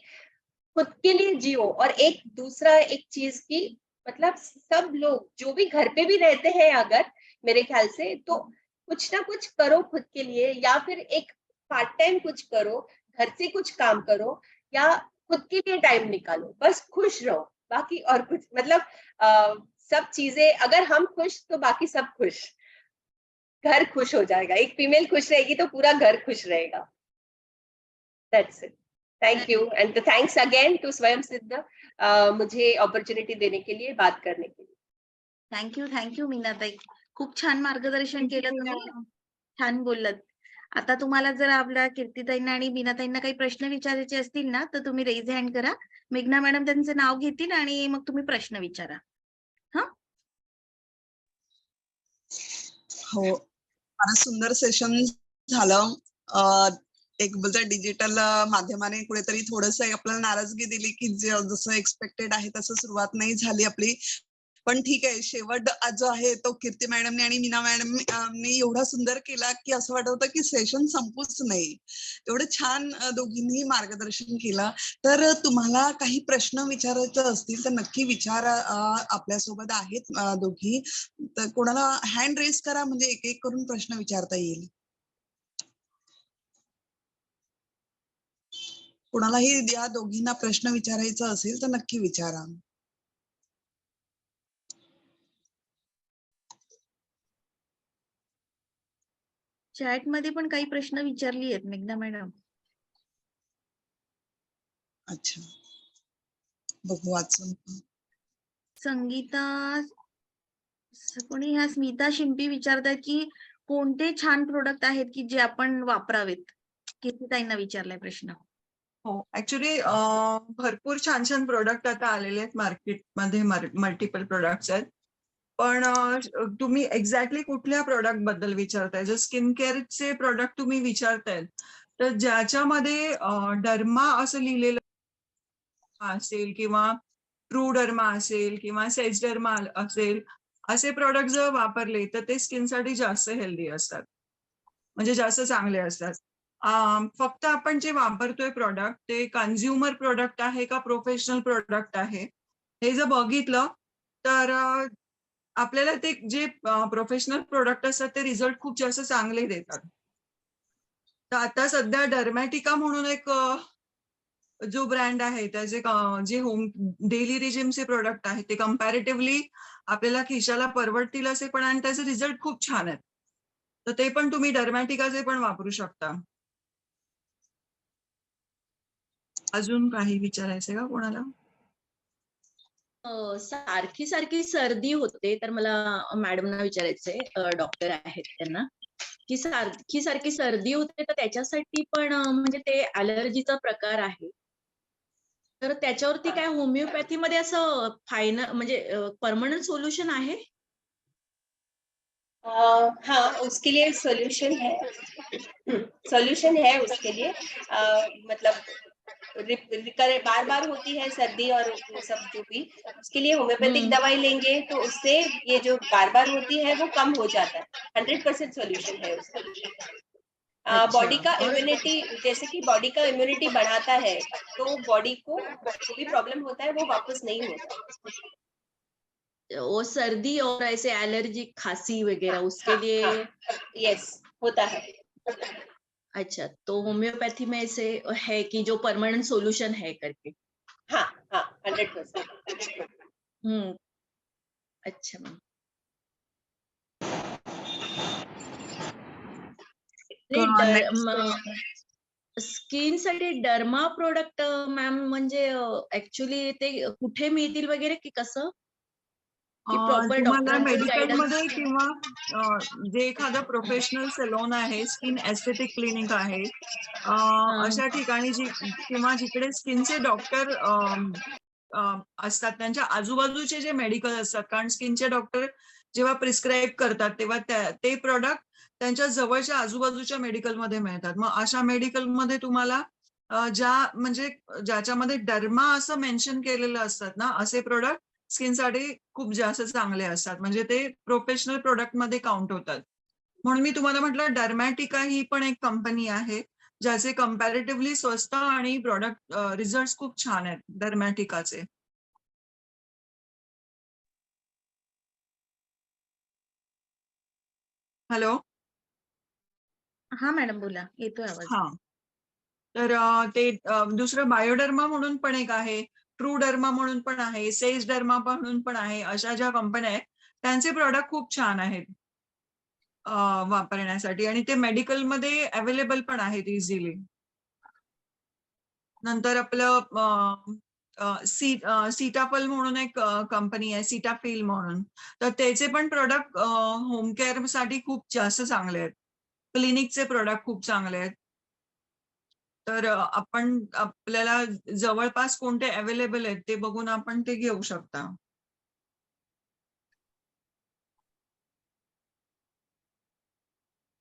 खुद के लिए जियो। और एक दूसरा एक चीज की, मतलब सब लोग जो भी घर पे भी रहते हैं, अगर मेरे ख्याल से, तो कुछ ना कुछ करो खुद के लिए, या फिर एक पार्ट टाइम कुछ करो, घर से कुछ काम करो, या खुद के लिए टाइम निकालो, बस खुश रहो। बाकी और कुछ, मतलब सब चीजें, अगर हम खुश तो बाकी सब खुश, घर खुश हो जाएगा। एक फीमेल खुश रहेगी तो पूरा घर खुश रहेगा। That's it. Thank you, and thanks again to Swayam Siddh, मुझे अपॉर्चुनिटी देने के लिए, बात करने के लिए। थँक यू मीनाताई. खूप छान मार्गदर्शन Thank you, केलं Meena. तुम्ही. छान बोललात. आता तुम्हाला जर आपल्या कीर्तिताईंना आणि बीनाताईंना काही प्रश्न विचारायचे असतील ना, तर तुम्ही रेज हँड करा. मेघना मॅडम त्यांचं नाव घेतील आणि मग तुम्ही प्रश्न विचारा. हां? हो, फारच सुंदर सेशन झालं. एक बोलता डिजिटल माध्यमाने कुठेतरी थोडंसं आपल्याला नाराजगी दिली, की जसं एक्सपेक्टेड आहे तसं सुरुवात नाही झाली आपली. पण ठीक आहे, शेवट जो आहे तो कीर्ती मॅडमने आणि मीना मॅडमने एवढा सुंदर केला की असं वाटत होतं की सेशन संपूच नाही. एवढं छान दोघींनी मार्गदर्शन केलं. तर तुम्हाला काही प्रश्न विचारायचे असतील तर नक्की विचारा. आपल्यासोबत आहेत दोघी, तर कोणाला हँड रेज करा, म्हणजे एक एक करून प्रश्न विचारता येईल. कोणालाही या दोघींना प्रश्न विचारायचा असेल तर नक्की विचारा. चॅट मध्ये पण काही प्रश्न विचारली आहेत मेघना मॅडम. अच्छा, बघू वाचून. संगीता कोणी ह्या स्मिता शिंपी विचारतात की कोणते छान प्रोडक्ट आहेत की जे आपण वापरावेत. कीर्तीताईंना विचारलाय प्रश्न. हो, ऍक्च्युली भरपूर छान छान प्रोडक्ट आता आलेले आहेत मार्केटमध्ये, मल्टिपल प्रोडक्ट्स आहेत. पण तुम्ही एक्झॅक्टली कुठल्या प्रोडक्ट बद्दल विचारताय? जर स्किन केअरचे प्रोडक्ट तुम्ही विचारताय तर ज्याच्यामध्ये डर्मा असं लिहिलेलं असेल किंवा ट्रू डर्मा असेल किंवा सेज डर्मा असेल, असे प्रोडक्ट जर वापरले तर ते स्किनसाठी जास्त हेल्दी असतात, म्हणजे जास्त चांगले असतात. फक्त आपण जे वापरतोय प्रोडक्ट ते कन्झ्युमर प्रोडक्ट आहे का प्रोफेशनल प्रोडक्ट आहे हे जर बघितलं तर आपल्याला ते जे प्रोफेशनल प्रोडक्ट असतात ते रिझल्ट खूप जास्त चांगले देतात. तर आता सध्या डर्मॅटिका म्हणून एक जो ब्रँड आहे त्याचे जे होम डेली रिजिमचे प्रोडक्ट आहेत ते कम्पॅरेटिव्हली आपल्याला खिशाला परवडतील असे पण, आणि त्याचे रिझल्ट खूप छान आहेत. तर ते पण तुम्ही डर्मॅटिकाचे पण वापरू शकता. अजून काही विचारायचंय का कोणाला? सारखी सारखी सर्दी होते तर मला मॅडमना विचारायचंय, डॉक्टर आहेत त्यांना, की सारखी सारखी सर्दी होते तर त्याच्यासाठी पण म्हणजे ते ॲलर्जीचा प्रकार आहे. तर त्याच्यावरती काय होमिओपॅथीमध्ये असं फायनल म्हणजे परमनंट सोल्यूशन आहे? हाँ, उसके लिए सॉल्यूशन है। सॉल्यूशन है उसके लिए। मतलब बार बार होती है सर्दी और वो सब जो भी, उसके लिए होम्योपैथिक हम्म। दवाई लेंगे तो उससे ये जो बार बार होती है वो कम हो जाता है। 100% सॉल्यूशन है उसका। बॉडी का और इम्यूनिटी, जैसे कि बॉडी का इम्यूनिटी बढ़ाता है तो बॉडी को जो भी प्रॉब्लम होता है वो वापस नहीं होता। वो सर्दी और ऐसे एलर्जी खांसी वगैरह उसके हाँ, लिए हाँ, यस होता है। अच्छा, तो होम्योपैथी में ऐसे है कि जो परमानेंट सॉल्यूशन है करके। हाँ, हाँ, 100%। हम्म। अच्छा मैम। स्किन साठी डर्मा प्रोडक्ट मॅम म्हणजे ऍक्च्युली ते कुठे मिळतील वगैरे की कसं? की प्रॉपर तुम्हाला डॉक्टरांचं मेडिकलमध्ये गाईडन्स? किंवा जे एखादं प्रोफेशनल सलोन आहे, स्किन एस्थेटिक क्लिनिक आहे, अशा ठिकाणी किंवा जिकडे स्किनचे डॉक्टर असतात त्यांच्या आजूबाजूचे जे मेडिकल असतात, कारण स्किनचे डॉक्टर जेव्हा प्रिस्क्राईब करतात तेव्हा ते प्रोडक्ट त्यांच्या जवळच्या आजूबाजूच्या मेडिकलमध्ये मिळतात. मग अशा मेडिकलमध्ये तुम्हाला म्हणजे ज्याच्यामध्ये डर्मा असं मेन्शन केलेलं असतात ना, असे प्रोडक्ट स्किनसाठी खूप जास्त चांगले असतात, म्हणजे ते प्रोफेशनल प्रोडक्ट मध्ये काउंट होतात. म्हणून मी तुम्हाला म्हटलं डर्मॅटिका ही पण एक कंपनी आहे ज्याचे कम्पॅरेटिव्हली स्वस्त आणि प्रोडक्ट रिझल्ट खूप छान आहेत डर्मॅटिकाचे. हॅलो. हा मॅडम बोला, येतोय आवाज. हा, तर ते दुसरं बायोडर्मा म्हणून पण एक आहे, ट्रू डर्मा म्हणून पण आहे, सेज डर्मा म्हणून पण आहे. अशा ज्या कंपन्या आहेत त्यांचे प्रोडक्ट खूप छान आहेत वापरण्यासाठी, आणि ते मेडिकलमध्ये अवेलेबल पण आहेत इझिली. नंतर आपलं सीटाफल म्हणून एक कंपनी आहे, सीटाफिल म्हणून, तर त्याचे पण प्रोडक्ट होम केअर साठी खूप जास्त चांगले आहेत. क्लिनिकचे प्रोडक्ट खूप चांगले आहेत. तर आपल्याला जवळपास कोणते अवेलेबल आहेत ते बघून आपण ते घेऊ शकता.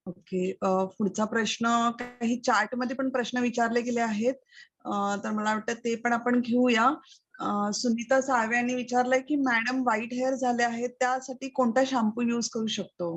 ओके, पुढचा प्रश्न काही चार्ट मध्ये पण प्रश्न विचारले गेले आहेत. तर मला वाटतं ते पण आपण घेऊया. सुनीता साळवे यांनी विचारलंय की मॅडम व्हाईट हेअर झाले आहेत त्यासाठी कोणता शॅम्पू यूज करू शकतो?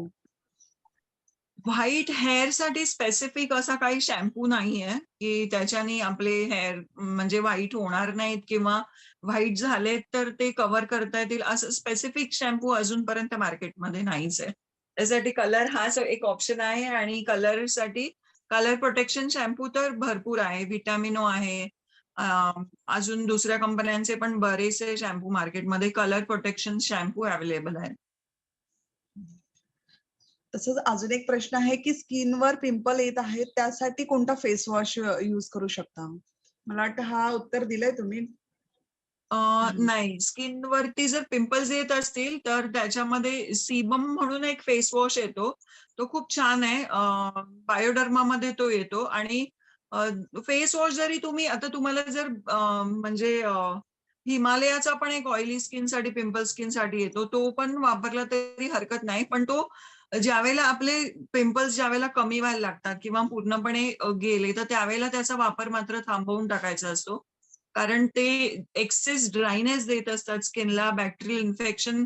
व्हाईट हेअर साठी स्पेसिफिक असा काही शॅम्पू नाहीये की त्याच्याने आपले हेअर म्हणजे व्हाईट होणार नाहीत किंवा व्हाईट झालेत तर ते कव्हर करता येतील असं स्पेसिफिक शॅम्पू अजूनपर्यंत मार्केटमध्ये नाहीच आहे. त्यासाठी कलर हाच एक ऑप्शन आहे आणि कलर साठी कलर प्रोटेक्शन शॅम्पू तर भरपूर आहे. व्हिटॅमिनो आहे. अजून दुसऱ्या कंपन्यांचे पण बरेचसे शॅम्पू मार्केटमध्ये कलर प्रोटेक्शन शॅम्पू अवेलेबल आहेत. तसंच अजून एक प्रश्न आहे की स्किनवर पिंपल येत आहेत त्यासाठी कोणता फेस वॉश यूज करू शकता? मला वाटतं हा उत्तर दिलंय तुम्ही. नाही, स्किनवरती जर पिंपल्स येत असतील तर त्याच्यामध्ये सीबम म्हणून एक फेस वॉश येतो. तो खूप छान आहे. बायोडर्मामध्ये तो येतो आणि फेस वॉश जरी तुम्ही आता तुम्हाला जर म्हणजे हिमालयाचा पण एक ऑइली स्किनसाठी पिंपल स्किनसाठी येतो. तो पण वापरला तरी हरकत नाही. पण तो ज्यावेळेला आपले पिंपल्स ज्यावेळेला कमी व्हायला लागतात किंवा पूर्णपणे गेले तर त्यावेळेला त्याचा वापर मात्र थांबवून टाकायचा असतो. कारण ते एक्सेस ड्रायनेस देत असतात स्किनला. बॅक्टेरियल इन्फेक्शन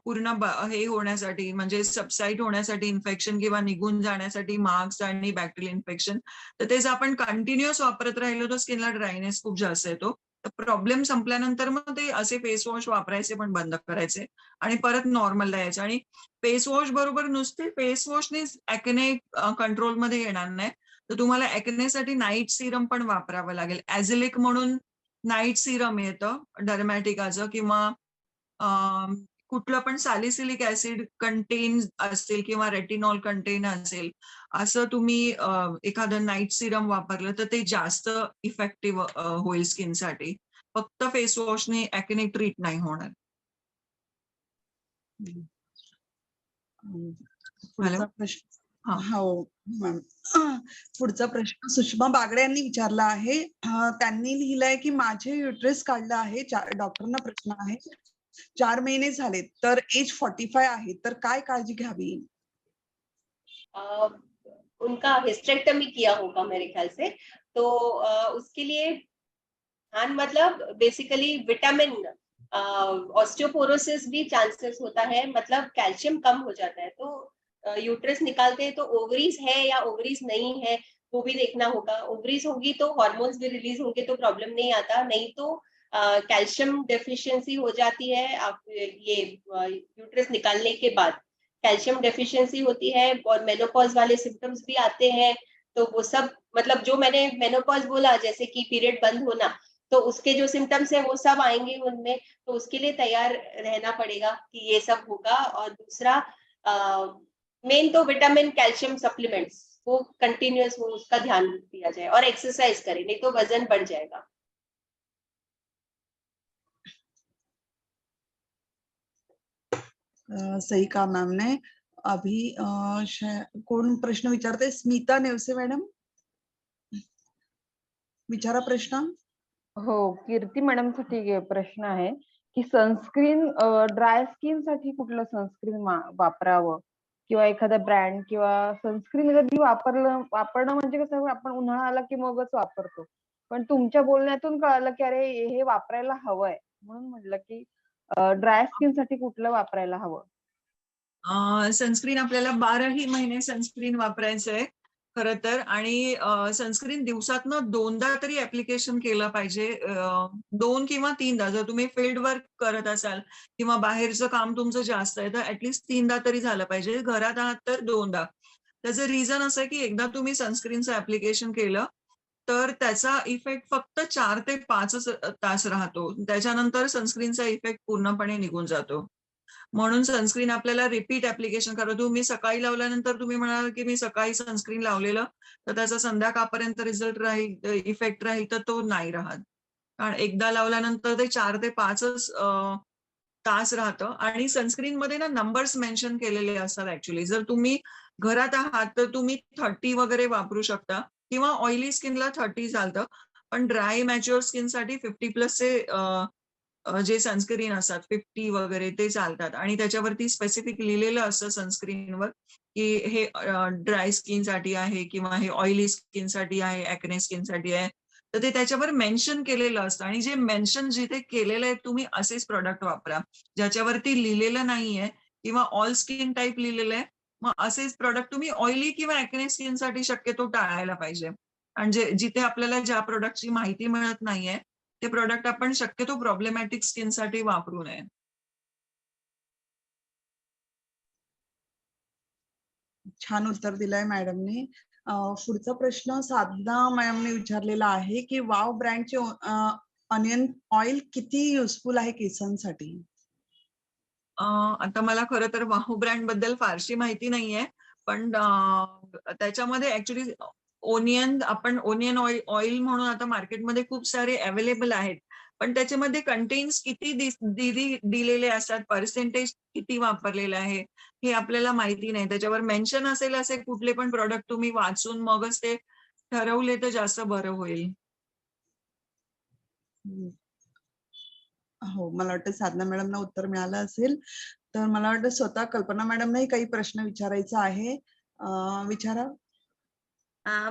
पूर्ण हे होण्यासाठी म्हणजे सबसाईड होण्यासाठी इन्फेक्शन किंवा निघून जाण्यासाठी मार्क्स आणि बॅक्टेरियल इन्फेक्शन. तर तेच आपण कंटिन्युअस वापरत राहिलो तर स्किनला ड्रायनेस खूप जास्त येतो. तर प्रॉब्लेम संपल्यानंतर मग ते असे फेस वॉश वापरायचे पण बंद करायचे आणि परत नॉर्मलला यायचे. आणि फेस वॉश बरोबर नुसते फेस वॉशने ॲक्ने कंट्रोलमध्ये येणार नाही. तर तुम्हाला ॲक्नेसाठी नाईट सिरम पण वापरावं लागेल. ॲझिलिक म्हणून नाईट सिरम येतं डर्मॅटिकाचं किंवा कुठलं पण सॅलिसिलिक ऍसिड कंटेन असेल किंवा रेटिनॉल कंटेन असेल असं तुम्ही एखादं नाईट सिरम वापरलं तर ते जास्त इफेक्टिव्ह होईल स्किनसाठी. फक्त फेस वॉशने ॲक्ने ट्रीट नाही होणार. पुढचा प्रश्न हा. हो मॅम. पुढचा प्रश्न सुषमा बागडे यांनी विचारला आहे. त्यांनी लिहिलंय की माझे युट्रस काढलं आहे. डॉक्टरना प्रश्न आहे 4 महिने झाले तर एज 45 आहे तर काय काळजी घ्यावी? उनका हिस्टेक्टमी किया होगा मेरे ख्याल से, तो उसके लिए हाँ मतलब बेसिकली विटामिन ऑस्टियोपोरोसिस भी चांसेस होता है, मतलब कैल्शियम कम हो जाता है। तो यूट्रस निकालते हैं तो ओवरीज है या ओवरीज नहीं है वो भी देखना होगा। ओवरीज होगी तो हार्मोन्स भी रिलीज होंगे तो प्रॉब्लम नहीं आता, नहीं तो कैल्शियम डेफिशिएंसी हो जाती है। आप ये यूट्रस निकालने के बाद कैल्शियम डेफिशिएंसी होती है और मेनोपॉज वाले सिम्टम्स भी आते हैं। तो वो सब मतलब जो मैंने मेनोपॉज बोला जैसे कि पीरियड बंद होना, तो उसके जो सिम्टम्स है वो सब आएंगे उनमें। तो उसके लिए तैयार रहना पड़ेगा कि ये सब होगा। और दूसरा मेन तो विटामिन कैल्शियम सप्लीमेंट्स वो कंटिन्यूअस वो उसका ध्यान दिया जाए और एक्सरसाइज करें, नहीं तो वजन बढ़ जाएगा। सही कहा मैम ने. अभी कोण प्रश्न विचारते? स्मिता नेवसे मॅडम विचारा प्रश्न. हो, कीर्ती मॅडम साठी प्रश्न आहे की सनस्क्रीन ड्राय स्किन साठी कुठलं सनस्क्रीन वापरावं किंवा एखादा ब्रँड किंवा सनस्क्रीन कधी वापरणं म्हणजे कसं आपण उन्हाळा आला की मगच वापरतो. पण तुमच्या बोलण्यातून कळालं की अरे हे वापरायला हवंय, म्हणून म्हटलं की ड्राय स्किन साठी कुठलं वापरायला हवं? सनस्क्रीन आपल्याला 12ही महिने सनस्क्रीन वापरायचं आहे खरं तर. आणि सनस्क्रीन दिवसातनं 2दा तरी ऍप्लिकेशन केलं पाहिजे. 2 किंवा 3दा. जर तुम्ही फील्ड वर्क करत असाल किंवा बाहेरचं काम तुमचं जास्त आहे तर ऍटलिस्ट 3दा तरी झालं पाहिजे. घरात आहात तर 2दा. त्याचं रिझन असं आहे की एकदा तुम्ही सनस्क्रीनचं ऍप्लिकेशन केलं तर त्याचा इफेक्ट फक्त 4 ते 5 तास राहतो. त्याच्यानंतर सनस्क्रीनचा इफेक्ट पूर्णपणे निघून जातो. म्हणून सनस्क्रीन आपल्याला रिपीट ऍप्लिकेशन करा. तुम्ही सकाळी लावल्यानंतर तुम्ही म्हणाल की मी सकाळी सनस्क्रीन लावलेलं तर त्याचा संध्याकाळपर्यंत रिझल्ट राहील, इफेक्ट राहील, तर तो नाही राहत. कारण एकदा लावल्यानंतर ते 4 ते 5च तास राहतं. आणि सनस्क्रीन मध्ये ना नंबर्स मेन्शन केलेले असतात ऍक्च्युली. जर तुम्ही घरात आहात तर तुम्ही 30 वगैरे वापरू शकता किंवा ऑइली स्किनला 30 चालतं. पण ड्राय मॅच्युअर स्किनसाठी 50+ जे सनस्क्रीन असतात 50 वगैरे ते चालतात. आणि त्याच्यावरती स्पेसिफिक लिहिलेलं असतं सनस्क्रीनवर की हे ड्राय स्किनसाठी आहे किंवा हे ऑइली स्किनसाठी आहे, ॲक्ने स्किनसाठी आहे. तर ते त्याच्यावर मेन्शन केलेलं असतं आणि जे मेन्शन जिथे केलेलं आहे तुम्ही असेच प्रोडक्ट वापरा. ज्याच्यावरती लिहिलेलं नाहीये किंवा ऑल स्किन टाईप लिहिलेलं आहे, मग असेच प्रोडक्ट तुम्ही ऑइली किंवा ॲक्ने स्किनसाठी शक्यतो टाळायला पाहिजे. म्हणजे जिथे आपल्याला ज्या प्रोडक्टची माहिती मिळत नाहीये, ते प्रोडक्ट आपण शक्यतो प्रॉब्लेमॅटिक स्किनसाठी वापरू नये. छान उत्तर दिलंय मॅडमनी. पुढचा प्रश्न साधना मॅडमने विचारलेला आहे की वाव ब्रँडचे अनियन ऑइल किती युजफुल आहे केसांसाठी? आता मला खरं तर वाहू ब्रँड बद्दल फारशी माहिती नाहीये, पण त्याच्यामध्ये ऍक्च्युली ओनियन ऑइल म्हणून आता मार्केटमध्ये खूप सारे अवेलेबल आहेत. पण त्याच्यामध्ये कंटेन्स किती दिलेले असतात, पर्सेंटेज किती वापरलेलं आहे, हे आपल्याला माहिती नाही. त्याच्यावर मेन्शन असेल असे कुठले पण प्रोडक्ट तुम्ही वाचून मगच ते ठरवले तर जास्त बरं होईल. हो, मला वाटतं साधना मॅडमना उत्तर मिळालं असेल. तर मला वाटतं स्वतः कल्पना मॅडमनाही काही प्रश्न विचारायचा आहे. विचारा.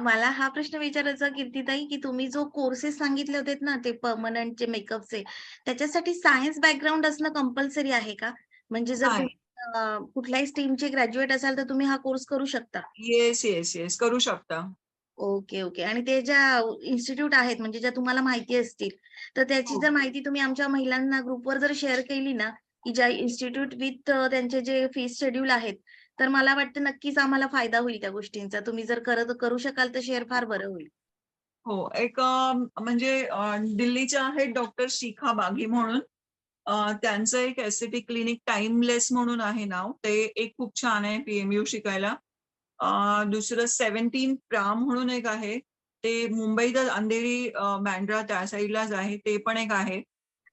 मला हा प्रश्न विचारायचा कीर्तिताई, की तुम्ही जो कोर्सेस सांगितले होते ना, ते पर्मनंटचे मेकअपचे, त्याच्यासाठी सायन्स बॅकग्राऊंड असणं कंपल्सरी आहे का? म्हणजे जर नाही. तुम्ही कुठल्याही स्ट्रीमचे ग्रॅज्युएट असाल, तर तुम्ही हा कोर्स करू शकता? येस करू शकता. ओके. आणि ते ज्या इन्स्टिट्यूट आहेत म्हणजे ज्या तुम्हाला माहिती असतील, तर त्याची हो. जर माहिती तुम्ही आमच्या महिलांना ग्रुपवर जर शेअर केली ना, की ज्या इन्स्टिट्यूट विथ त्यांचे जे फीस शेड्यूल आहेत, तर मला वाटतं नक्कीच आम्हाला फायदा होईल त्या गोष्टींचा. तुम्ही जर करू शकाल तर शेअर फार बरं होईल. हो, एक म्हणजे दिल्लीच्या आहेत डॉक्टर शिखा बागी म्हणून. त्यांचं एक एस्थेटिक क्लिनिक टाइमलेस म्हणून आहे नाव. ते एक खूप छान आहे PMU शिकायला. दुसरं 17 प्राम म्हणून एक आहे. ते मुंबईत अंधेरी बँड्रा त्या साईडलाच आहे. ते पण एक आहे.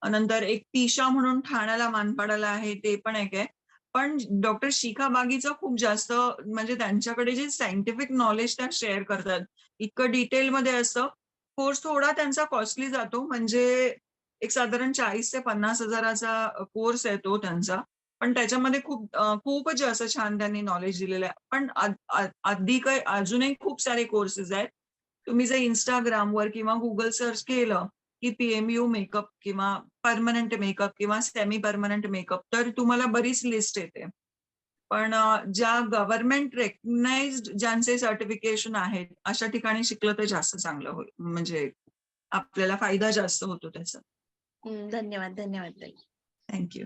नंतर एक तिशा म्हणून ठाण्याला मानपाडाला आहे. ते पण एक आहे. पण डॉक्टर शिखा बागीचं खूप जास्त म्हणजे त्यांच्याकडे जे सायंटिफिक नॉलेज त्या शेअर करतात, इतकं डिटेलमध्ये असतं. कोर्स थोडा त्यांचा कॉस्टली जातो. म्हणजे एक साधारण 40,000 ते 50,000चा कोर्स आहे तो त्यांचा. पण त्याच्यामध्ये खूपच जास्त छान त्यांनी नॉलेज दिलेलं आहे. पण अजूनही खूप सारे कोर्सेस आहेत. तुम्ही जर Instagramवर किंवा Google सर्च केलं, की PMU मेकअप किंवा परमनंट मेकअप किंवा सेमी परमनंट मेकअप, तर तुम्हाला बरीच लिस्ट येते. पण ज्या गव्हर्नमेंट रेकग्नाइज्ड ज्यांचे सर्टिफिकेशन आहेत, अशा ठिकाणी शिकलं तर जास्त चांगलं होईल. म्हणजे आपल्याला फायदा जास्त होतो त्याचा. धन्यवाद ताई. थँक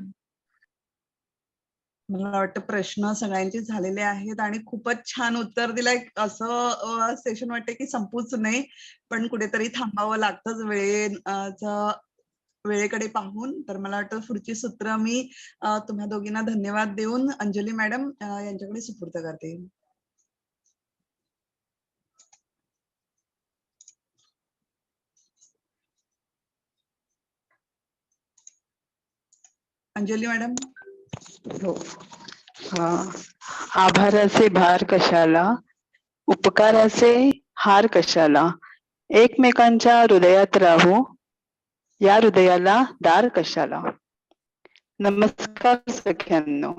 मला वाटतं प्रश्न सगळ्यांचे झालेले आहेत आणि खूपच छान उत्तर दिलंय. असं सेशन वाटतं की संपूच नये, पण कुठेतरी थांबावं लागतंच वेळेकडे पाहून. तर मला वाटतं पुढची सूत्र मी तुम्हा दोघींना धन्यवाद देऊन अंजली मॅडम यांच्याकडे सुपूर्द करते. अंजली मॅडम. हो. आभाराचे भार कशाला, उपकाराचे हार कशाला, एकमेकांच्या हृदयात राहू, या हृदयाला दार कशाला. नमस्कार सख्यांनो.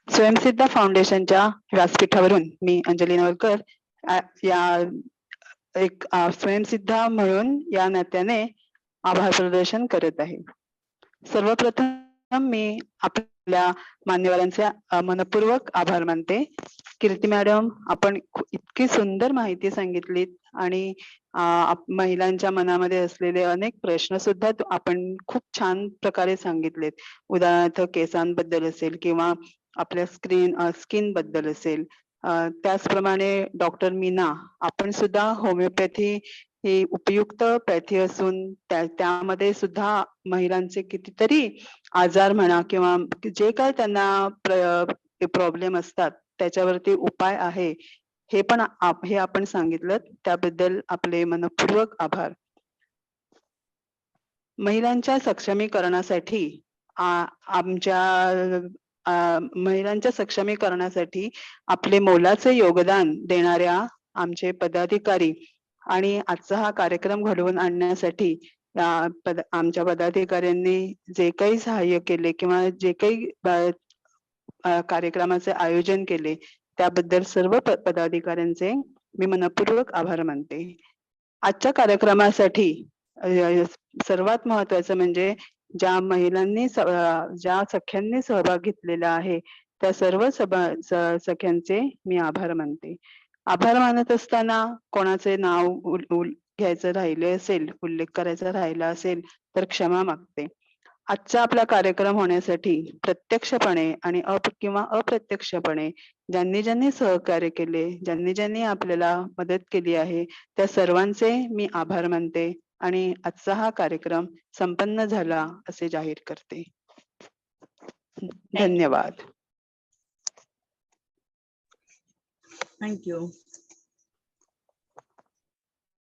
स्वयंसिद्धा फाउंडेशनच्या व्यासपीठावरून मी अंजली नवलकर या एक स्वयंसिद्धा म्हणून या नात्याने आभार प्रदर्शन करत आहे. सर्वप्रथम मी आपल्या मान्यवरांचे मनपूर्वक आभार मानते. कीर्ती मॅडम, आपण इतकी सुंदर माहिती सांगितलीत आणि महिलांच्या मनामध्ये असलेले अनेक प्रश्न सुद्धा आपण खूप छान प्रकारे सांगितलेत. उदाहरणार्थ केसांबद्दल असेल किंवा आपल्या स्किन बद्दल असेल. त्याचप्रमाणे डॉक्टर मीना, आपण सुद्धा होमिओपॅथी ही उपयुक्त पॅथी असून त्यामध्ये सुद्धा महिलांचे कितीतरी आजार म्हणा किंवा जे काय त्यांना प्रॉब्लेम असतात त्याच्यावरती उपाय आहे, हे आपण सांगितलं. त्याबद्दल आपले मनपूर्वक आभार. महिलांच्या सक्षमीकरणासाठी महिलांच्या सक्षमीकरणासाठी आपले मोलाचे योगदान देणाऱ्या आमचे पदाधिकारी आणि आजचा हा कार्यक्रम घडवून आणण्यासाठी आमच्या पदाधिकाऱ्यांनी जे काही सहाय्य केले किंवा जे काही कार्यक्रमाचे आयोजन केले त्याबद्दल सर्व पदाधिकाऱ्यांचे मी मनपूर्वक आभार मानते. आजच्या कार्यक्रमासाठी सर्वात महत्वाचं म्हणजे ज्या महिलांनी ज्या सख्यांनी सहभाग घेतलेला आहे त्या सर्व सख्यांचे मी आभार मानते. आभार मानत असताना कोणाचे नाव घ्यायचं राहिले असेल, उल्लेख करायचा राहिला असेल तर क्षमा मागते. आजचा आपला कार्यक्रम होण्यासाठी प्रत्यक्षपणे आणि किंवा अप्रत्यक्षपणे ज्यांनी ज्यांनी सहकार्य केले, ज्यांनी ज्यांनी आपल्याला मदत केली आहे त्या सर्वांचे मी आभार मानते आणि आजचा हा कार्यक्रम संपन्न झाला असे जाहीर करते. धन्यवाद. थँक्यू.